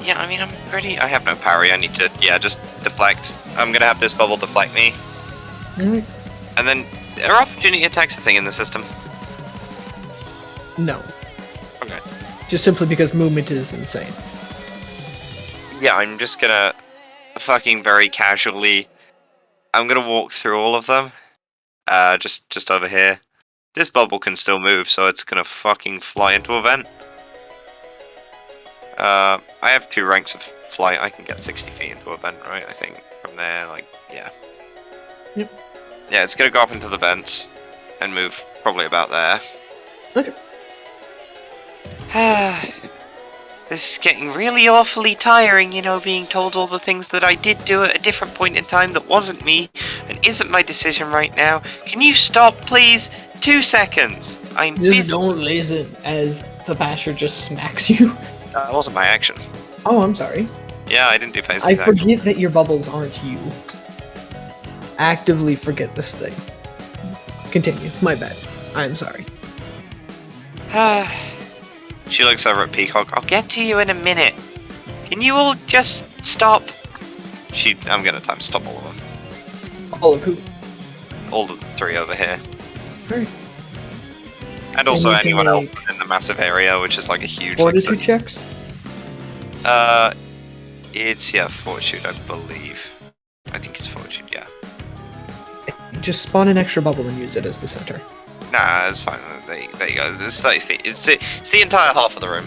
Yeah, I mean, I'm ready. I have no parry. I need to, just deflect. I'm gonna have this bubble deflect me. Alright. And then, are opportunity attacks a thing in the system? No. Okay. Just simply because movement is insane. Yeah, I'm just gonna fucking very casually... I'm gonna walk through all of them. Just over here. This bubble can still move, so it's gonna fucking fly into a vent. I have 2 ranks of flight. I can get 60 feet into a vent, right? I think from there, like, yeah. Yep. Yeah, it's gonna go up into the vents and move probably about there. Okay. This is getting really awfully tiring, you know, being told all the things that I did do at a different point in time that wasn't me and isn't my decision right now. Can you stop, please? 2 seconds. I'm Just busy. don't listen as the basher just smacks you. That wasn't my action. Oh, I'm sorry. Yeah, I didn't do I Paisley's action. forget that your bubbles aren't you. Actively forget this thing. Continue. My bad. I'm sorry. She looks over at Peacock. I'll get to you in a minute. Can you all just stop? I'm gonna time stop all of them. All of who? All the 3 over here. Alright. And also Anything anyone else like in the massive area, which is like a huge... Fortitude checks? It's, Fortitude, I believe. I think it's Fortitude, yeah. Just spawn an extra bubble and use it as the center. Nah, it's fine. There you go. It's the entire half of the room.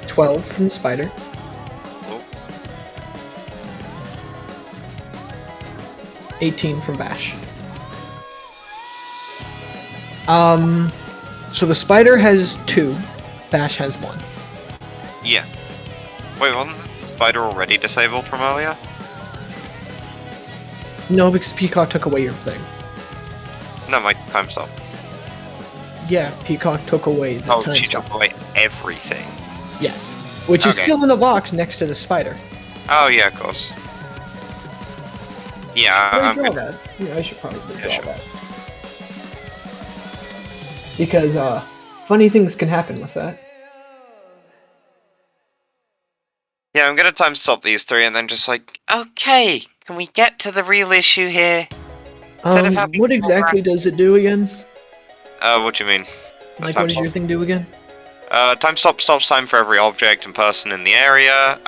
12 from the spider. Oh. 18 from Bash. So the spider has 2, Bash has 1. Yeah. Wait, wasn't the spider already disabled from earlier? No, because Peacock took away your thing. No, my time stop. Yeah, Peacock took away the time she stop. took away everything. Yes. Which is Okay. still in the box next to the spider. Oh yeah, of course. Yeah, Can I I'm draw good. that? Yeah, I should probably draw sure. that. Because, funny things can happen with that. Yeah, I'm gonna time stop these three and then just like, Okay, can we get to the real issue here? Instead of having What people exactly does it do again? what do you mean? Like, time what does your stop? thing do again? Time stop stops time for every object and person in the area.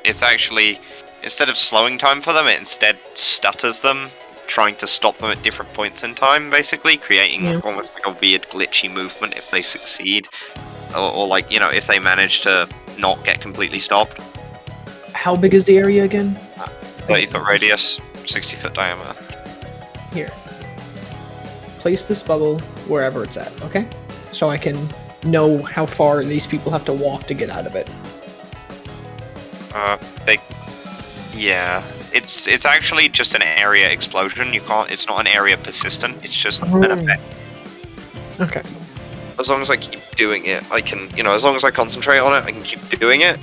It's actually, instead of slowing time for them, it instead stutters them, trying to stop them at different points in time, basically, creating Yeah. almost like a weird glitchy movement if they succeed. Or like, you know, if they manage to not get completely stopped. How big is the area again? 30-foot radius, 60-foot diameter. Here. Place this bubble wherever it's at, okay? So I can know how far these people have to walk to get out of it. Yeah. It's actually just an area explosion. It's not an area persistent, it's just an effect. Okay. As long as I keep doing it, I can, as long as I concentrate on it, I can keep doing it.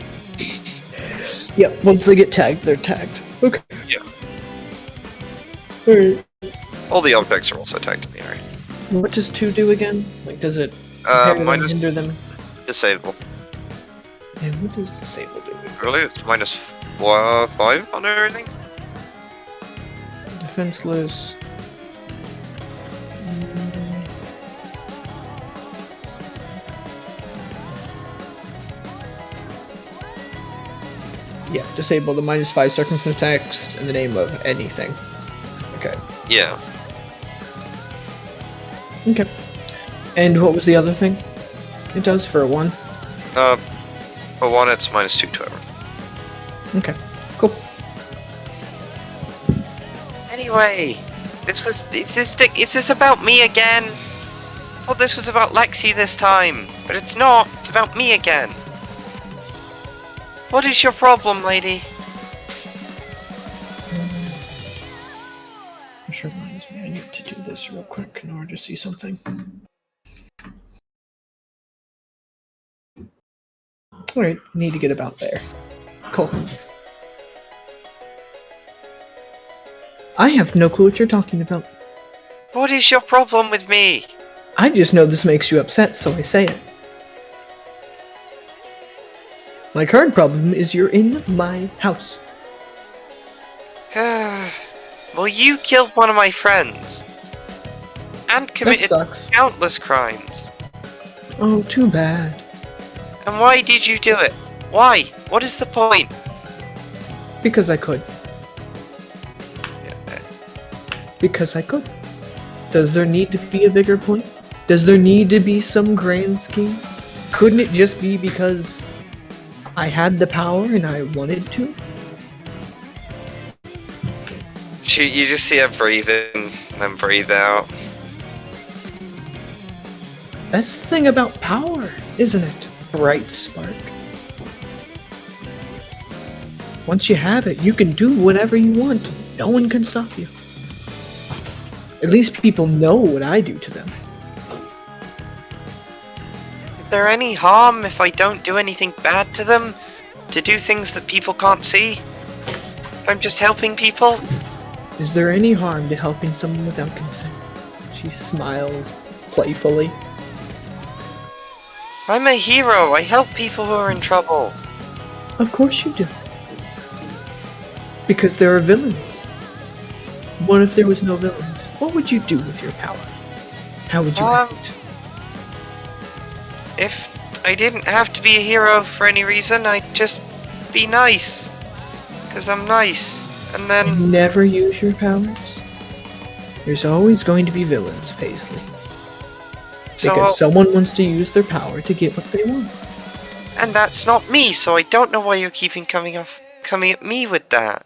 Yep, once they get tagged, they're tagged. Okay. Yeah. Alright. All the objects are also tagged in the area. What does 2 do again? Like, does it impair them, minus hinder them? disable. And what does disable do? Really? It's minus 5 on everything? Defenseless. Yeah, disable the -5 circumstance text in the name of anything. Okay. Yeah. Okay. And what was the other thing? It does for a 1. For 1, it's minus 2 to everything. Okay. Cool. Anyway, is this about me again? I thought this was about Lexi this time, but it's not. It's about me again. What is your problem, lady? Which reminds me, I need to do this real quick in order to see something. Alright, need to get about there. Cool. I have no clue what you're talking about. What is your problem with me? I just know this makes you upset, so I say it. My current problem is you're in my house. Well, you killed one of my friends. And That committed sucks. countless crimes. Oh, too bad. And why did you do it? Why? What is the point? Because I could. Because I could. Does there need to be a bigger point? Does there need to be some grand scheme? Couldn't it just be because I had the power and I wanted to? Shoot, you just see her breathe in, then breathe out. That's the thing about power, isn't it? Brightspark. Once you have it, you can do whatever you want. No one can stop you. At least people know what I do to them. Is there any harm if I don't do anything bad to them? To do things that people can't see? If I'm just helping people? Is there any harm to helping someone without consent? She smiles playfully. I'm a hero. I help people who are in trouble. Of course you do. Because there are villains. What if there was no villains? What would you do with your power? How would you act? If I didn't have to be a hero for any reason, I'd just be nice. Because I'm nice. And then... And never use your powers? There's always going to be villains, Paisley. So Because someone wants to use their power to get what they want. and that's not me, so I don't know why you're keeping coming at me with that.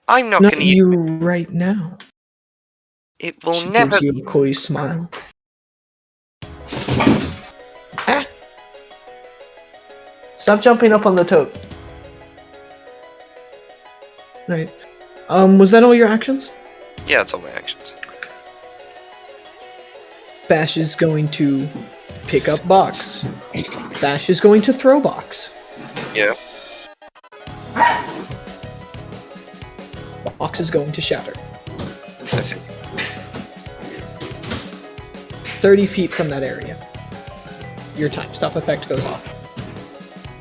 I'm not Not gonna you use right now. it. Will She never. gives you a coy smile. Ah! Stop jumping up on the toad. Right. Was that all your actions? Yeah, it's all my actions. Bash is going to pick up box. Bash is going to throw box. Yeah. Box is going to shatter. I see. 30 feet from that area. Your time stop effect goes off.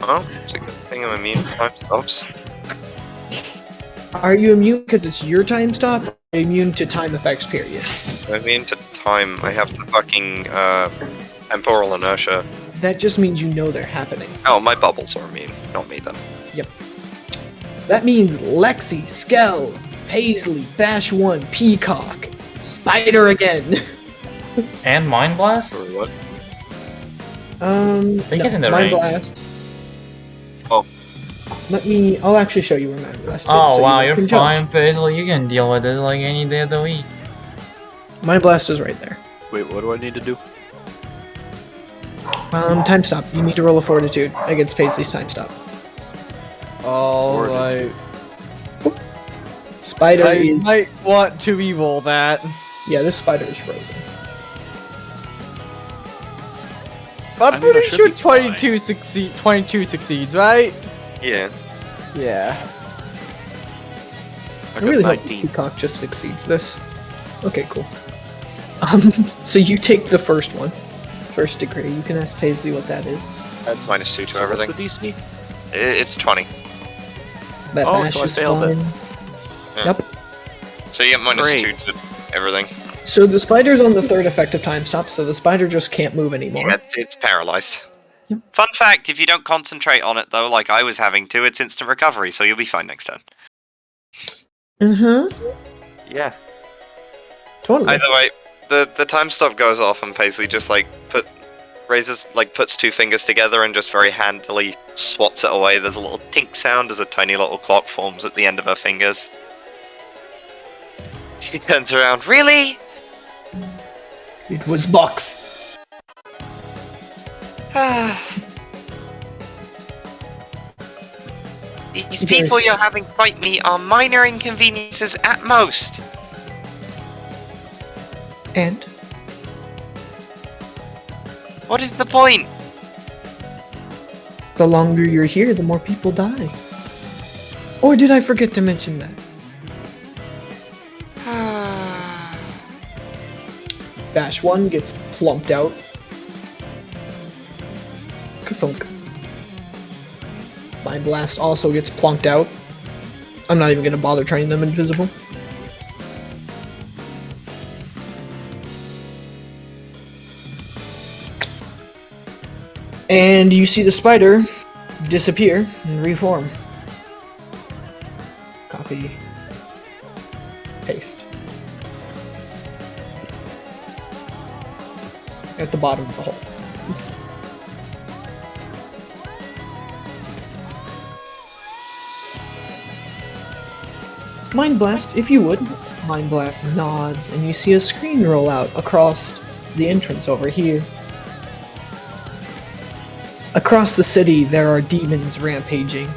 Oh, it's a good thing I'm immune to time stops. Are you immune because it's your time stop? Or are you immune to time effects, period? I'm immune to time. I have the fucking temporal inertia. That just means you know they're happening. Oh, my bubbles are immune, not me then. Yep. That means Lexi, Skel, Paisley, Bash 1, Peacock, Spider again. And Mind Blast? Or what? think it's in the Mind range. Blast. Oh. I'll actually show you where Mind Blast is. Oh so wow, you you're can fine, judge. Paisley. You can deal with it like any day of the week. Mind Blast is right there. Wait, what do I need to do? Time stop. You need to roll a fortitude against Paisley's time stop. Alright. Spider I is... might want to re-roll that. Yeah, this spider is frozen. I'm I mean, I pretty should sure be fine. 22 succeeds, right? Yeah. Yeah. I I got really hope 19. Peacock just succeeds this. Okay, cool. So you take the first one. First degree. You can ask Paisley what that is. That's -2 to So what's everything. the DC? It's 20. That Oh, bash so I is failed it. fine. Yeah. Yep. So you get -2 Great. to everything. So the spider's on the third effective time stop, so the spider just can't move anymore. Yeah, it's paralyzed. Yep. Fun fact, if you don't concentrate on it though, like I was having to, it's instant recovery, so you'll be fine next turn. Mm-hmm. Yeah. Totally. Either way, the time stop goes off and Paisley just puts two fingers together and just very handily swats it away. There's a little tink sound as a tiny little clock forms at the end of her fingers. She turns around. Really? It was Box. These people you're having fight me are minor inconveniences at most. And? What is the point? The longer you're here, the more people die. Or did I forget to mention that? Bash 1 gets plumped out. Kathunk. Mind Blast also gets plunked out. I'm not even gonna bother turning them invisible. And you see the spider disappear and reform. Copy. Paste. At the bottom of the hole. Mind Blast, if you would. Mind Blast nods, and you see a screen roll out across the entrance over here. Across the city, there are demons rampaging.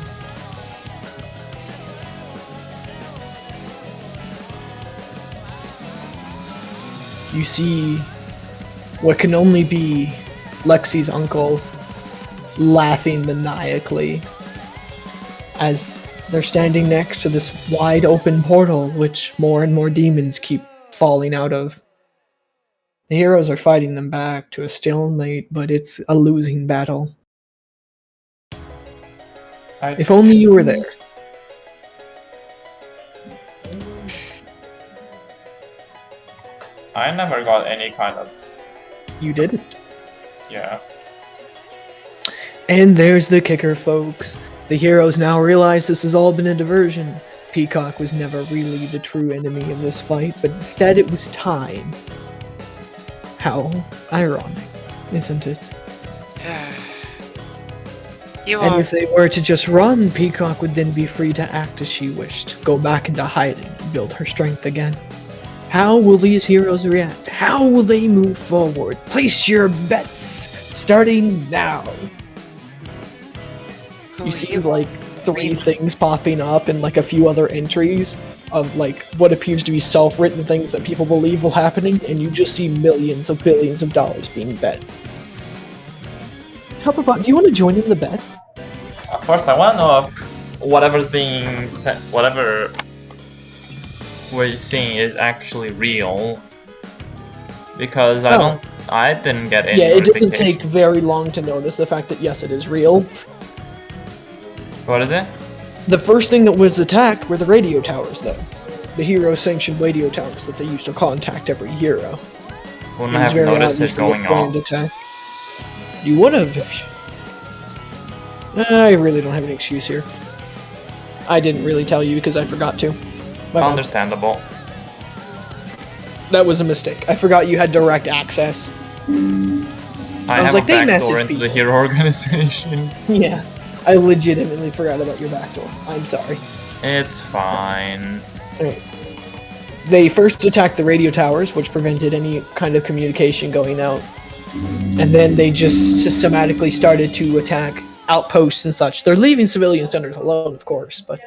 You see what can only be Lexi's uncle laughing maniacally as they're standing next to this wide open portal which more and more demons keep falling out of. The heroes are fighting them back to a stalemate, but it's a losing battle. If only you were there. I never got any kind of... You didn't. Yeah. And there's the kicker, folks. The heroes now realize this has all been a diversion. Peacock was never really the true enemy of this fight, but instead it was time. How ironic, isn't it? And if they were to just run, Peacock would then be free to act as she wished, go back into hiding, and build her strength again. How will these heroes react? How will they move forward? Place your bets, starting now. You see, like, 3 things popping up and like a few other entries of like what appears to be self-written things that people believe will happening, and you just see millions of billions of dollars being bet. Helperbot, do you want to join in the bet? First, I want to know if whatever's being said, whatever we're seeing is actually real. Because I didn't get any. Yeah, it doesn't take very long to notice the fact that yes, it is real. What is it? The first thing that was attacked were the radio towers, though. The hero-sanctioned radio towers that they used to contact every hero. Wouldn't have noticed it going off. Attack. You would have. I really don't have an excuse here. I didn't really tell you because I forgot to. Understandable. That was a mistake. I forgot you had direct access. I was like, they backdoor into the hero organization. Yeah. I legitimately forgot about your backdoor. I'm sorry. It's fine. Right. They first attacked the radio towers, which prevented any kind of communication going out. And then they just systematically started to attack outposts and such. They're leaving civilian centers alone, of course, but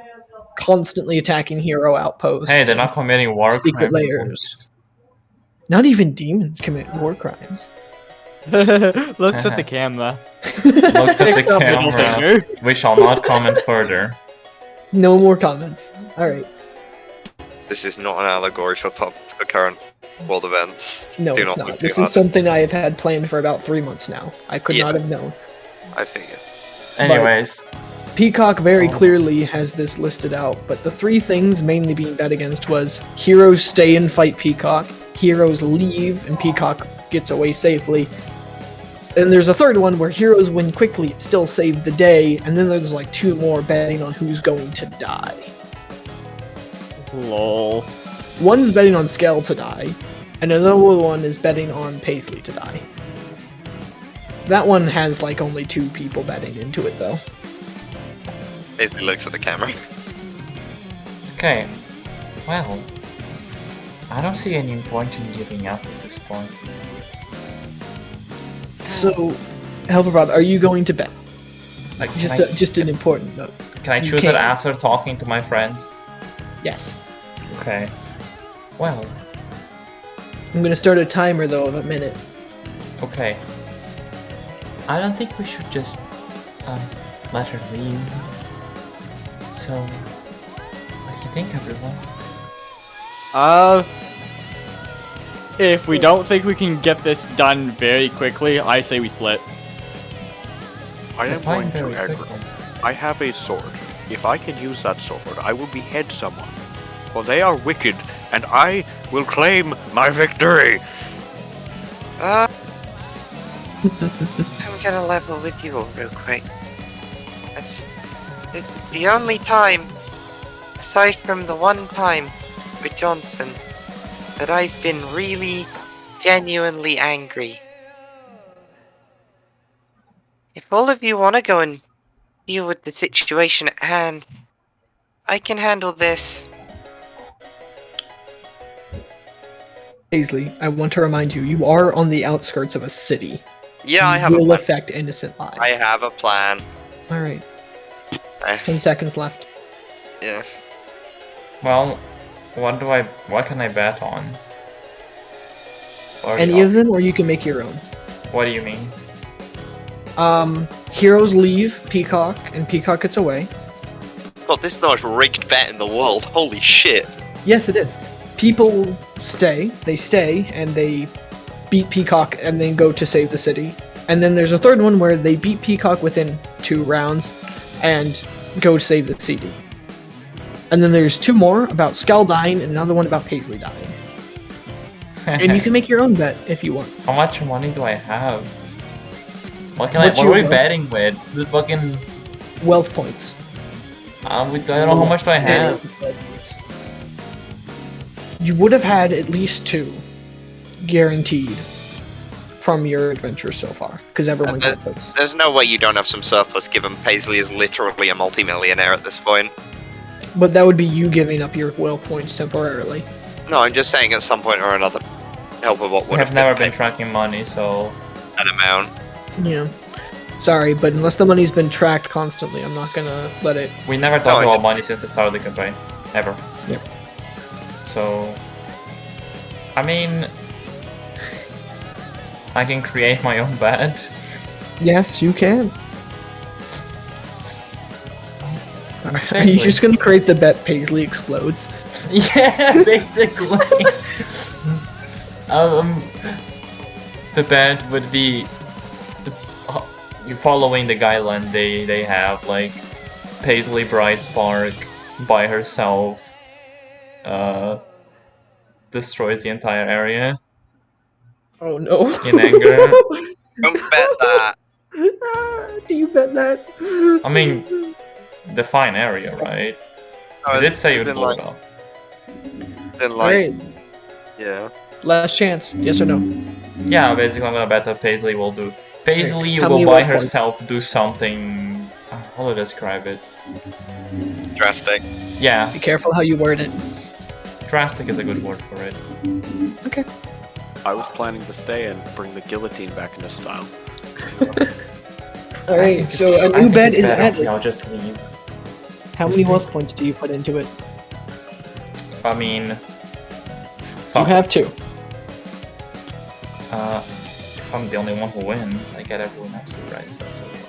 constantly attacking hero outposts. Hey, they're not committing war crimes. Secret layers. Not even demons commit war crimes. Looks at the camera. Looks at the camera. We shall not comment further. No more comments. Alright. This is not an allegory for current world events. No, it's not. This is something I have had planned for about 3 months now. I could not have known. I figured. Anyways. But Peacock very clearly has this listed out, but the 3 things mainly being bet against was heroes stay and fight Peacock, heroes leave and Peacock gets away safely, and there's a third one where heroes win quickly, still save the day, and then there's like 2 more betting on who's going to die. Lol. One's betting on Skel to die, and another one is betting on Paisley to die. That one has like only 2 people betting into it though. Paisley looks at the camera. Okay. Well, I don't see any point in giving up at this point. So, Helperbot, are you going to bet? Like, just an important note. Can I choose it after talking to my friends? Yes. Okay. Well. I'm gonna start a timer though of a minute. Okay. I don't think we should just let her leave. So, what do you think, everyone? If we don't think we can get this done very quickly, I say we split. I am going to aggro. I have a sword. If I can use that sword, I will behead someone. For they are wicked, and I will claim my victory! I'm gonna level with you all real quick. This is the only time, aside from the one time with Johnson, that I've been really, genuinely angry. If all of you want to go and deal with the situation at hand, I can handle this. Paisley, I want to remind you, you are on the outskirts of a city. Yeah, I have a plan. plan. Will affect innocent lives. I have a plan. Alright. 10 seconds left. Yeah. Well, what can I bet on? Any of them, or you can make your own. What do you mean? Heroes leave Peacock, and Peacock gets away. God, this is the most rigged bet in the world. Holy shit. Yes, it is. People stay, and they beat Peacock, and then go to save the city. And then there's a third one where they beat Peacock within 2 rounds, and go save the city. And then there's 2 more about Skel dying, and another one about Paisley dying. And you can make your own bet if you want. How much money do I have? What are we betting with? Is it fucking wealth points? I don't know how much do I have. You would have had at least 2 guaranteed from your adventures so far, because everyone got those. There's no way you don't have some surplus, given Paisley is literally a multimillionaire at this point. But that would be you giving up your will points temporarily. No, I'm just saying at some point or another, Helperbot would have never been tracking money, so that amount. Yeah. Sorry, but unless the money's been tracked constantly, I'm not gonna let it. We never No, talked I about just- money since the start of the campaign. Ever. Yep. So... I mean... I can create my own bed. Yes, you can. Are you Paisley. just gonna create the bet Paisley explodes? Yeah, basically. The bed would be you following the guideline they have, like Paisley Brightspark by herself destroys the entire area Oh no. in anger. Don't bet that. Do you bet that? I mean, define area, right? You did say you'd blow it up. Then like, Alright, Yeah. last chance. Yes or no? Yeah, basically I'm gonna bet that Paisley will do. Paisley How will many by wealth points? herself do something. How do I describe it? drastic. Yeah, Be careful how you word it. drastic is a good word for it. Okay. I was planning to stay and bring the guillotine back into style. Alright, so a I new think bet it's is better if added. I'll just leave. How many wealth points do you put into it? I mean, You fuck. have 2. If I'm the only one who wins, I get everyone else to right. So that's what it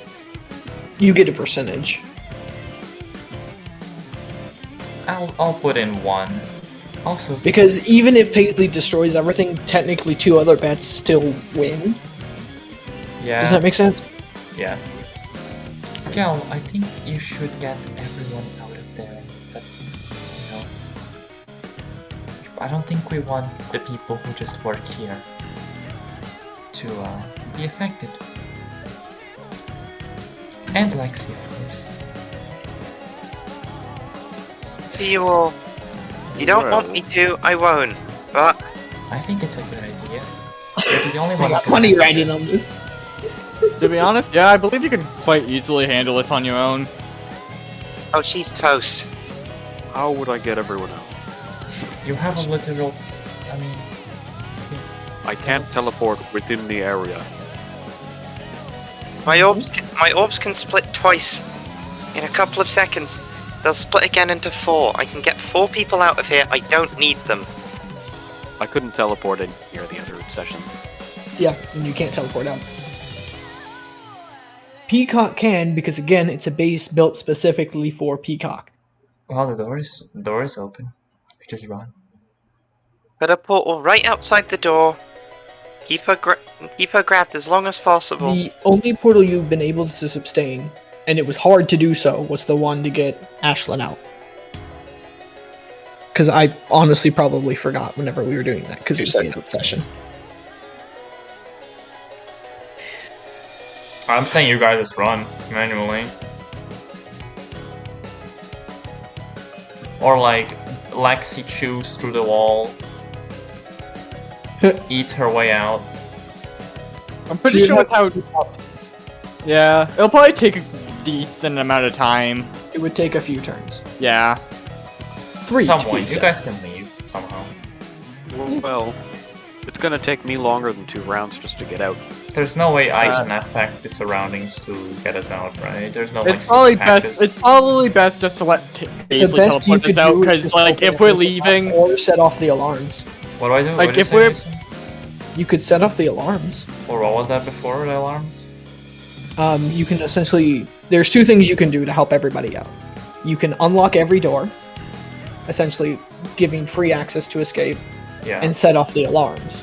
was. You get a percentage. I'll put in 1. Also, Because even if Paisley destroys everything, technically 2 other bets still win. yeah, Does that make sense? yeah. Skel, I think you should get everyone out of there. But you know, I don't think we want the people who just work here to be affected. And Lexi, of course. You all. You don't want me to, I won't. But I think it's a good idea. You're the only one who got can money affect riding it. on this. To be honest, yeah, I believe you can quite easily handle this on your own. oh, she's toast. How would I get everyone out? You have a literal. I mean, I can't teleport within the area. My orbs can split twice in a couple of seconds. They'll split again into 4. I can get 4 people out of here. I don't need them. I couldn't teleport in near the other session. Yeah, and you can't teleport out. Peacock can, because again, it's a base built specifically for Peacock. well, the door is open. You just run. Put a portal right outside the door. Keep her grabbed as long as possible. The only portal you've been able to sustain, and it was hard to do so, was the one to get Ashlyn out. Because I honestly probably forgot whenever we were doing that, because it was the end of the session. I'm saying you guys just run manually. Or like Lexi chews through the wall, eats her way out. I'm pretty You'd sure have- that's how. Yeah, it'll probably take a decent amount of time. It would take a few turns. Yeah. 3 to Some be way, you exact. guys can leave somehow. Well, it's gonna take me longer than 2 rounds just to get out. There's no way I can affect the surroundings to get us out, right? There's no. It's like, probably patches. best. It's probably best just to let Paisley best you teleport could us out, do is because just like open if it we're with the leaving, or set off the alarms. What do I do? like, What did if you we're- say, Jason? You could set off the alarms. Or what was that before the alarms? You can essentially... There's 2 things you can do to help everybody out. You can unlock every door, essentially giving free access to escape, Yeah. and set off the alarms.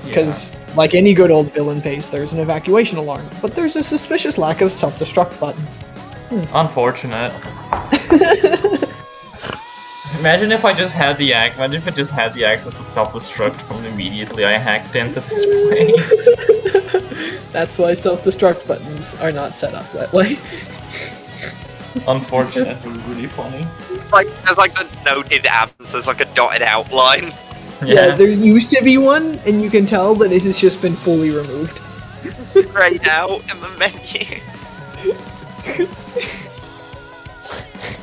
yeah. Because, like any good old villain base, there's an evacuation alarm, but there's a suspicious lack of self-destruct button. Unfortunate. Imagine if I just had the Imagine if I just had the access to self-destruct from immediately I hacked into this place. That's why self-destruct buttons are not set up that way. Unfortunate. It was really funny. Like there's like the noted absence. There's like a dotted outline. Yeah, there used to be one, and you can tell that it has just been fully removed. Straight out in the menu.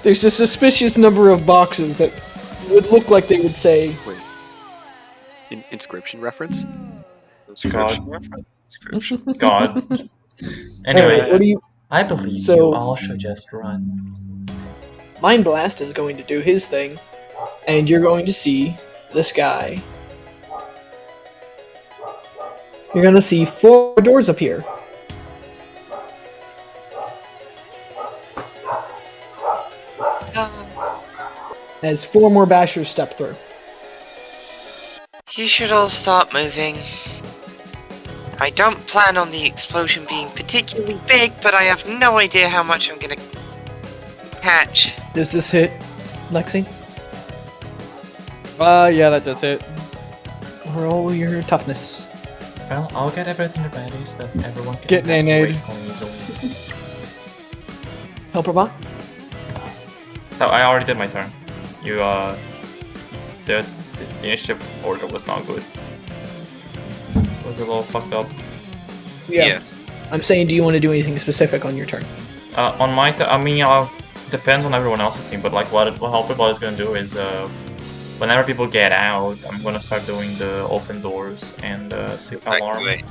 There's a suspicious number of boxes that would look like they would say, Inscription reference? God. God. Anyways, Alright, what do you? I believe So- you all should just run. Mind Blast is going to do his thing, and you're going to see this guy. You're going to see 4 doors appear. As 4 more bashers step through. You should all start moving. I don't plan on the explosion being particularly big, but I have no idea how much I'm gonna catch. Does this hit, Lexi? Yeah, that does it. Roll your toughness. Well, I'll get everything ready so that everyone can Get nade. evacuate easily. Helper bot? So I already did my turn. You, the initiative order was not good. It was a little fucked up. Yeah. I'm saying, do you want to do anything specific on your turn? On my turn, I mean, depends on everyone else's team, but like what Helperbot is gonna do is, whenever people get out, I'm gonna start doing the open doors and alarm. Exactly.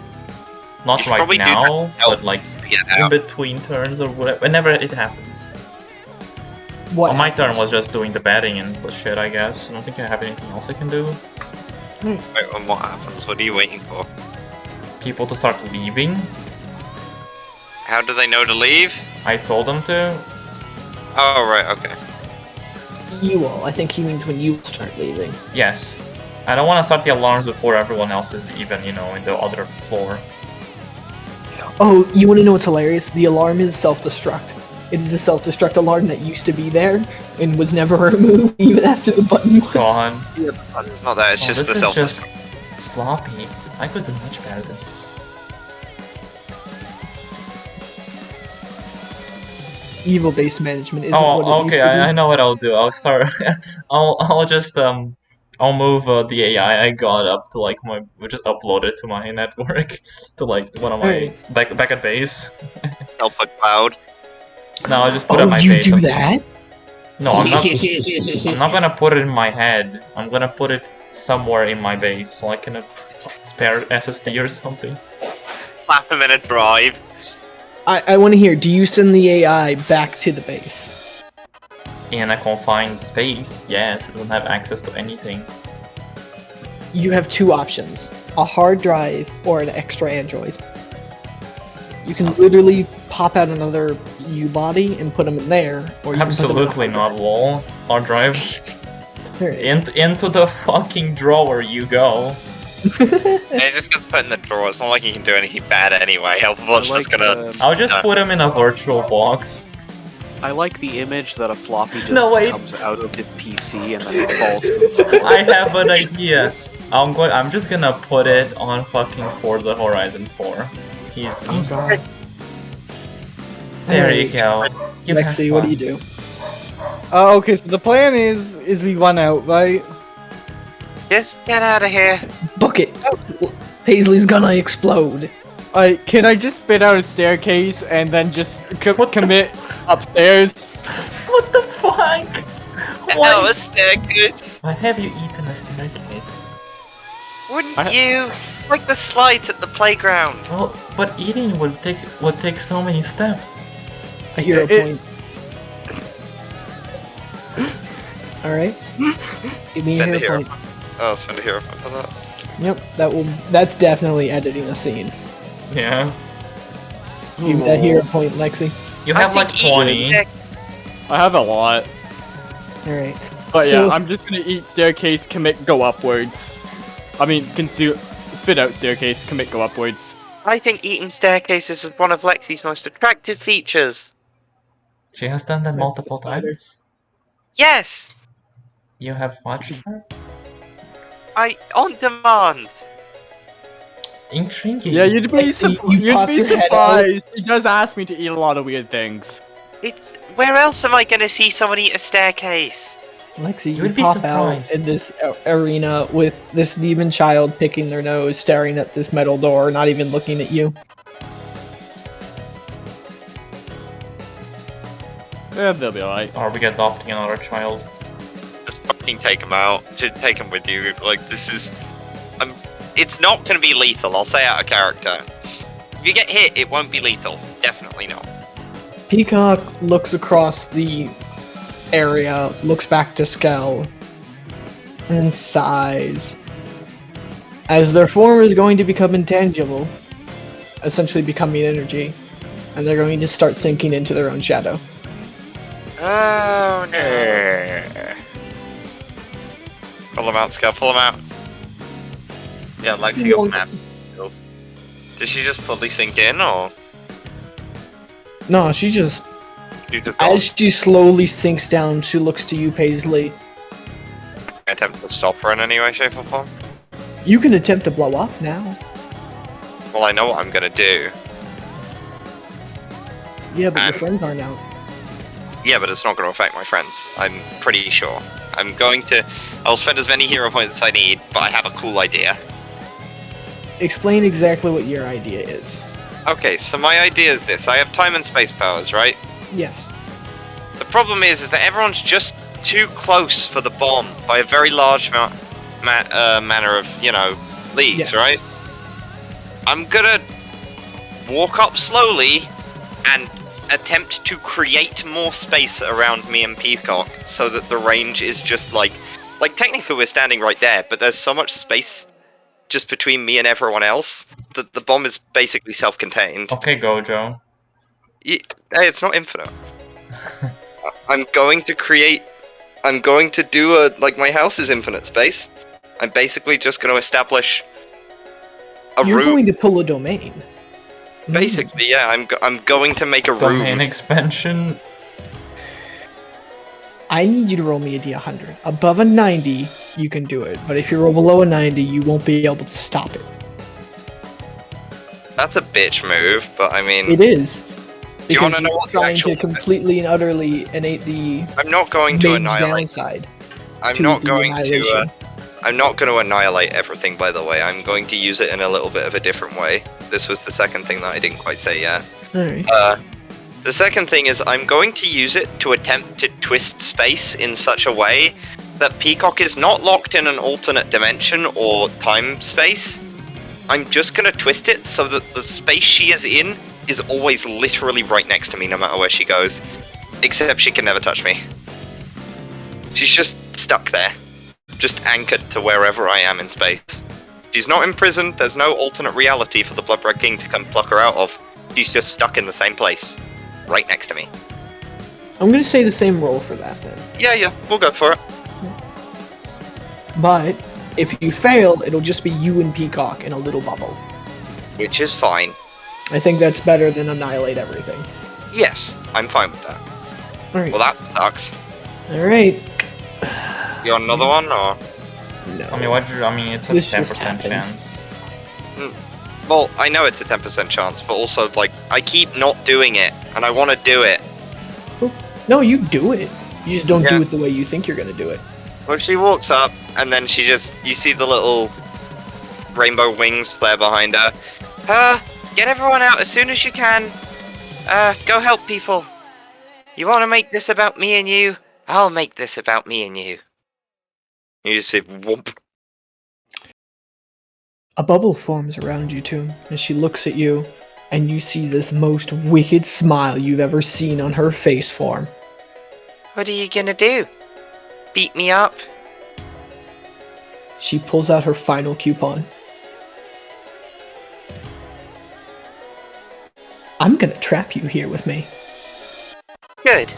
Not You should right probably do now, that but like Get in out. between turns or whatever, whenever it happens. What? On my turn was just doing the batting and the shit, I guess. I don't think I have anything else I can do. Wait, and what happens? What are you waiting for? People to start leaving. How do they know to leave? I told them to. Oh, right, okay. You all. I think he means when you start leaving. Yes. I don't want to start the alarms before everyone else is even, in the other floor. Oh, you want to know what's hilarious? The alarm is self-destruct. It is a self-destruct alarm that used to be there and was never removed, even after the button was. Gone. It's not that, it's just the this self. is just sloppy. I could do much better than this. Evil-based management isn't what it Oh, used okay. to be. I know what I'll do. I'll start. I'll just I'll move the AI I got up to like we'll just upload it to my network to like one of my back at base. Help a cloud. No, I'll just put it Oh, on my you base. do that? No, I'm not. I'm not gonna put it in my head. I'm gonna put it somewhere in my base, like in a spare SSD or something. Slap him in a drive. I want to hear, do you send the AI back to the base? In a confined space, yes, it doesn't have access to anything. You have 2 options. A hard drive or an extra android. You can literally pop out another U-body and put them in there, or you can Absolutely put them not, lol. Hard drive. Into the fucking drawer you go. It just gets put in the drawer. It's not like you can do anything bad anyway. Helpbot's I just like, gonna. I'll just put him in a virtual box. I like the image that a floppy just No, wait. comes out of the PC and then it falls to the floor. I have an idea. I'm just gonna put it on fucking Forza Horizon 4. He's there you go. You have Lexi, what do fun. you do? Okay, so the plan is we run out, right? Just get out of here. Book it! Paisley's gonna explode. Alright, can I just spit out a staircase and then just commit upstairs? What the fuck? No, a staircase. Why have you eaten a staircase? Wouldn't you? It's like the slides at the playground. Well, but eating would take so many steps. A hero point. Alright. Give me a Spend a hero hero point. Oh, spend a hero point for that. Yep, that's definitely editing a scene. Yeah. Give me that hero point, Lexi. You have like 20. I have a lot. Alright. But So- yeah, I'm just gonna eat staircase, commit, go upwards. I mean, consume, spit out staircase, commit, go upwards. I think eating staircases is one of Lexi's most attractive features. She has done that That's multiple the spider. times. Yes, You have watched her? on demand. Intriguing. Yeah, you'd be, You pop your head out. surprised. He does ask me to eat a lot of weird things. It's where else am I gonna see someone eat a staircase? Lexi, You would be pop out surprised. in this arena with this demon child picking their nose, staring at this metal door, not even looking at you. Yeah, they'll be alright. Or we get adopting another child. Just fucking take him out. Take him with you. Like this is, it's not gonna be lethal. I'll say out of character. If you get hit, it won't be lethal. Definitely not. Peacock looks across the area, looks back to Skel, and sighs. As their form is going to become intangible, essentially becoming energy, and they're going to start sinking into their own shadow. Oh no. Pull them out, Skel, pull them out. Yeah, Lexi got mad. Did she just fully sink in, or? No, she just... You just As she slowly sinks down, she looks to you, Paisley. attempt to stop her in any way, shape, or form? You can attempt to blow up now. Well, I know what I'm gonna do. Yeah, but your And- friends aren't out. Yeah, but it's not gonna affect my friends. I'm pretty sure. I'll spend as many hero points as I need, but I have a cool idea. Explain exactly what your idea is. Okay, so my idea is this. I have time and space powers, right? Yes. The problem is that everyone's just too close for the bomb by a very large manner of, leagues, Yeah. right? I'm gonna walk up slowly and attempt to create more space around me and Peacock so that the range is just like technically we're standing right there, but there's so much space just between me and everyone else that the bomb is basically self-contained. Okay, Gojo. Hey, it's not infinite. I'm going to do my house is infinite space. I'm basically just going to establish a You're room. going to pull a domain. Basically, yeah, I'm going to make a Domain room. expansion. I need you to roll me a D100. Above a 90, you can do it. But if you roll below a 90, you won't be able to stop it. That's a bitch move, but I mean, It is. Do you Because wanna know you're what the trying to actual- completely and utterly innate the I'm not going to main annihilate. downside. I'm to not the going to. annihilation. I'm not going to annihilate everything. By the way, I'm going to use it in a little bit of a different way. This was the second thing that I didn't quite say yet. Alright. The second thing is I'm going to use it to attempt to twist space in such a way that Peacock is not locked in an alternate dimension or time space. I'm just going to twist it so that the space she is in is always literally right next to me no matter where she goes. Except she can never touch me. She's just stuck there. Just anchored to wherever I am in space. She's not imprisoned, there's no alternate reality for the Bloodbred King to come pluck her out of. She's just stuck in the same place. Right next to me. I'm going to say the same roll for that then. Yeah, we'll go for it. But if you fail, it'll just be you and Peacock in a little bubble. Which is fine. I think that's better than annihilate everything. Yes, I'm fine with that. Alright. Well, that sucks. Alright. You want another one, or? No. It's a This just 10% happens. chance. Well, I know it's a 10% chance, but also, I keep not doing it, and I want to do it. No, you do it. You just don't Yeah. do it the way you think you're going to do it. Well, she walks up, and then you see the little rainbow wings flare behind her. Get everyone out as soon as you can. Go help people. You want to make this about me and you? I'll make this about me and you. You just say, whoop. A bubble forms around you two as she looks at you, and you see this most wicked smile you've ever seen on her face form. What are you gonna do? Beat me up? She pulls out her final coupon. I'm gonna trap you here with me. Good.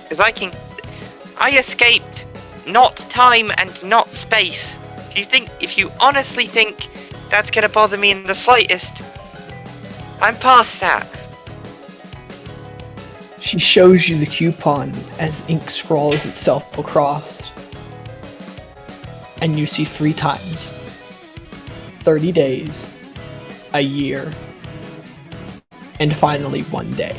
Because I escaped. Not time and not space. If you honestly think that's gonna bother me in the slightest, I'm past that. She shows you the coupon as ink scrawls itself across. And you see 3 times. 30 days, a year, and finally 1 day.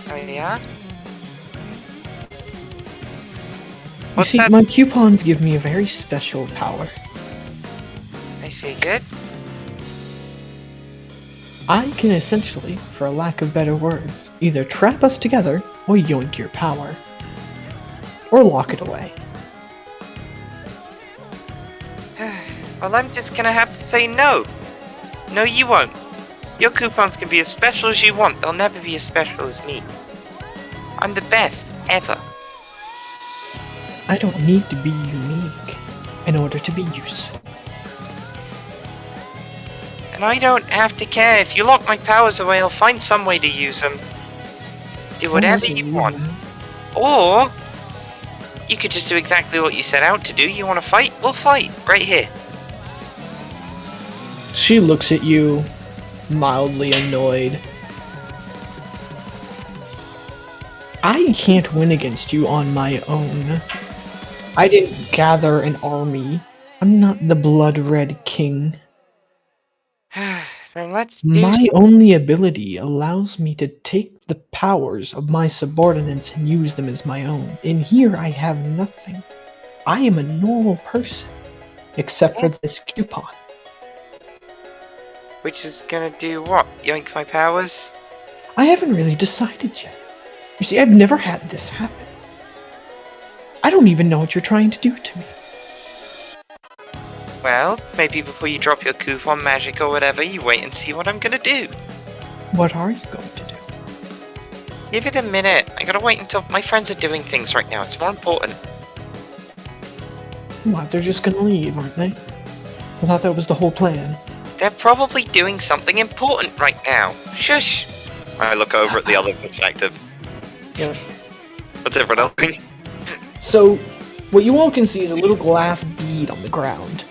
Oh yeah? You What's see, that? my coupons give me a very special power. I figured. I can essentially, for a lack of better words, either trap us together or yoink your power. Or lock it away. Well, I'm just gonna have to say no. No, you won't. Your coupons can be as special as you want. They'll never be as special as me. I'm the best, ever. I don't need to be unique in order to be useful. And I don't have to care. If you lock my powers away, I'll find some way to use them. Do whatever you want. Or, you could just do exactly what you set out to do. You want to fight? We'll fight. Right here. She looks at you, mildly annoyed. I can't win against you on my own. I didn't gather an army. I'm not the Blood Red King. Then let's do My only ability allows me to take the powers of my subordinates and use them as my own. In here, I have nothing. I am a normal person, except for this coupon. Which is gonna do what? Yoink my powers? I haven't really decided yet. You see, I've never had this happen. I don't even know what you're trying to do to me. Well, maybe before you drop your coupon magic or whatever, you wait and see what I'm gonna do. What are you going to do? Give it a minute. I gotta wait until my friends are doing things right now. It's more important. What, they're just gonna leave, aren't they? I thought that was the whole plan. They're probably doing something important right now. Shush! I look over at the other perspective. Yeah. What's everyone else doing? So, what you all can see is a little glass bead on the ground,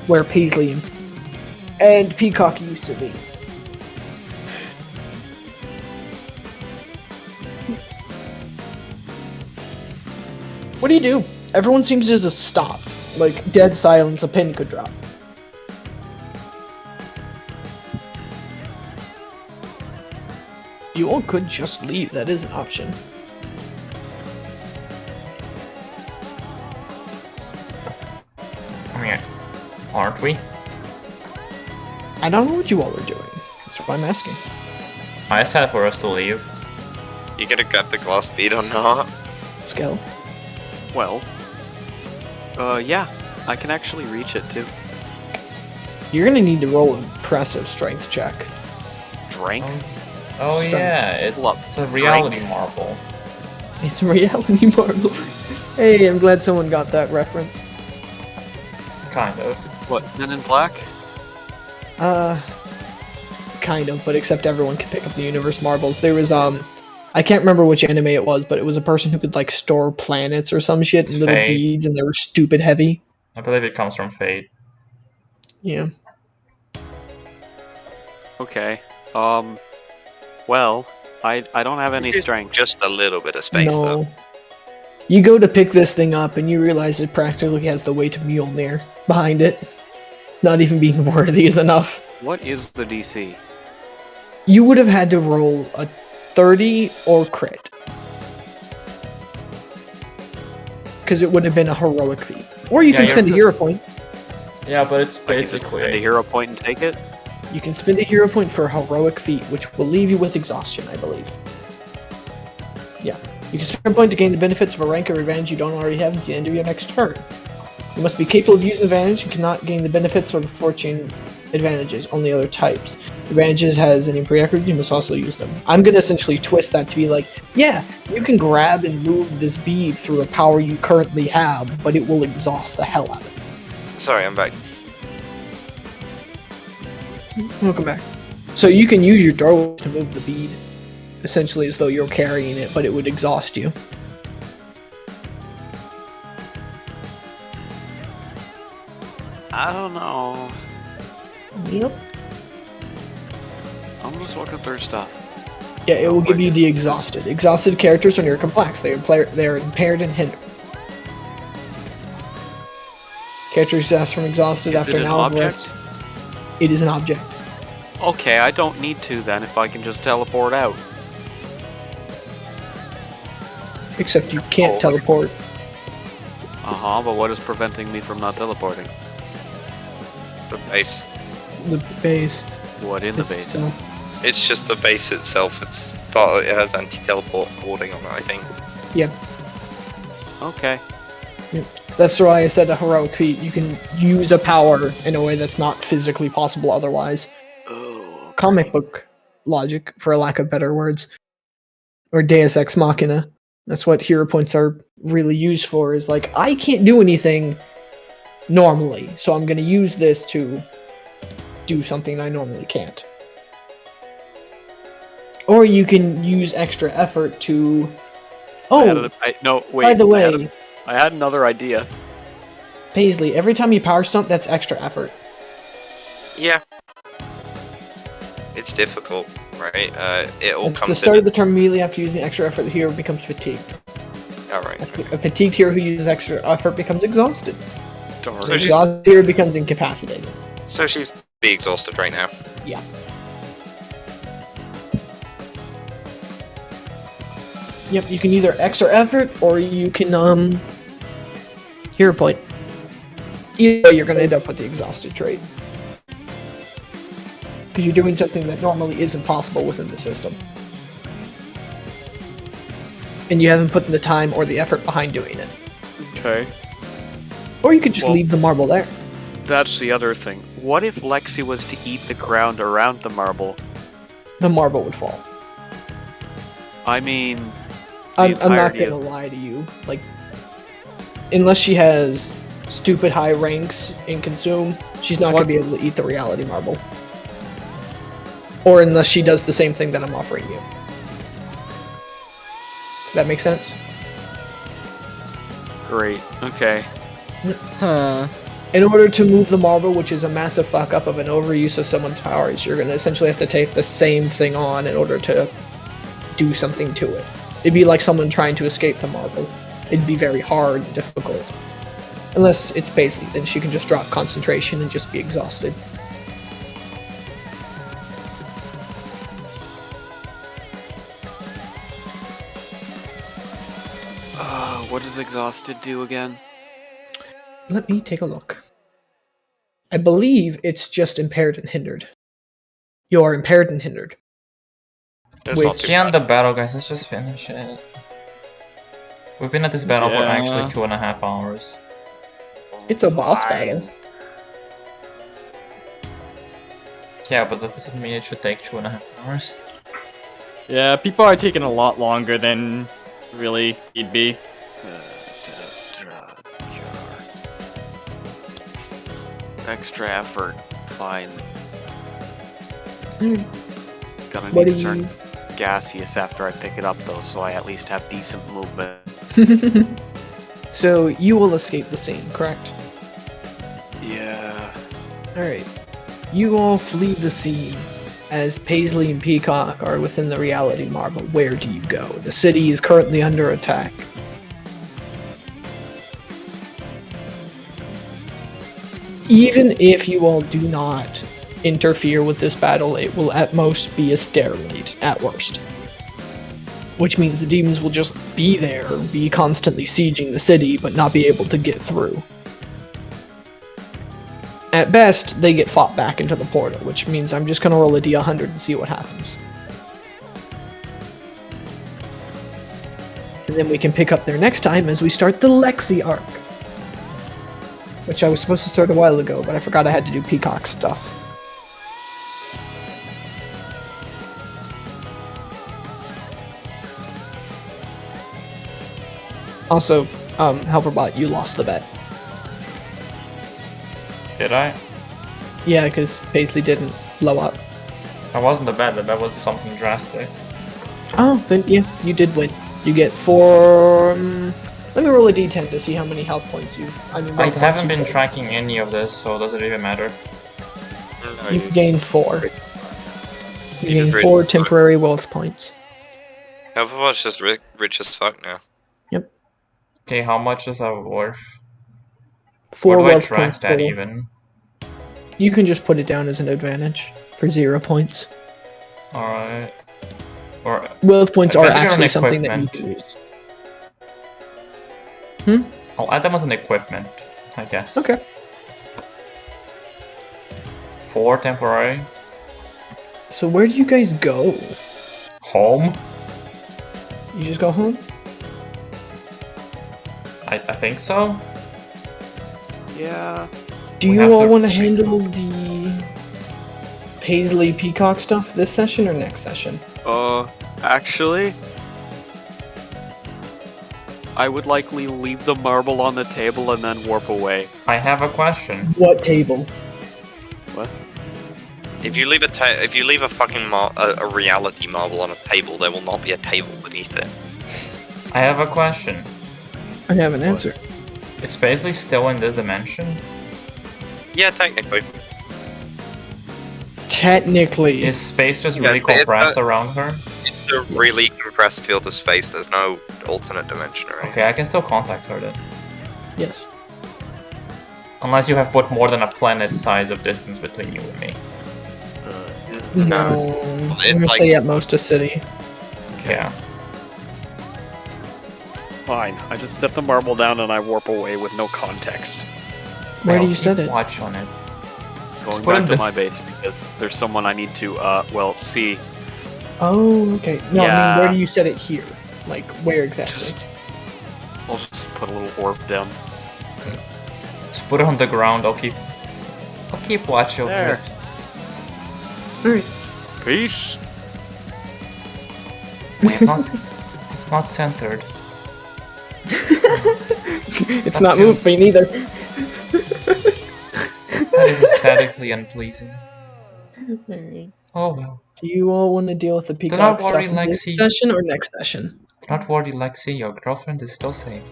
where Paisley and Peacock used to be. What do you do? Everyone seems to just stop. Like, dead silence, a pin could drop. You all could just leave, that is an option. I mean, aren't we? I don't know what you all are doing. That's what I'm asking. I said for us to leave. You gonna grab the glass bead or not? Skel? Well, yeah, I can actually reach it too. You're gonna need to roll an impressive strength check. Strength? Oh Strength. yeah, it's a reality marble. It's a reality marble. Hey, I'm glad someone got that reference. Kind of. What, Men in Black? Kind of, but except everyone can pick up the universe marbles. There was, I can't remember which anime it was, but it was a person who could, like, store planets or some shit in little Fate. beads, and they were stupid heavy. I believe it comes from Fate. Yeah. Okay. Well, I don't have any strength. Just a little bit of space, No. though. You go to pick this thing up, and you realize it practically has the weight of Mjolnir behind it. Not even being worthy is enough. What is the DC? You would have had to roll a 30 or crit. Because it would have been a heroic feat. Or you Yeah, can you're spend a just- hero point. Yeah, but it's I can just spend a basically... hero point and take it? You can spend a hero point for a heroic feat, which will leave you with exhaustion, I believe. Yeah. You can spend a point to gain the benefits of a rank or advantage you don't already have at the end of your next turn. You must be capable of using advantage and cannot gain the benefits or the fortune advantages, only other types. Advantages has any prerequisite, you must also use them. I'm gonna essentially twist that to be like, yeah, you can grab and move this bead through a power you currently have, but it will exhaust the hell out of it. Sorry, I'm back. Welcome back. So you can use your throw to move the bead, essentially as though you're carrying it, but it would exhaust you. I don't know. Yep. I'm just looking through stuff. Yeah, it will give you the exhausted. Exhausted characters are near complex. They are impaired and hindered. Characters exhaust from exhausted Is after it an an hour of object? rest. It is an object. Okay, I don't need to then if I can just teleport out. Except you can't Oh. teleport. Uh-huh, but what is preventing me from not teleporting? The base. The base. What in the It's base? still- It's just the base itself. It's part. It has anti-teleport warding on it, I think. Yeah. Okay. That's why I said a heroic feat. You can use a power in a way that's not physically possible otherwise. Oh, Comic book logic, for lack of better words. Or Deus Ex Machina. That's what hero points are really used for, is like, I can't do anything normally, so I'm going to use this to do something I normally can't. Or you can use extra effort to... Oh, By the way, I had another idea. Paisley, every time you power stomp, that's extra effort. Yeah. It's difficult, right? It all At comes the start in. of the turn, immediately after using extra effort, the hero becomes fatigued. Alright. A fatigued hero who uses extra effort becomes exhausted. Darn. So exhausted hero becomes incapacitated. So she's be exhausted right now. Yeah. Yep, you can either extra effort or you can hero point. Either way, you're gonna end up with the exhausted trait. Because you're doing something that normally isn't possible within the system. And you haven't put the time or the effort behind doing it. Okay. Or you could just Well- leave the marble there. That's the other thing. What if Lexi was to eat the ground around the marble? The marble would fall. I mean, I'm not entirety gonna of- lie to you. Like, unless she has stupid high ranks in Consume, she's not gonna be able to eat the reality marble. Or unless she does the same thing that I'm offering you. That makes sense? great. Okay. Huh. In order to move the marble, which is a massive fuck up of an overuse of someone's powers, you're gonna essentially have to take the same thing on in order to do something to it. It'd be like someone trying to escape the marble. It'd be very hard and difficult. Unless it's Paisley, then she can just drop concentration and just be exhausted. What does exhausted do again? Let me take a look. I believe it's just impaired and hindered. You are impaired and hindered. That's Wait, not too Key on bad. the battle, guys. Let's just finish it. We've been at this battle for Yeah. actually 2.5 hours. It's a boss battle. Yeah, but that doesn't mean it should take 2.5 hours. Yeah, people are taking a lot longer than really it'd be. Extra effort. Fine. Alright. Gonna What need do to turn you... gaseous after I pick it up though, so I at least have decent movement. So you will escape the scene, correct? Yeah. Alright. You all flee the scene. As Paisley and Peacock are within the reality marble, where do you go? The city is currently under attack. Even if you all do not interfere with this battle, it will at most be a stalemate, at worst. Which means the demons will just be there, be constantly sieging the city, but not be able to get through. At best, they get fought back into the portal, which means I'm just gonna roll a d100 and see what happens. And then we can pick up there next time as we start the Lexi arc. Which I was supposed to start a while ago, but I forgot I had to do Peacock stuff. Also, Helperbot, you lost the bet. Did I? Yeah, because Paisley didn't blow up. That wasn't a bad, that was something drastic. Oh, then yeah, you did win. You get 4... let me roll a d10 to see how many health points you've... I wealth haven't points been you've tracking any of this, so does it even matter? No, You've gained 4. You You gained just 4 read- temporary wealth points. Everyone's just rich as fuck now. Okay, how much is that worth? 4 Where do I wealth track points that total. even? You can just put it down as an advantage for 0 points. Alright. Or Wealth points I'll are add them actually on something that you equipment. can use. I'll add them as an equipment, I guess. Okay. 4 temporary. So where do you guys go? Home? You just go home? I think so. Yeah. Do We you have all to- want to handle the Paisley Peacock stuff this session or next session? Actually, I would likely leave the marble on the table and then warp away. I have a question. What table? What? If you leave a fucking a reality marble on a table, there will not be a table beneath it. I have a question. I have an answer. Is Paisley still in this dimension? Yeah, technically. Technically. Is space just Yeah, really it's a- compressed around her? It's a really compressed field of space. There's no alternate dimension or anything. Okay, I can still contact her then. Yes. Unless you have put more than a planet size of distance between you and me. No. It's I'm gonna like- say at most a city. Yeah. Fine. I just step the marble down and I warp away with no context. Where do I'll you keep set it? Watch on it. Going put back in to the- my base because there's someone I need to, see. Oh, okay. No, I Yeah. mean, where do you set it here? Like, where exactly? Just, I'll just put a little orb down. Just put it on the ground. I'll keep watch over There. it. Alright. Peace! It's not centered. It's not moved me neither. That is aesthetically unpleasing. Alright. Oh well. Do you all want to deal with the not peacock stuff worry, in this Lexi. session or next session? Do not worry, Lexi. Your girlfriend is still safe.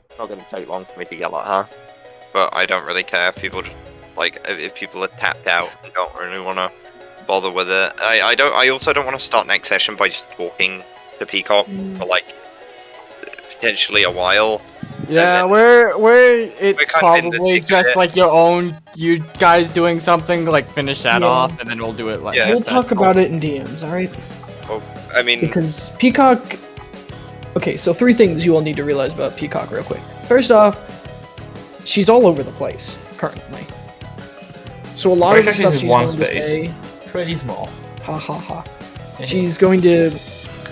It's not going to take long for me to get like her. But I don't really care if people just, like, if people are tapped out and don't really want to bother with it. I also don't want to start next session by just walking the Peacock for like potentially a while. Yeah, then- it's kind of in the probably thick of just it. like you guys doing something, like finish that Yeah. off, and then we'll do it like Yeah. We'll talk about it in DMs, alright? I mean, Because Peacock... Okay, so 3 things you all need to realize about Peacock real quick. First off, she's all over the place, currently. So a lot of the Actually, stuff she's she's one going to space. say... Pretty small. Ha ha ha. She's going to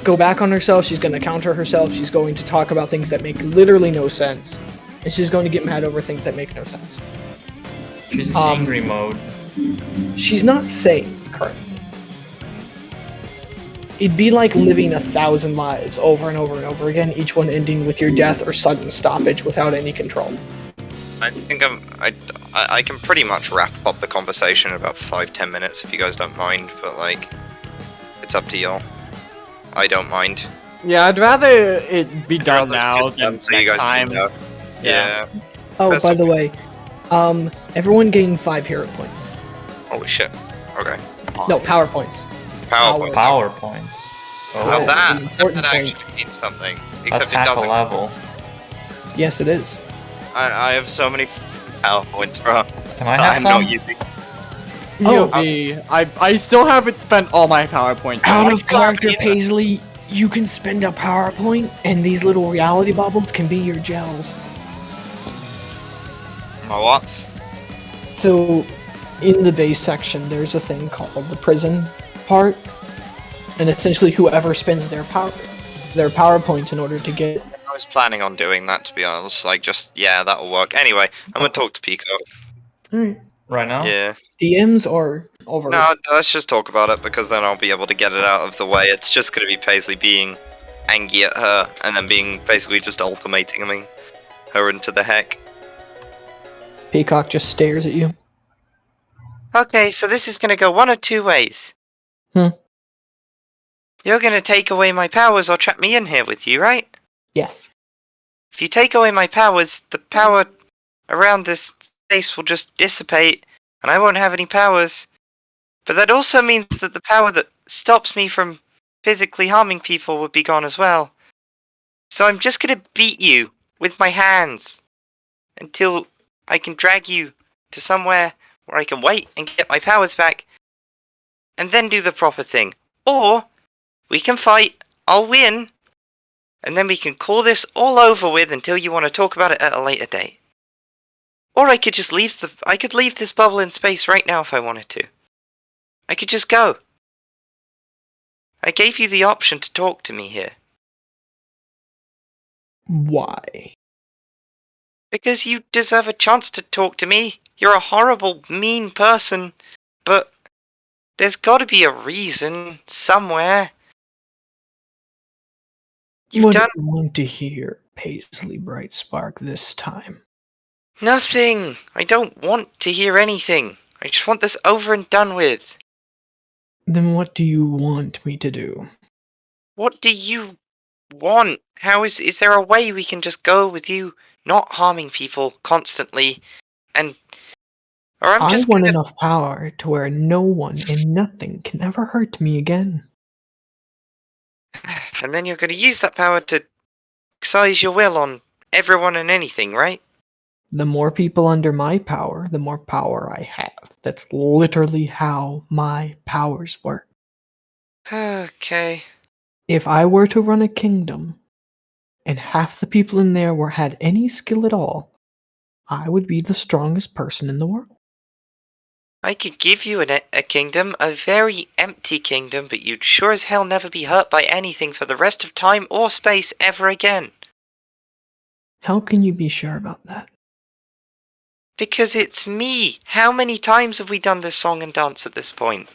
go back on herself, she's going to counter herself, she's going to talk about things that make literally no sense. And she's going to get mad over things that make no sense. She's in Um, angry mode. She's not sane, currently. It'd be like living 1,000 lives over and over and over again, each one ending with your death or sudden stoppage without any control. I think I can pretty much wrap up the conversation in about 5-10 minutes if you guys don't mind, but like, it's up to y'all. I don't mind. Yeah, I'd rather it be I'd done rather now just than done so you next guys time. can know. Yeah. Oh, That's by the okay. way, everyone gained 5 hero points. Holy shit. Okay. No, power points. Power. Power points. Well, Oh, That's that an important that point. actually means something. that's Except it half a doesn't. level. Yes, it is. I have so many power points, bro. Can I have I'm some? not using. Oh, I still haven't spent all my power points. Out yet. of character, Paisley, you can spend a power point, and these little reality bubbles can be your gels. My what? So, in the base section, there's a thing called the prison part, and essentially whoever spends their power point in order to get... I was planning on doing that, to be honest. Like, just, yeah, that'll work. Anyway, I'm gonna talk to Pico. Alright. Right now? Yeah. DMs or over... No, let's just talk about it, because then I'll be able to get it out of the way. It's just gonna be Paisley being angry at her, and then being basically just ultimating her into the heck. Peacock just stares at you. Okay, so this is gonna go one of 2 ways. Hmm. You're gonna take away my powers or trap me in here with you, right? Yes. If you take away my powers, the power around this space will just dissipate, and I won't have any powers. But that also means that the power that stops me from physically harming people would be gone as well. So I'm just gonna beat you with my hands until I can drag you to somewhere where I can wait and get my powers back, and then do the proper thing. Or we can fight, I'll win, and then we can call this all over with until you want to talk about it at a later date. Or I could just leave this bubble in space right now if I wanted to. I could just go. I gave you the option to talk to me here. Why? Because you deserve a chance to talk to me. You're a horrible, mean person. But there's gotta be a reason somewhere. You've What done do you want to hear, Paisley Brightspark, this time? nothing. I don't want to hear anything. I just want this over and done with. Then what do you want me to do? What do you want? Is there a way we can just go with you not harming people constantly and or I'm I just want gonna enough power to where no one and nothing can ever hurt me again. and then you're gonna use that power to exercise your will on everyone and anything, right? The more people under my power, the more power I have. That's literally how my powers work. Okay. If I were to run a kingdom, and half the people in there had any skill at all, I would be the strongest person in the world. I could give you a kingdom, a very empty kingdom, but you'd sure as hell never be hurt by anything for the rest of time or space ever again. How can you be sure about that? Because it's me! How many times have we done this song and dance at this point?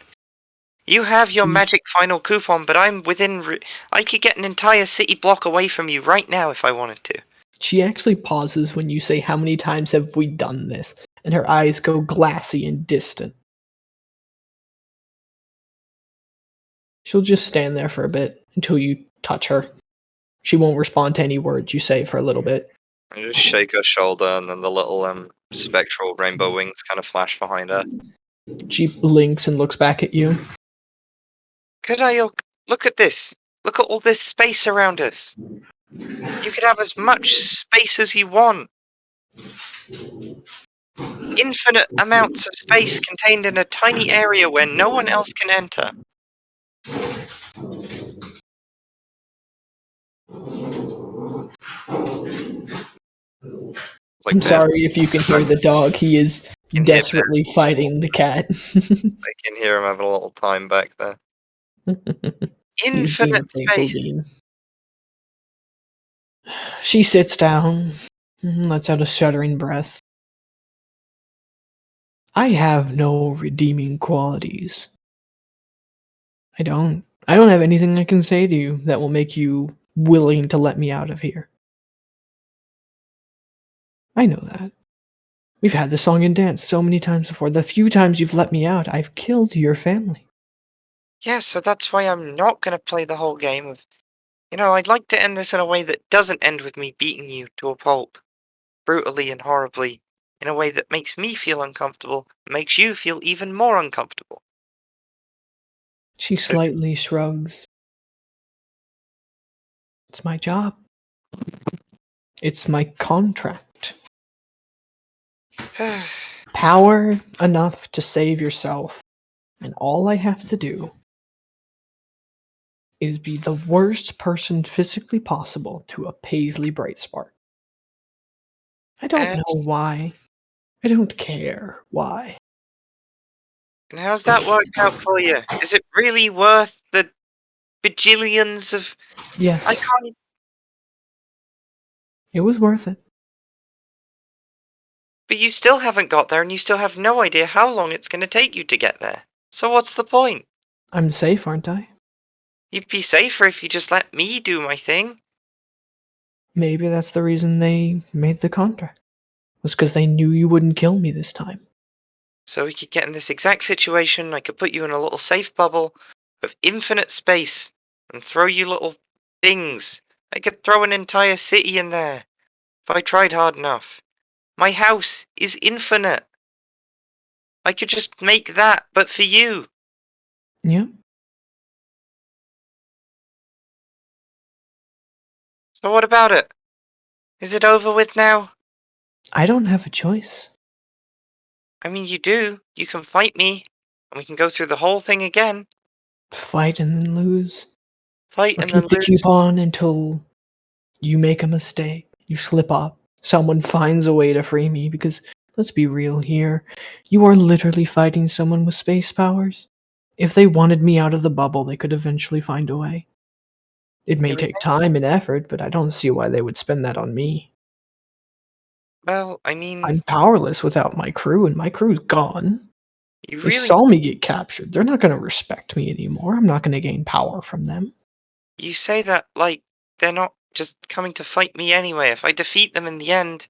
You have your magic final coupon, but I'm I could get an entire city block away from you right now if I wanted to. She actually pauses when you say, "How many times have we done this?" And her eyes go glassy and distant. She'll just stand there for a bit until you touch her. She won't respond to any words you say for a little bit. I just shake her shoulder, and then the little spectral rainbow wings kind of flash behind her. She blinks and looks back at you. Look at this. Look at all this space around us. You could have as much space as you want. Infinite amounts of space contained in a tiny area where no one else can enter. Like, I'm man, sorry if you can hear the dog. He is hear desperately fighting the cat. I can hear him having a little time back there. He's being a Infinite playful space. bean. She sits down, lets out a shuddering breath. I have no redeeming qualities. I don't. I don't have anything I can say to you that will make you willing to let me out of here. I know that. We've had this song and dance so many times before. The few times you've let me out, I've killed your family. Yeah, so that's why I'm not going to play the whole game of... I'd like to end this in a way that doesn't end with me beating you to a pulp. Brutally and horribly. In a way that makes me feel uncomfortable, makes you feel even more uncomfortable. She slightly shrugs. It's my job. It's my contract. Power enough to save yourself. And all I have to do is be the worst person physically possible to a Paisley Brightspark. I don't know why. I don't care why. And how's that worked out for you? Is it really worth the bajillions of... Yes, I can't... it was worth it. But you still haven't got there, and you still have no idea how long it's going to take you to get there. So what's the point? I'm safe, aren't I? You'd be safer if you just let me do my thing. Maybe that's the reason they made the contract. Was because they knew you wouldn't kill me this time. So we could get in this exact situation, I could put you in a little safe bubble of infinite space and throw you little things. I could throw an entire city in there if I tried hard enough. My house is infinite. I could just make that, but for you. Yeah. So what about it? Is it over with now? I don't have a choice. I mean, you do. You can fight me, and we can go through the whole thing again. Fight and then lose. Fight Or and then keep the lose. coupon until you make a mistake. You slip up. Someone finds a way to free me because, let's be real here, you are literally fighting someone with space powers. If they wanted me out of the bubble, they could eventually find a way. It may Here we take go. time and effort, but I don't see why they would spend that on me. Well, I mean, I'm powerless without my crew, and my crew's gone. you They really, saw me get captured. They're not going to respect me anymore. I'm not going to gain power from them. you say that like they're not just coming to fight me anyway. If I defeat them in the end,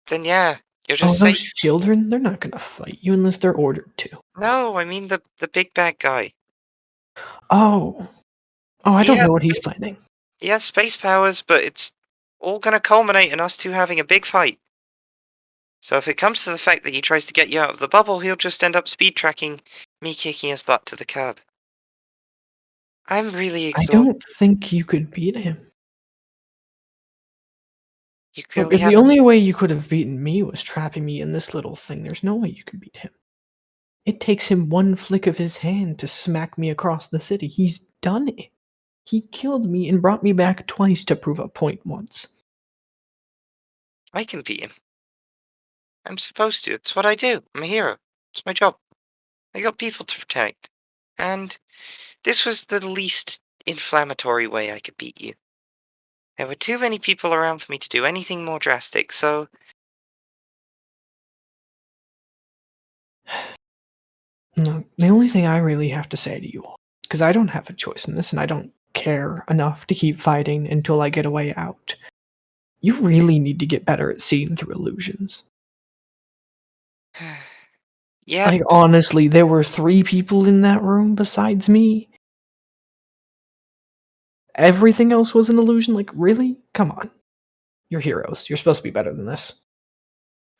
then yeah, you're Oh, just saying. those children, they're not going to fight you unless they're ordered to. No, I mean the big bad guy. Oh. Oh, I He don't has know what he's space, planning. he has space powers, but it's all gonna culminate in us two having a big fight. So if it comes to the fact that he tries to get you out of the bubble, he'll just end up speed tracking me kicking his butt to the curb. I'm really I exhausted. don't think you could beat him. You Look, clearly if the haven't. only way you could have beaten me was trapping me in this little thing, there's no way you can beat him. It takes him one flick of his hand to smack me across the city. He's done it. He killed me and brought me back twice to prove a point once. I can beat him. I'm supposed to. It's what I do. I'm a hero. It's my job. I got people to protect. And this was the least inflammatory way I could beat you. There were too many people around for me to do anything more drastic, so No, the only thing I really have to say to you all, because I don't have a choice in this and I don't care enough to keep fighting until I get a way out. You really need to get better at seeing through illusions. yeah, Like, honestly, there were 3 people in that room besides me. Everything else was an illusion? Like, really? Come on. You're heroes. You're supposed to be better than this.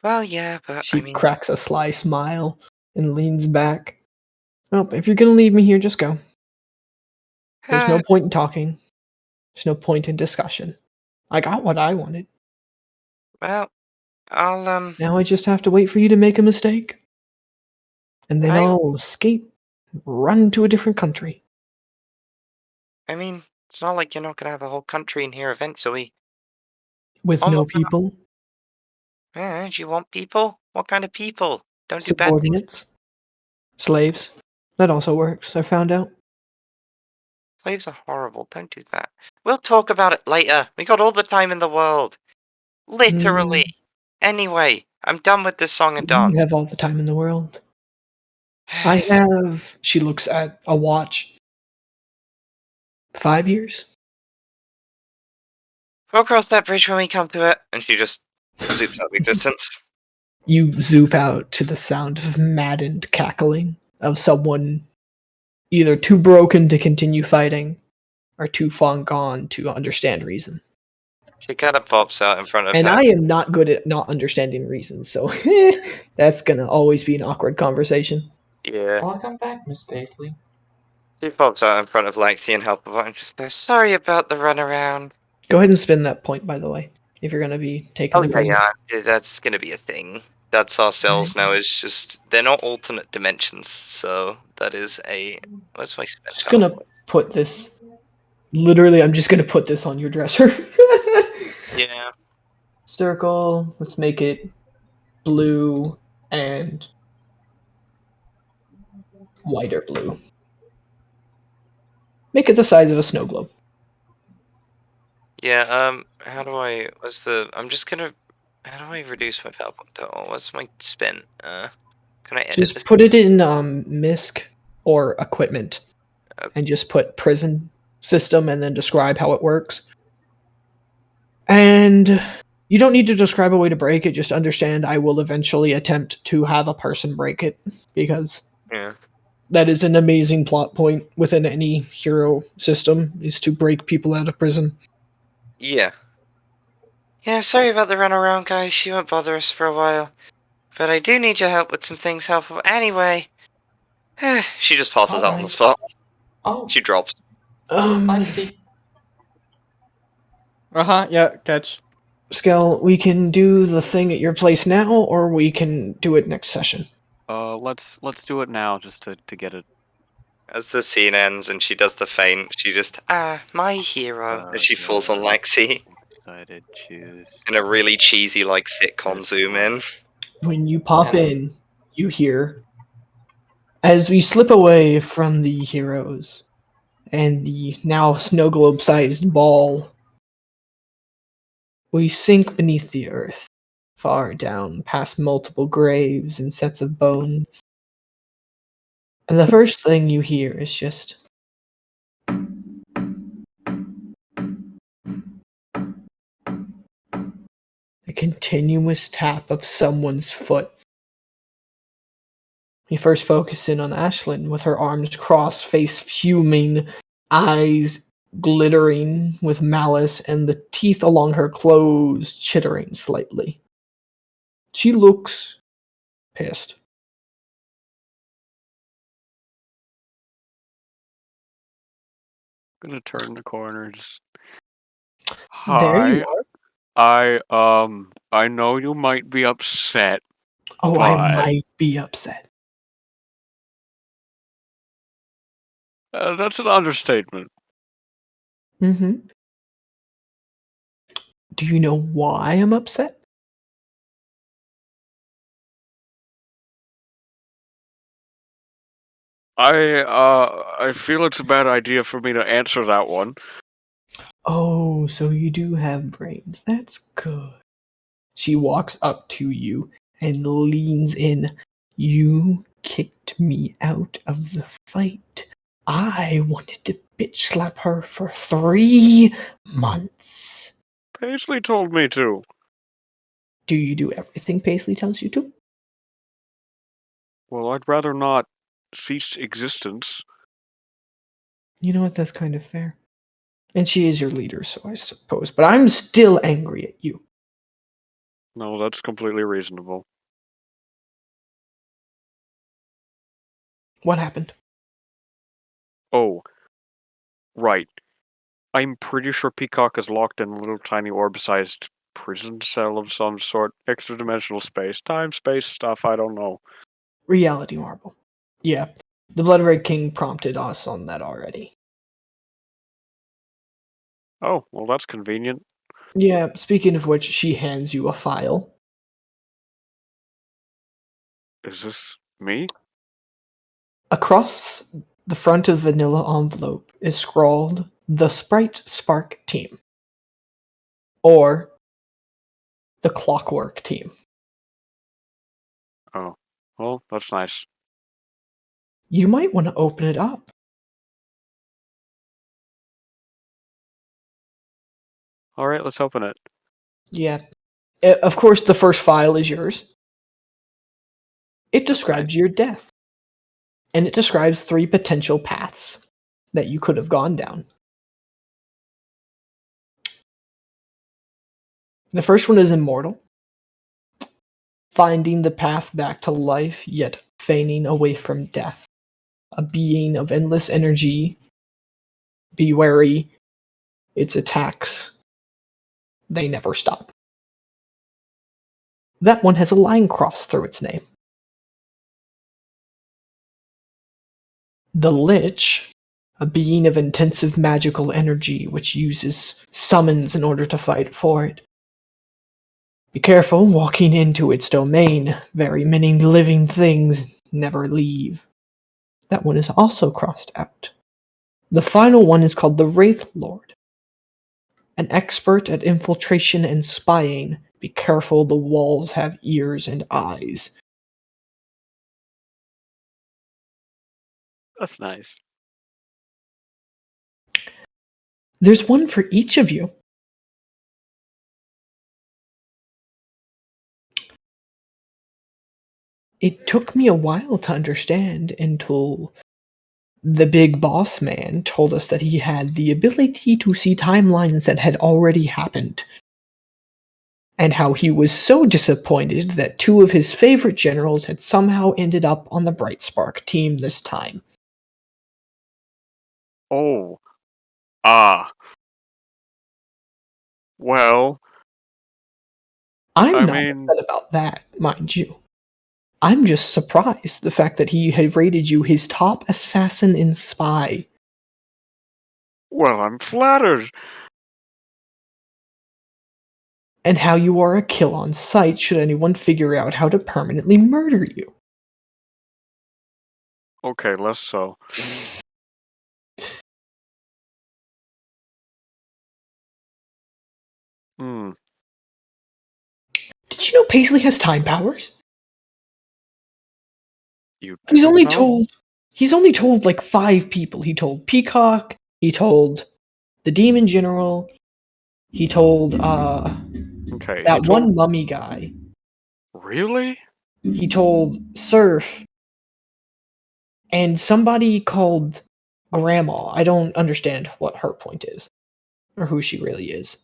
well, yeah, but She I mean, cracks a sly smile and leans back. Oh, if you're gonna leave me here, just go. There's no point in talking. There's no point in discussion. I got what I wanted. well, I'll Now I just have to wait for you to make a mistake. And then I I'll escape, run to a different country. I mean, it's not like you're not gonna have a whole country in here eventually. With no Almost not. people, Do you want people? What kind of people? Don't do bad things. subordinates, slaves. That also works, I found out. Slaves are horrible. Don't do that. We'll talk about it later. We got all the time in the world. Literally. Anyway, I'm done with this song and You dance. have all the time in the world. I have, she looks at a watch, 5 years. We'll cross that bridge when we come to it. And she just zoops out of existence. You zoop out to the sound of maddened cackling of someone either too broken to continue fighting or too far gone to understand reason. She kind of pops out in front of And her. I am not good at not understanding reason, so that's gonna always be an awkward conversation. Yeah. Welcome back, Miss Paisley. She pops out in front of Lexi and help her and just goes, sorry about the runaround. Go ahead and spin that point, by the way, if you're gonna be taking the prison. Yeah, that's gonna be a thing. That's our cells now. It's just they're not alternate dimensions, so that is a. What's my spin? Just gonna put this. Literally, I'm just gonna put this on your dresser. Yeah. Circle. Let's make it blue and whiter blue. Make it the size of a snow globe. Yeah. How do I? What's the? I'm just gonna. How do I reduce my PowerPoint total? What's my spin? Can I edit Just this? put it in MISC or equipment, Okay. and just put prison system, and then describe how it works. And you don't need to describe a way to break it. Just understand I will eventually attempt to have a person break it, because Yeah. that is an amazing plot point within any hero system, is to break people out of prison. Yeah. Yeah. Sorry about the runaround, guys. She won't bother us for a while, but I do need your help with some things. Helpful anyway. She just passes out on the spot. Oh, She drops. I see. Yeah, catch. Skel, we can do the thing at your place now, or we can do it next session. Let's do it now, just to get it. As the scene ends and she does the feint, she just my hero, and she falls on Lexi Decided choose. in a really cheesy like sitcom This zoom in. When you pop in, you hear, as we slip away from the heroes and the now snow globe-sized ball. We sink beneath the earth, far down, past multiple graves and sets of bones. And the first thing you hear is just a continuous tap of someone's foot. You first focus in on Ashlyn with her arms crossed, face fuming, eyes glittering with malice, and the teeth along her clothes chittering slightly. She looks pissed. Gonna turn the corners. There you Hi. are. I know you might be upset. Oh, I But- might be upset. That's an understatement. Mm-hmm. Do you know why I'm upset? I feel it's a bad idea for me to answer that one. Oh, so you do have brains. That's good. She walks up to you and leans in. You kicked me out of the fight. I wanted to bitch slap her for 3 months. Paisley told me to. Do you do everything Paisley tells you to? Well, I'd rather not cease existence. You know what? That's kind of fair. And she is your leader, so I suppose. But I'm still angry at you. No, that's completely reasonable. What happened? Oh, right. I'm pretty sure Peacock is locked in a little tiny orb-sized prison cell of some sort. Extra-dimensional space. Time, space stuff, I don't know. Reality marble. Yeah. The Blood Red King prompted us on that already. Oh, well, that's convenient. Yeah, speaking of which, she hands you a file. Is this me? Across the front of the vanilla envelope is scrawled the Sprite Spark Team. Or the Clockwork Team. Oh, well, that's nice. You might want to open it up. Alright, let's open it. Yeah. Of course, the first file is yours. It describes nice. your death. And it describes 3 potential paths that you could have gone down. The first one is immortal. Finding the path back to life, yet feigning away from death. A being of endless energy. Be wary. Its attacks, they never stop. That one has a line crossed through its name. The Lich, a being of intensive magical energy which uses summons in order to fight for it. Be careful walking into its domain. Very many living things never leave. That one is also crossed out. The final one is called the Wraith Lord. An expert at infiltration and spying. Be careful, the walls have ears and eyes. That's nice. There's one for each of you. It took me a while to understand until the big boss man told us that he had the ability to see timelines that had already happened. And how he was so disappointed that 2 of his favorite generals had somehow ended up on the Brightspark team this time. Oh. Ah. Well, I'm I not mean- upset about that, mind you. I'm just surprised the fact that he had rated you his top assassin and spy. well, I'm flattered. And how you are a kill on sight should anyone figure out how to permanently murder you. Okay, less so. Hmm. Did you know Paisley has time powers? You He's didn't only know? told. He's only told like 5 people. He told Peacock. He told the Demon General. He told Okay, he that told. one mummy guy. Really? He told Surf and somebody called Grandma. I don't understand what her point is or who she really is.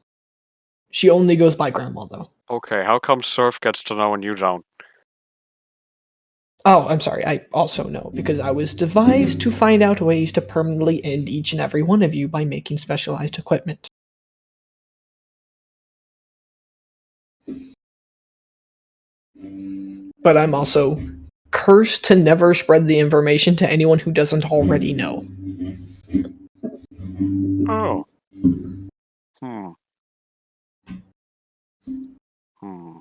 She only goes by Grandma though. Okay, how come Surf gets to know and you don't? Oh, I'm sorry. I also know because I was devised to find out ways to permanently end each and every one of you by making specialized equipment. But I'm also cursed to never spread the information to anyone who doesn't already know. Oh. Hmm. Hmm.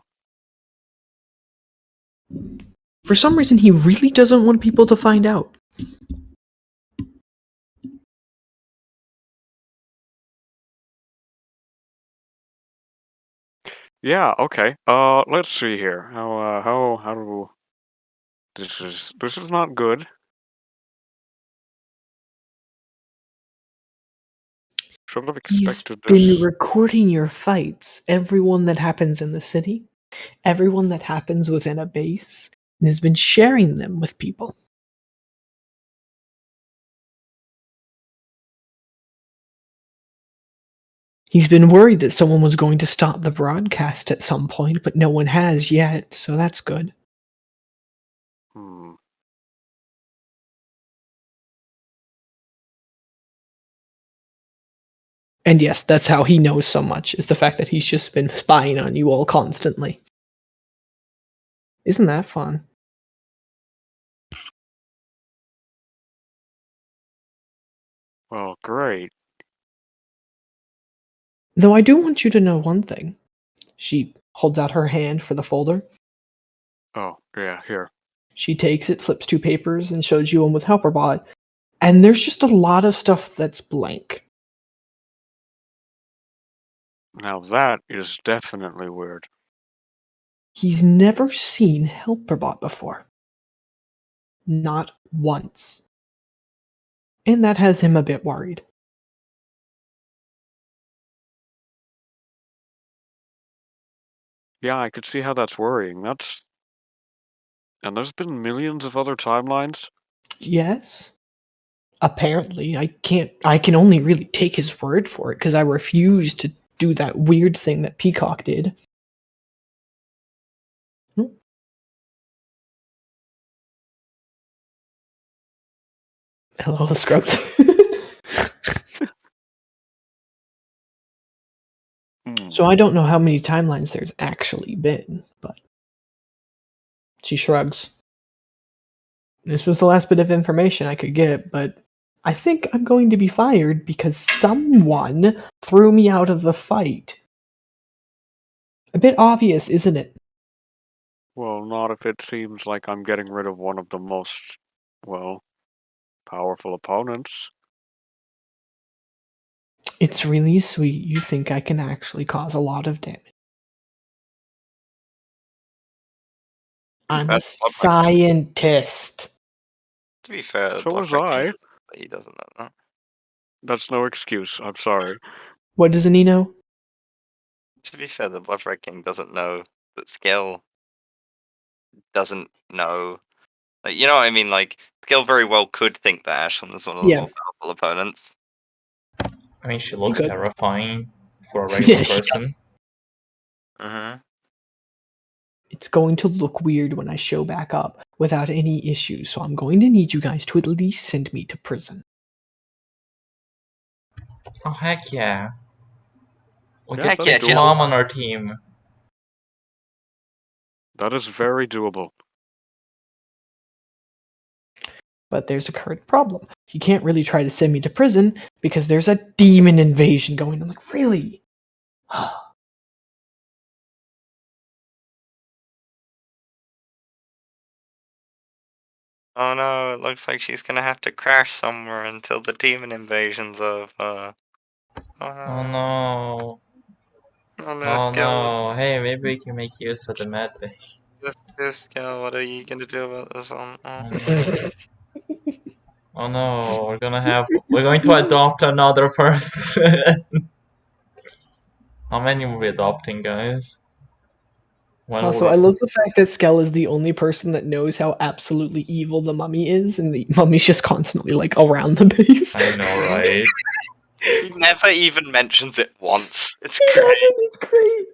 For some reason, he really doesn't want people to find out. Yeah, okay. Let's see here. How do... This is not good. Should have He's expected been this. recording your fights, everyone that happens in the city, everyone that happens within a base, and has been sharing them with people. He's been worried that someone was going to stop the broadcast at some point, but no one has yet, so that's good. Hmm. And yes, that's how he knows so much, is the fact that he's just been spying on you all constantly. Isn't that fun? Well, great. Though I do want you to know one thing. She holds out her hand for the folder. Oh, yeah, here. She takes it, flips 2 papers, and shows you one with HelperBot. And there's just a lot of stuff that's blank. Now that is definitely weird. He's never seen HelperBot before. Not once. And that has him a bit worried. Yeah, I could see how that's worrying. And there's been millions of other timelines? Yes. Apparently, I can only really take his word for it because I refuse to do that weird thing that Peacock did. Hmm. Hello, Scrubs. Hmm. So I don't know how many timelines there's actually been, but she shrugs. This was the last bit of information I could get, but I think I'm going to be fired because someone threw me out of the fight. A bit obvious, isn't it? Well, not if it seems like I'm getting rid of one of the most, well, powerful opponents. It's really sweet. You think I can actually cause a lot of damage. I'm a That's what scientist. To be fair, So Blood was Red King I. he doesn't know that. That's no excuse. I'm sorry. What doesn't he know? To be fair, the Blood Red King doesn't know that Skel doesn't know. Like, you know what I mean? Like, Skel very well could think that Ashlyn is one of the Yeah. more powerful opponents. I mean, she looks could. terrifying for a regular Yeah, she person. Mm-hmm. It's going to look weird when I show back up without any issues, so I'm going to need you guys to at least send me to prison. Oh heck yeah! We'll Yeah, get Heck that's yeah, Big Jill. doable. Mom on our team. That is very doable. But there's a current problem. You can't really try to send me to prison because there's a demon invasion going on. Like, really? Oh no, it looks like she's gonna have to crash somewhere until the demon invasion's over. Oh no. Oh no, Oh Skel. no, hey, maybe we can make use of the medbay. Skel, what are you gonna do about this one? Oh no. Oh no, we're going to adopt another person. How many were we adopting, guys? When will Also, we I love the fact that Skel is the only person that knows how absolutely evil the mummy is, and the mummy's just constantly like around the base. I know, right? He never even mentions it once. It's He great. doesn't. It's great.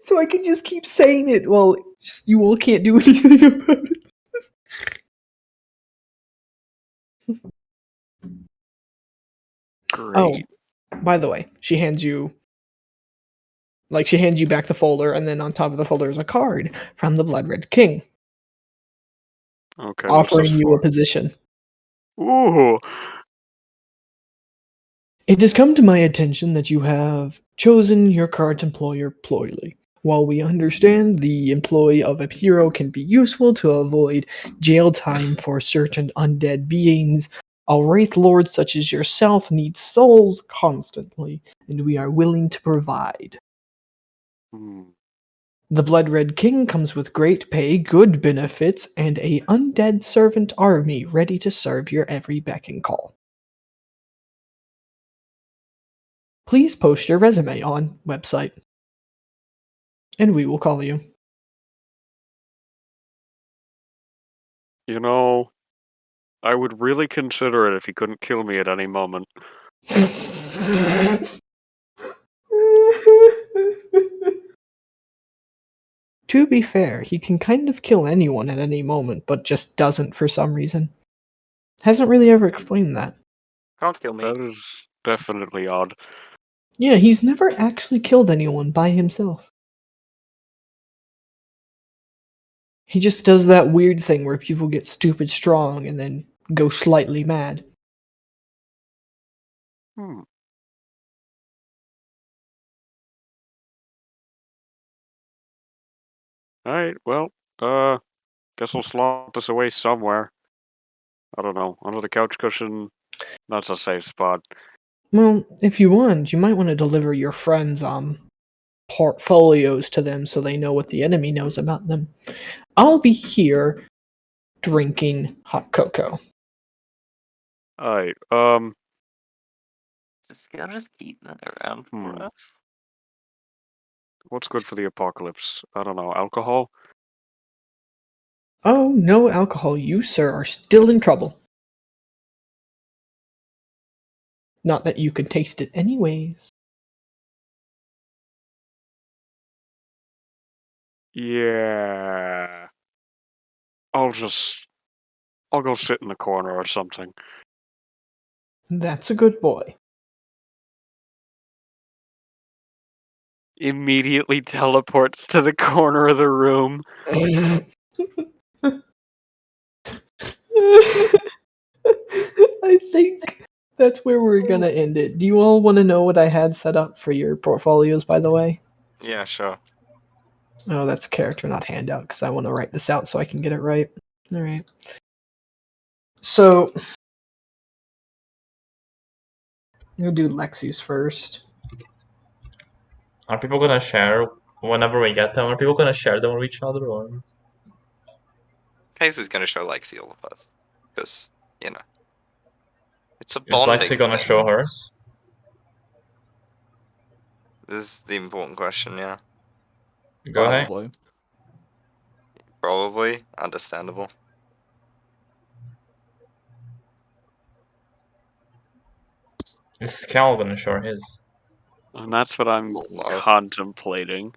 So I can just keep saying it. Well, just, you all can't do anything about it. Great. By the way, she hands you back the folder, and then on top of the folder is a card from the Blood Red King Okay, what's offering this you a for? position. Ooh! It has come to my attention that you have chosen your current employer ployly. While we understand the employee of a hero can be useful to avoid jail time for certain undead beings, a wraith lord such as yourself needs souls constantly, and we are willing to provide. Hmm. The Blood Red King comes with great pay, good benefits, and a undead servant army ready to serve your every beck and call. Please post your resume on website, and we will call you. You know, I would really consider it if he couldn't kill me at any moment. To be fair, he can kind of kill anyone at any moment, but just doesn't for some reason. Hasn't really ever explained that. Can't kill me. That is definitely odd. Yeah, he's never actually killed anyone by himself. He just does that weird thing where people get stupid strong and then go slightly mad. Hmm. Alright, well, guess we'll slot this away somewhere. I don't know, under the couch cushion. That's a safe spot. Well, if you want, you might want to deliver your friends' portfolios to them so they know what the enemy knows about them. I'll be here drinking hot cocoa. Alright, Just gotta keep that around for us. what's good for the apocalypse? I don't know, alcohol? Oh, no alcohol. You, sir, are still in trouble. Not that you could taste it anyways. Yeah. I'll go sit in the corner or something. That's a good boy. Immediately teleports to the corner of the room. I think that's where we're gonna end it. Do you all want to know what I had set up for your portfolios, by the way? Yeah, sure. Oh, that's character, not handout, because I want to write this out so I can get it right. Alright. So, I'm gonna do Lexi's first. Are people gonna share whenever we get them? Are people gonna share them with each other, or? Paisley's gonna show Lexi all of us. Because, you know. It's a Is bonding Lexi gonna thing. show hers? This is the important question, yeah. Go ahead. Probably. Probably. Understandable. Is Skel gonna show his? And that's what I'm Hello. contemplating.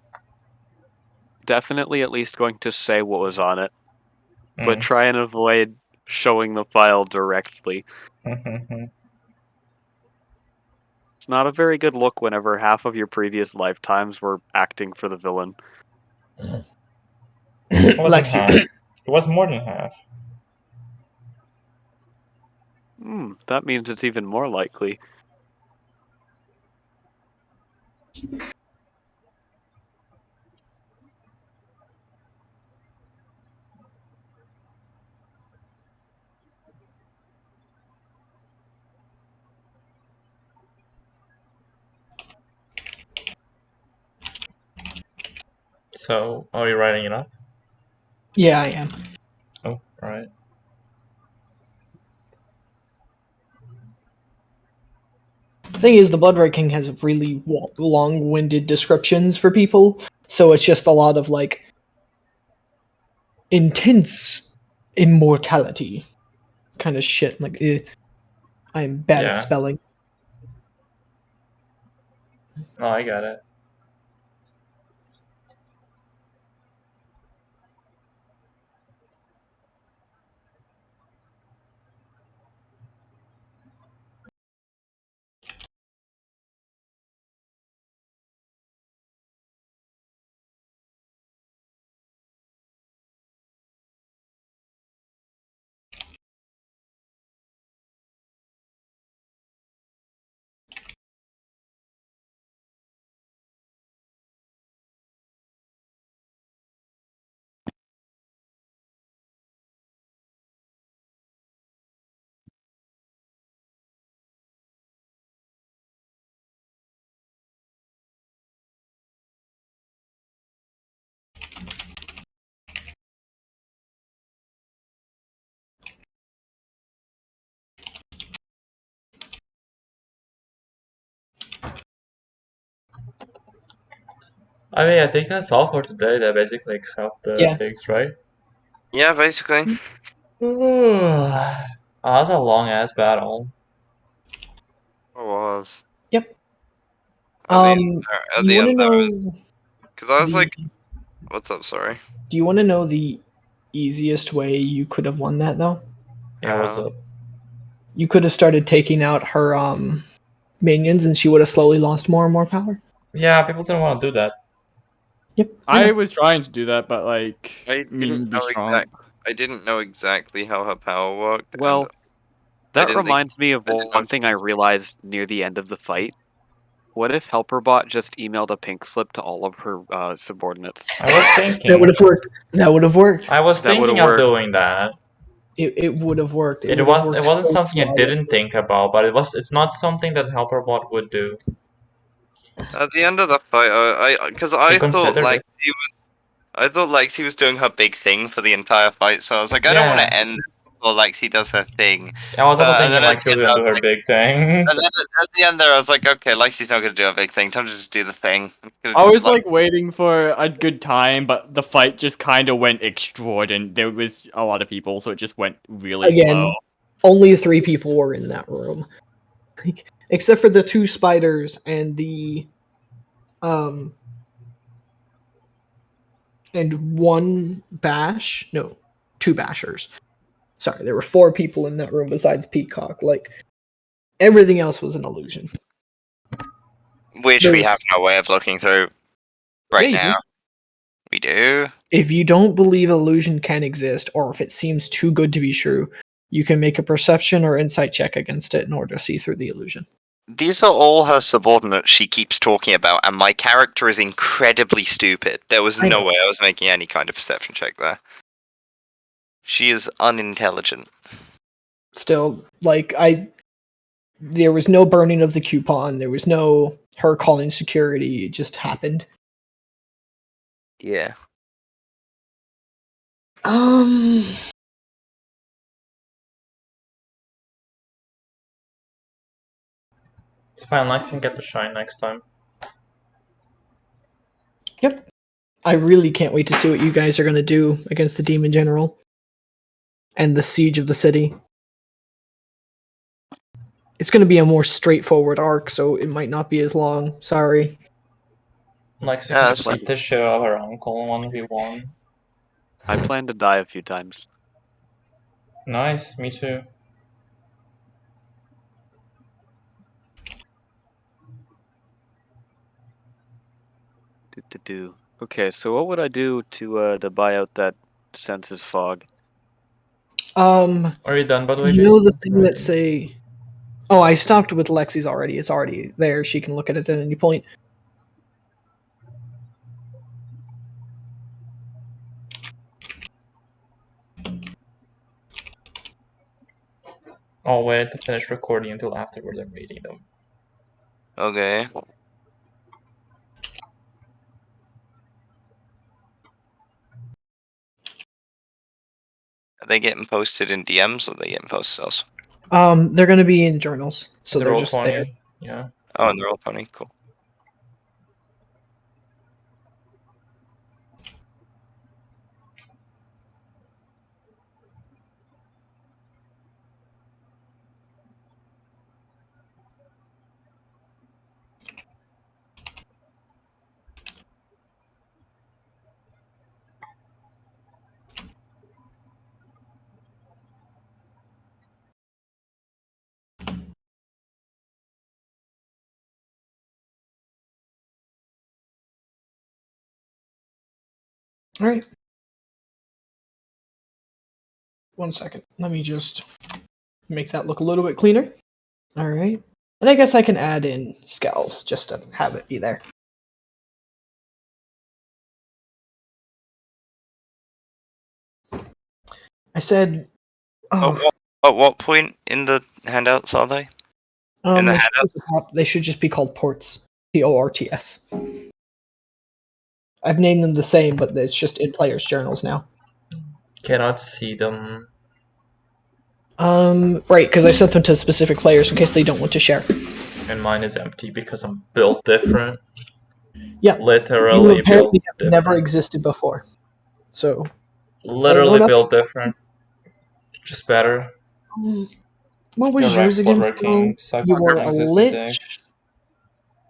Definitely at least going to say what was on it, but Mm. try and avoid showing the file directly. It's not a very good look whenever half of your previous lifetimes were acting for the villain. It wasn't Lexi. half. It was more than half. That means it's even more likely. So, are you writing it up? Yeah, I am. Oh, alright. The thing is, the Blood Red King has really long-winded descriptions for people, so it's just a lot of like intense immortality kind of shit. Like, I'm bad at Yeah. spelling. Oh, I got it. I mean, I think that's all for today. That basically accept the Yeah. pigs, right? Yeah, basically. Oh, that's a long ass battle. It was. Yep. At the end, Do you want to there was. know Because I was the? like, what's up, sorry? Do you want to know the easiest way you could have won that though? Yeah, what's up? You could have started taking out her minions, and she would have slowly lost more and more power. Yeah, people didn't want to do that. Yep. I was trying to do that, but like, I mean to didn't be know strong. I didn't know exactly how her power worked. Well, and that didn't think- reminds me of I didn't know one thing I realized near the end of the fight. What if HelperBot just emailed a pink slip to all of her subordinates? I was thinking. That would have worked. That would have worked. I was That would've thinking of worked. doing that. It would have worked. It would have was. It worked wasn't so something I flawlessly. didn't think about, but it was. It's not something that HelperBot would do. At the end of the fight, because He I thought considered like it. I thought Lexi was doing her big thing for the entire fight, so I was like, I don't want Yeah. to end this before Lexi does her thing. I was also And thinking then like at she was the end, gonna I do was her like- big thing. And then at the end there, I was like, okay, Lexi's not gonna do her big thing. Time to just do the thing. I was like waiting for a good time, but the fight just kind of went extraordinary. There was a lot of people, so it just went really Again, slow. only 3 people were in that room, except for the 2 spiders and the and 1 bash. No, 2 bashers. Sorry, there were 4 people in that room besides Peacock. Like, everything else was an illusion. which there we was- have no way of looking through right Yeah, you do. now. We do. If you don't believe illusion can exist, or if it seems too good to be true, you can make a perception or insight check against it in order to see through the illusion. These are all her subordinates she keeps talking about, and my character is incredibly stupid. There was I no know. way I was making any kind of perception check there. She is unintelligent. Still, like, there was no burning of the coupon. There was no her calling security. It just happened. Yeah. It's fine. Lex can get the shine next time. Yep. I really can't wait to see what you guys are going to do against the Demon General and the siege of the city. It's going to be a more straightforward arc, so it might not be as long. Sorry. Lex Yeah, can that's just beat the shit out of her uncle in 1v1. I plan to die a few times. Nice, me too. Okay, so what would I do to buy out that senses fog? Are you done, by the way, You know Jason? the thing that say... Oh, I stopped with Lexi's already. It's already there. She can look at it at any point. I'll wait to finish recording until afterward I'm reading them. Okay. Are they getting posted in DMs or are they getting posted elsewhere? They're gonna be in journals, so they're Roll just 20. there. Yeah. Oh, and they're all funny. Cool. All right. 1 second. Let me just make that look a little bit cleaner. All right. And I guess I can add in Skels just to have it be there. I said, At what point in the handouts are they? In the they should just be called ports. Ports. I've named them the same, but it's just in players' journals now. Cannot see them. Right, because I sent them to specific players in case they don't want to share. And mine is empty because I'm built different. Yeah. Literally You apparently built have different. never existed before. So. Literally nothing. built different. Just better. What was You're yours right, again? working, You were a non-existent lich?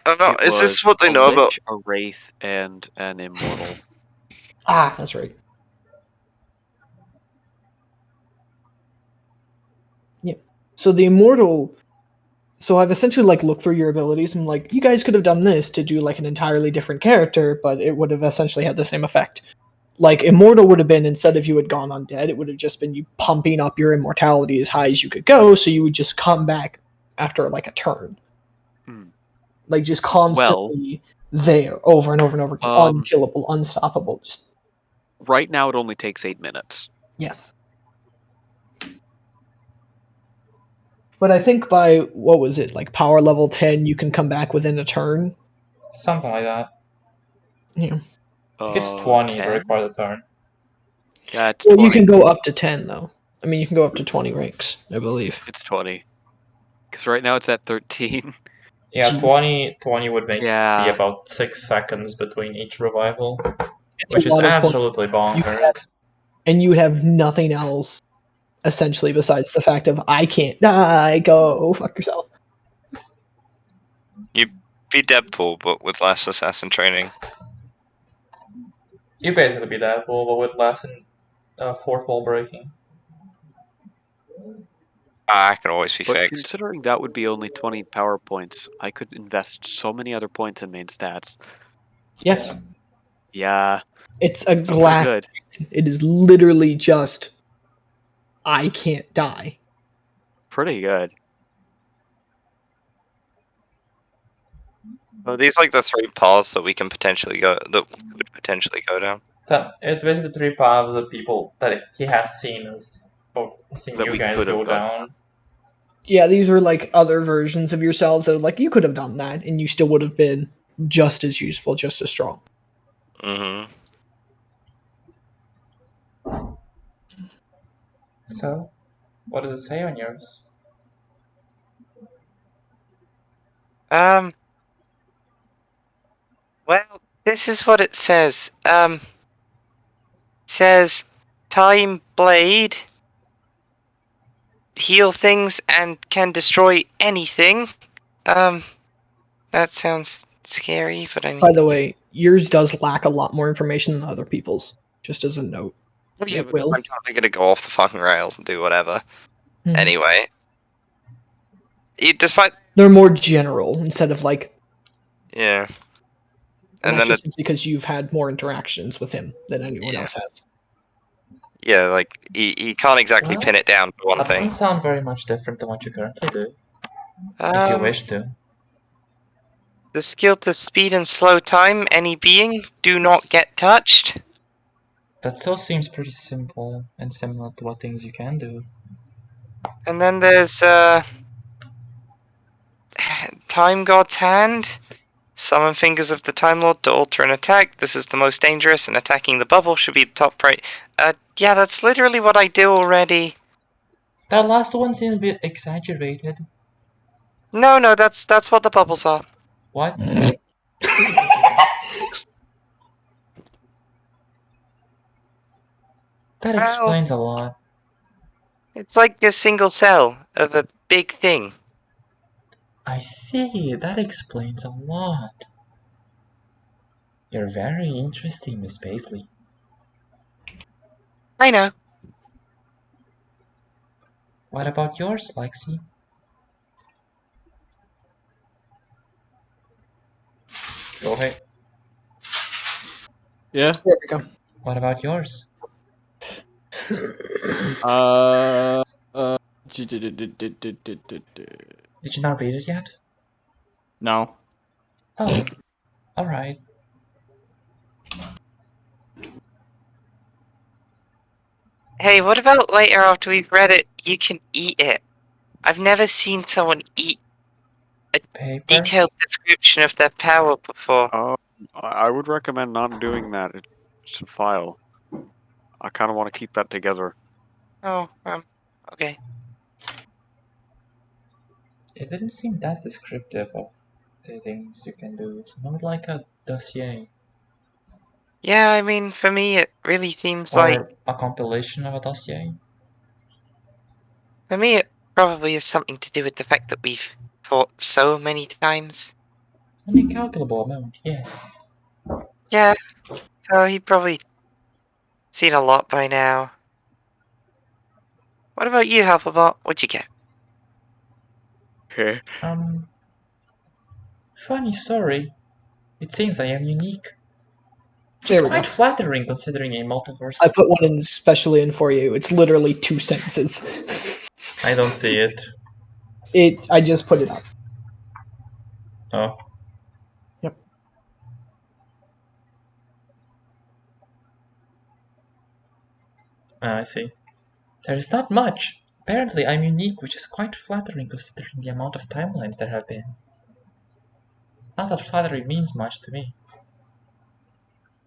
Oh no, It is this was what they a know about? lich, a wraith, and an immortal. Ah, that's right. Yeah. So the immortal. So I've essentially like looked through your abilities and like you guys could have done this to do like an entirely different character, but it would have essentially had the same effect. Like immortal would have been, instead of you had gone undead, it would have just been you pumping up your immortality as high as you could go, so you would just come back after like a turn. Like just constantly there over and over and over again. Unkillable, unstoppable. Just right now it only takes 8 minutes. yes. But I think by what was it, like power level 10 you can come back within a turn. Something like that. Yeah. I think it's 20 10? but requires a turn. Yeah, it's Well, 20. you can go up to 10 though. I mean, you can go up to 20 ranks, I believe. It's 20. Because right now it's at 13. Yeah, Jeez. 20 would make be about 6 seconds between each revival. It's Which a is lot of absolutely bonkers. And you have nothing else, essentially, besides the fact of I can't die. Go fuck yourself. You'd be Deadpool, but with less assassin training. You basically be that, but with less in fourth wall breaking. I can always be But fixed. considering that would be only 20 power points, I could invest so many other points in main stats. Yes. Yeah. It's a It's glass. pretty good. It is literally just I can't die. Pretty good. Are these like the 3 paths that we can potentially go down? It's basically 3 paths of people that he has seen us, or seen That you we guys could have go done. down. Yeah, these are like other versions of yourselves that are like you could have done that, and you still would have been just as useful, just as strong. Mm-hmm. So, what does it say on yours? Well, this is what it says. Says Time Blade, heal things and can destroy anything. That sounds scary, but I mean. By the way, yours does lack a lot more information than other people's. Just as a note. Yeah, It because will. I'm totally gonna go off the fucking rails and do whatever. Mhm. Anyway. Despite. They're more general instead of like. Yeah. And that's just because you've had more interactions with him than anyone else has. Yeah, like, he can't exactly pin it down to one That thing. doesn't sound very much different than what you currently do. If you wish to. The skill to speed and slow time any being do not get touched. That still seems pretty simple and similar to what things you can do. And then there's Time God's Hand. Summon Fingers of the Time Lord to alter an attack. This is the most dangerous, and attacking the bubble should be the top priority. Yeah, that's literally what I do already. That last one seems a bit exaggerated. No, that's what the bubbles are. What? That Well, explains a lot. it's like a single cell of a big thing. I see, that explains a lot. You're very interesting, Miss Paisley. I know. What about yours, Lexi? Go ahead. Yeah. There we go. What about yours? Uh. Did you not read it yet? No. Oh, alright. Hey, what about later after we've read it, you can eat it? I've never seen someone eat Paper? detailed description of their power before. I would recommend not doing that. It's a file. I kind of want to keep that together. Oh, okay. It didn't seem that descriptive of the things you can do. It's more like a dossier. Yeah, I mean, for me, it really seems Or like... a compilation of a dossier. For me, it probably has something to do with the fact that we've fought so many times. An incalculable amount, yes. Yeah, so he probably seen a lot by now. What about you, Hufflebot? What'd you get? Okay. Funny story. It seems I am unique. Which There is we quite go. flattering considering a multiverse. I put one in specially in for you. It's literally 2 sentences. I don't see it. I just put it up. Oh. Yep. I see. There is not much. Apparently I'm unique, which is quite flattering considering the amount of timelines there have been. Not that flattering means much to me.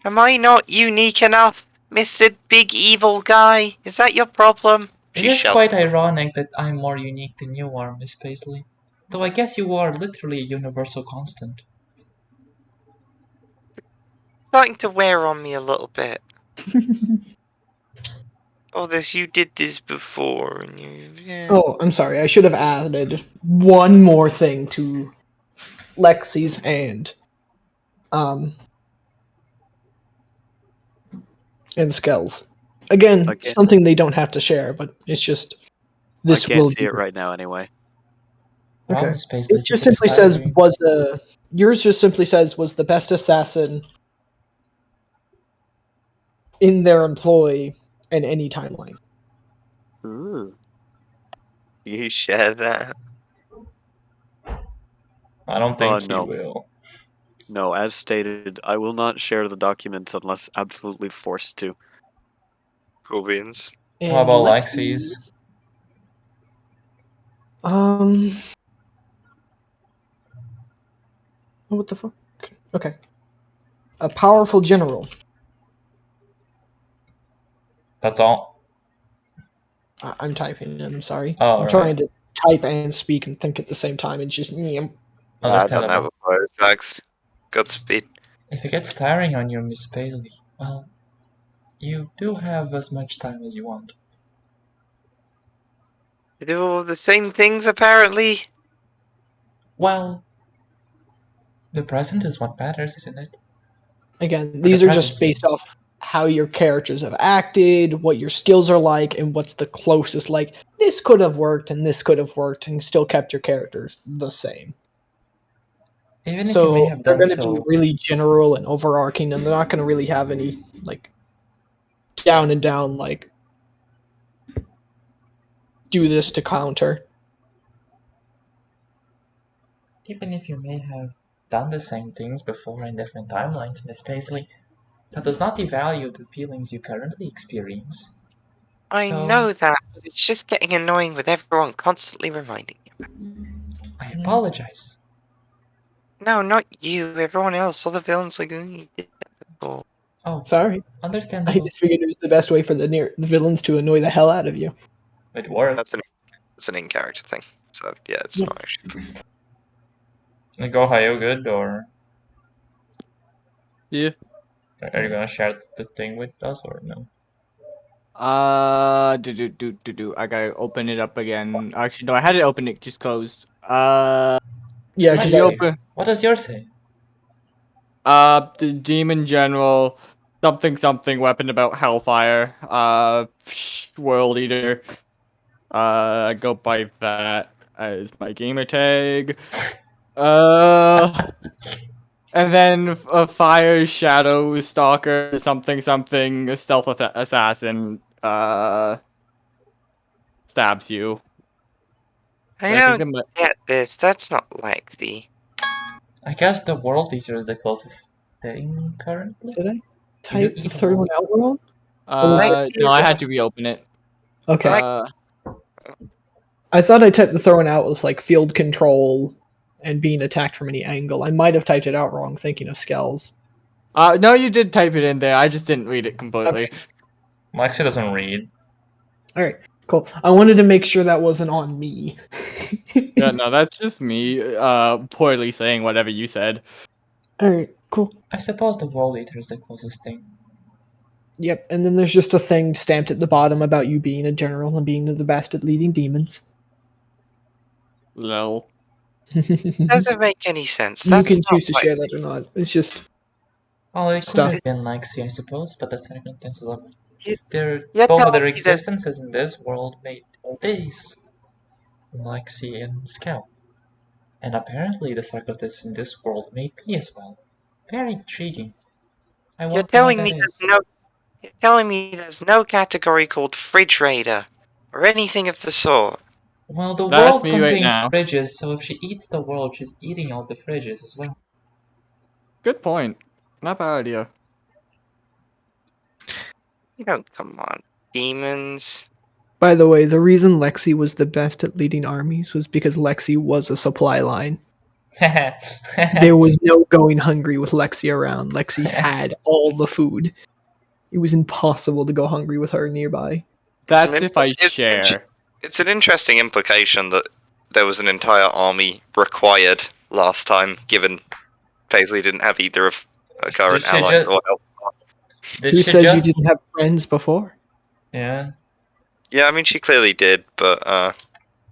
Am I not unique enough, Mr. Big Evil Guy? Is that your problem? It She is shouts. quite ironic that I'm more unique than you are, Miss Paisley. Though I guess you are literally a universal constant. Starting to wear on me a little bit. Oh, you did this before, and you... Yeah. Oh, I'm sorry. I should have added one more thing to Lexi's and Skel's. Again, something they don't have to share, but it's just this I can't will see it right now anyway. Well, Okay. Miss Paisley, It just if it's simply says tiring- yours just simply says was the best assassin in their employ in any timeline. Ooh. You share that. I don't think no. you will. No, as stated, I will not share the documents unless absolutely forced to. Cool beans. How about Lexi's? What the fuck? Okay. A powerful general. That's all? I'm typing and I'm sorry. Oh, I'm right. trying to type and speak and think at the same time. It's just I've done that before, it sucks. Godspeed. If it gets tiring on you, Miss Paisley, well, you do have as much time as you want. You do all the same things, apparently? Well, the present is what matters, isn't it? Again, these are just based off how your characters have acted, what your skills are like, and what's the closest. Like, this could have worked and this could have worked and still kept your characters the same. Even if you So may have they're done going to so, be really general and overarching, and they're not going to really have any, like, down and down, like, do this to counter. even if you may have done the same things before in different timelines, Miss Paisley, that does not devalue the feelings you currently experience. I know that, but it's just getting annoying with everyone constantly reminding you. I apologize. No, not you. Everyone else. All the villains like, you did that before. Oh, Sorry. I understandable. just figured it was the best way for the villains to annoy the hell out of you. It worked. That's an in-character thing. So yeah, it's Yeah. not actually. Go Hayo good, or Yeah. are you gonna share the thing with us, or no? I gotta open it up again. Actually, no, I had it open. It just closed. Yeah, Let's because You see. open. What does yours say? The demon general, something weapon about hellfire. World eater. I go by that as my gamer tag. And then a fire shadow stalker, something, a stealth assassin. Stabs you. I I think don't I'm. get this. That's not Lexi. I guess the world eater is the closest thing currently. did I You type do the eat third one world. out wrong? No, I had to reopen it. Okay. I thought I typed the third one out was like field control and being attacked from any angle. I might have typed it out wrong, thinking of Skels. No, you did type it in there. I just didn't read it completely. Okay. Lexi doesn't read. All right, cool. I wanted to make sure that wasn't on me. Yeah, no, that's just me, poorly saying whatever you said. All right, cool. I suppose the world eater is the closest thing. Yep, and then there's just a thing stamped at the bottom about you being a general and being the best at leading demons. Lol. Doesn't make any sense. You That's can not choose to like- share that or not. It's just Well, it could Stuff. have been Lexi, I suppose, but the circumstances of You- their you're both of telling their me that- existences in this world made these Lexi and Skel. And apparently the Socrates in this world made me as well. Very intriguing. I You're wonder telling what me that there's is. no. You're telling me there's no category called fridge raider or anything of the sort. Well, the That's world me right contains now. fridges, so if she eats the world, she's eating all the fridges as well. Good point. Not bad idea. You don't. Come on, demons. By the way, the reason Lexi was the best at leading armies was because Lexi was a supply line. There was no going hungry with Lexi around. Lexi had all the food. It was impossible to go hungry with her nearby. That's an if I interest- share. It's an interesting implication that there was an entire army required last time, given Paisley didn't have either of her current she allies just- or help. Did Who she says just? you didn't have friends before? Yeah. Yeah, I mean she clearly did, but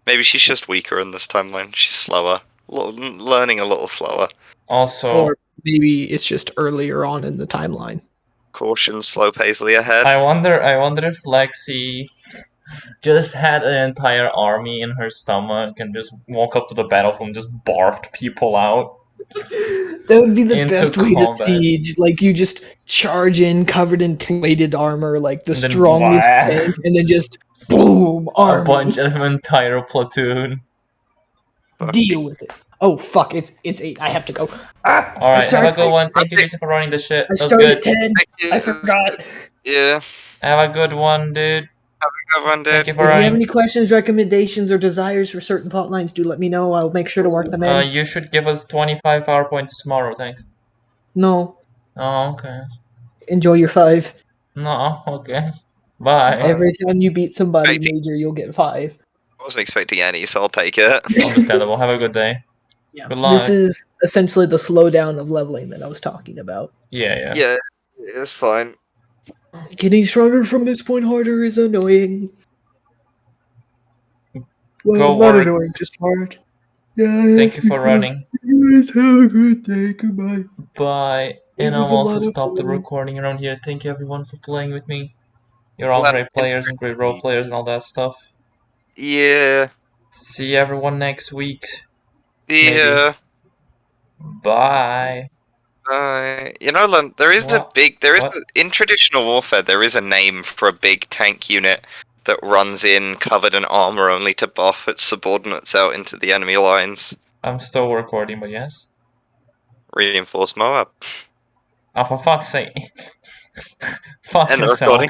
maybe she's just weaker in this timeline. She's slower, learning a little slower. Also, Or maybe it's just earlier on in the timeline. Caution, slow Paisley ahead. I wonder if Lexi just had an entire army in her stomach and just walk up to the battlefield and just barfed people out. That would be the Into best way to combat. siege. Like you just charge in covered in plated armor, like the And then strongest blah. tank, and then just boom, army. A bunch of an entire platoon. Deal with it. Oh fuck! It's 8. I have to go. All right, have a good one. Thank you, Jason, for running the shit. I That was started good. at 10. I Yeah, forgot. Yeah, Have a good one, dude. have one, dude. Thank you If for you have running. any questions, recommendations, or desires for certain plot lines, do let me know. I'll make sure to work them in. You should give us 25 PowerPoints tomorrow, thanks. No, Oh, okay. enjoy your 5. No, okay. Bye. Every time you beat somebody Right. major, you'll get 5. I wasn't expecting any, so I'll take it. Understandable. Have a good day. Yeah. Good luck. This is essentially the slowdown of leveling that I was talking about. Yeah. Yeah, it's fine. Getting stronger from this point harder is annoying. Well, Go not work. annoying, just hard. Yeah. Thank you for running. Guys, have a good day. Goodbye. Bye. It And was I'll a also lot of stop the fun. recording around here. Thank you everyone for playing with me. You're all Well, great players and great role players and all that stuff. Yeah, See everyone next week. yeah. Bye. You know, Lon, there is What? What? in traditional warfare, there is a name for a big tank unit that runs in covered in armor only to buff its subordinates out into the enemy lines. I'm still recording, but yes. Reinforce Moab. Oh, for fuck's sake. Fuck End yourself. recording.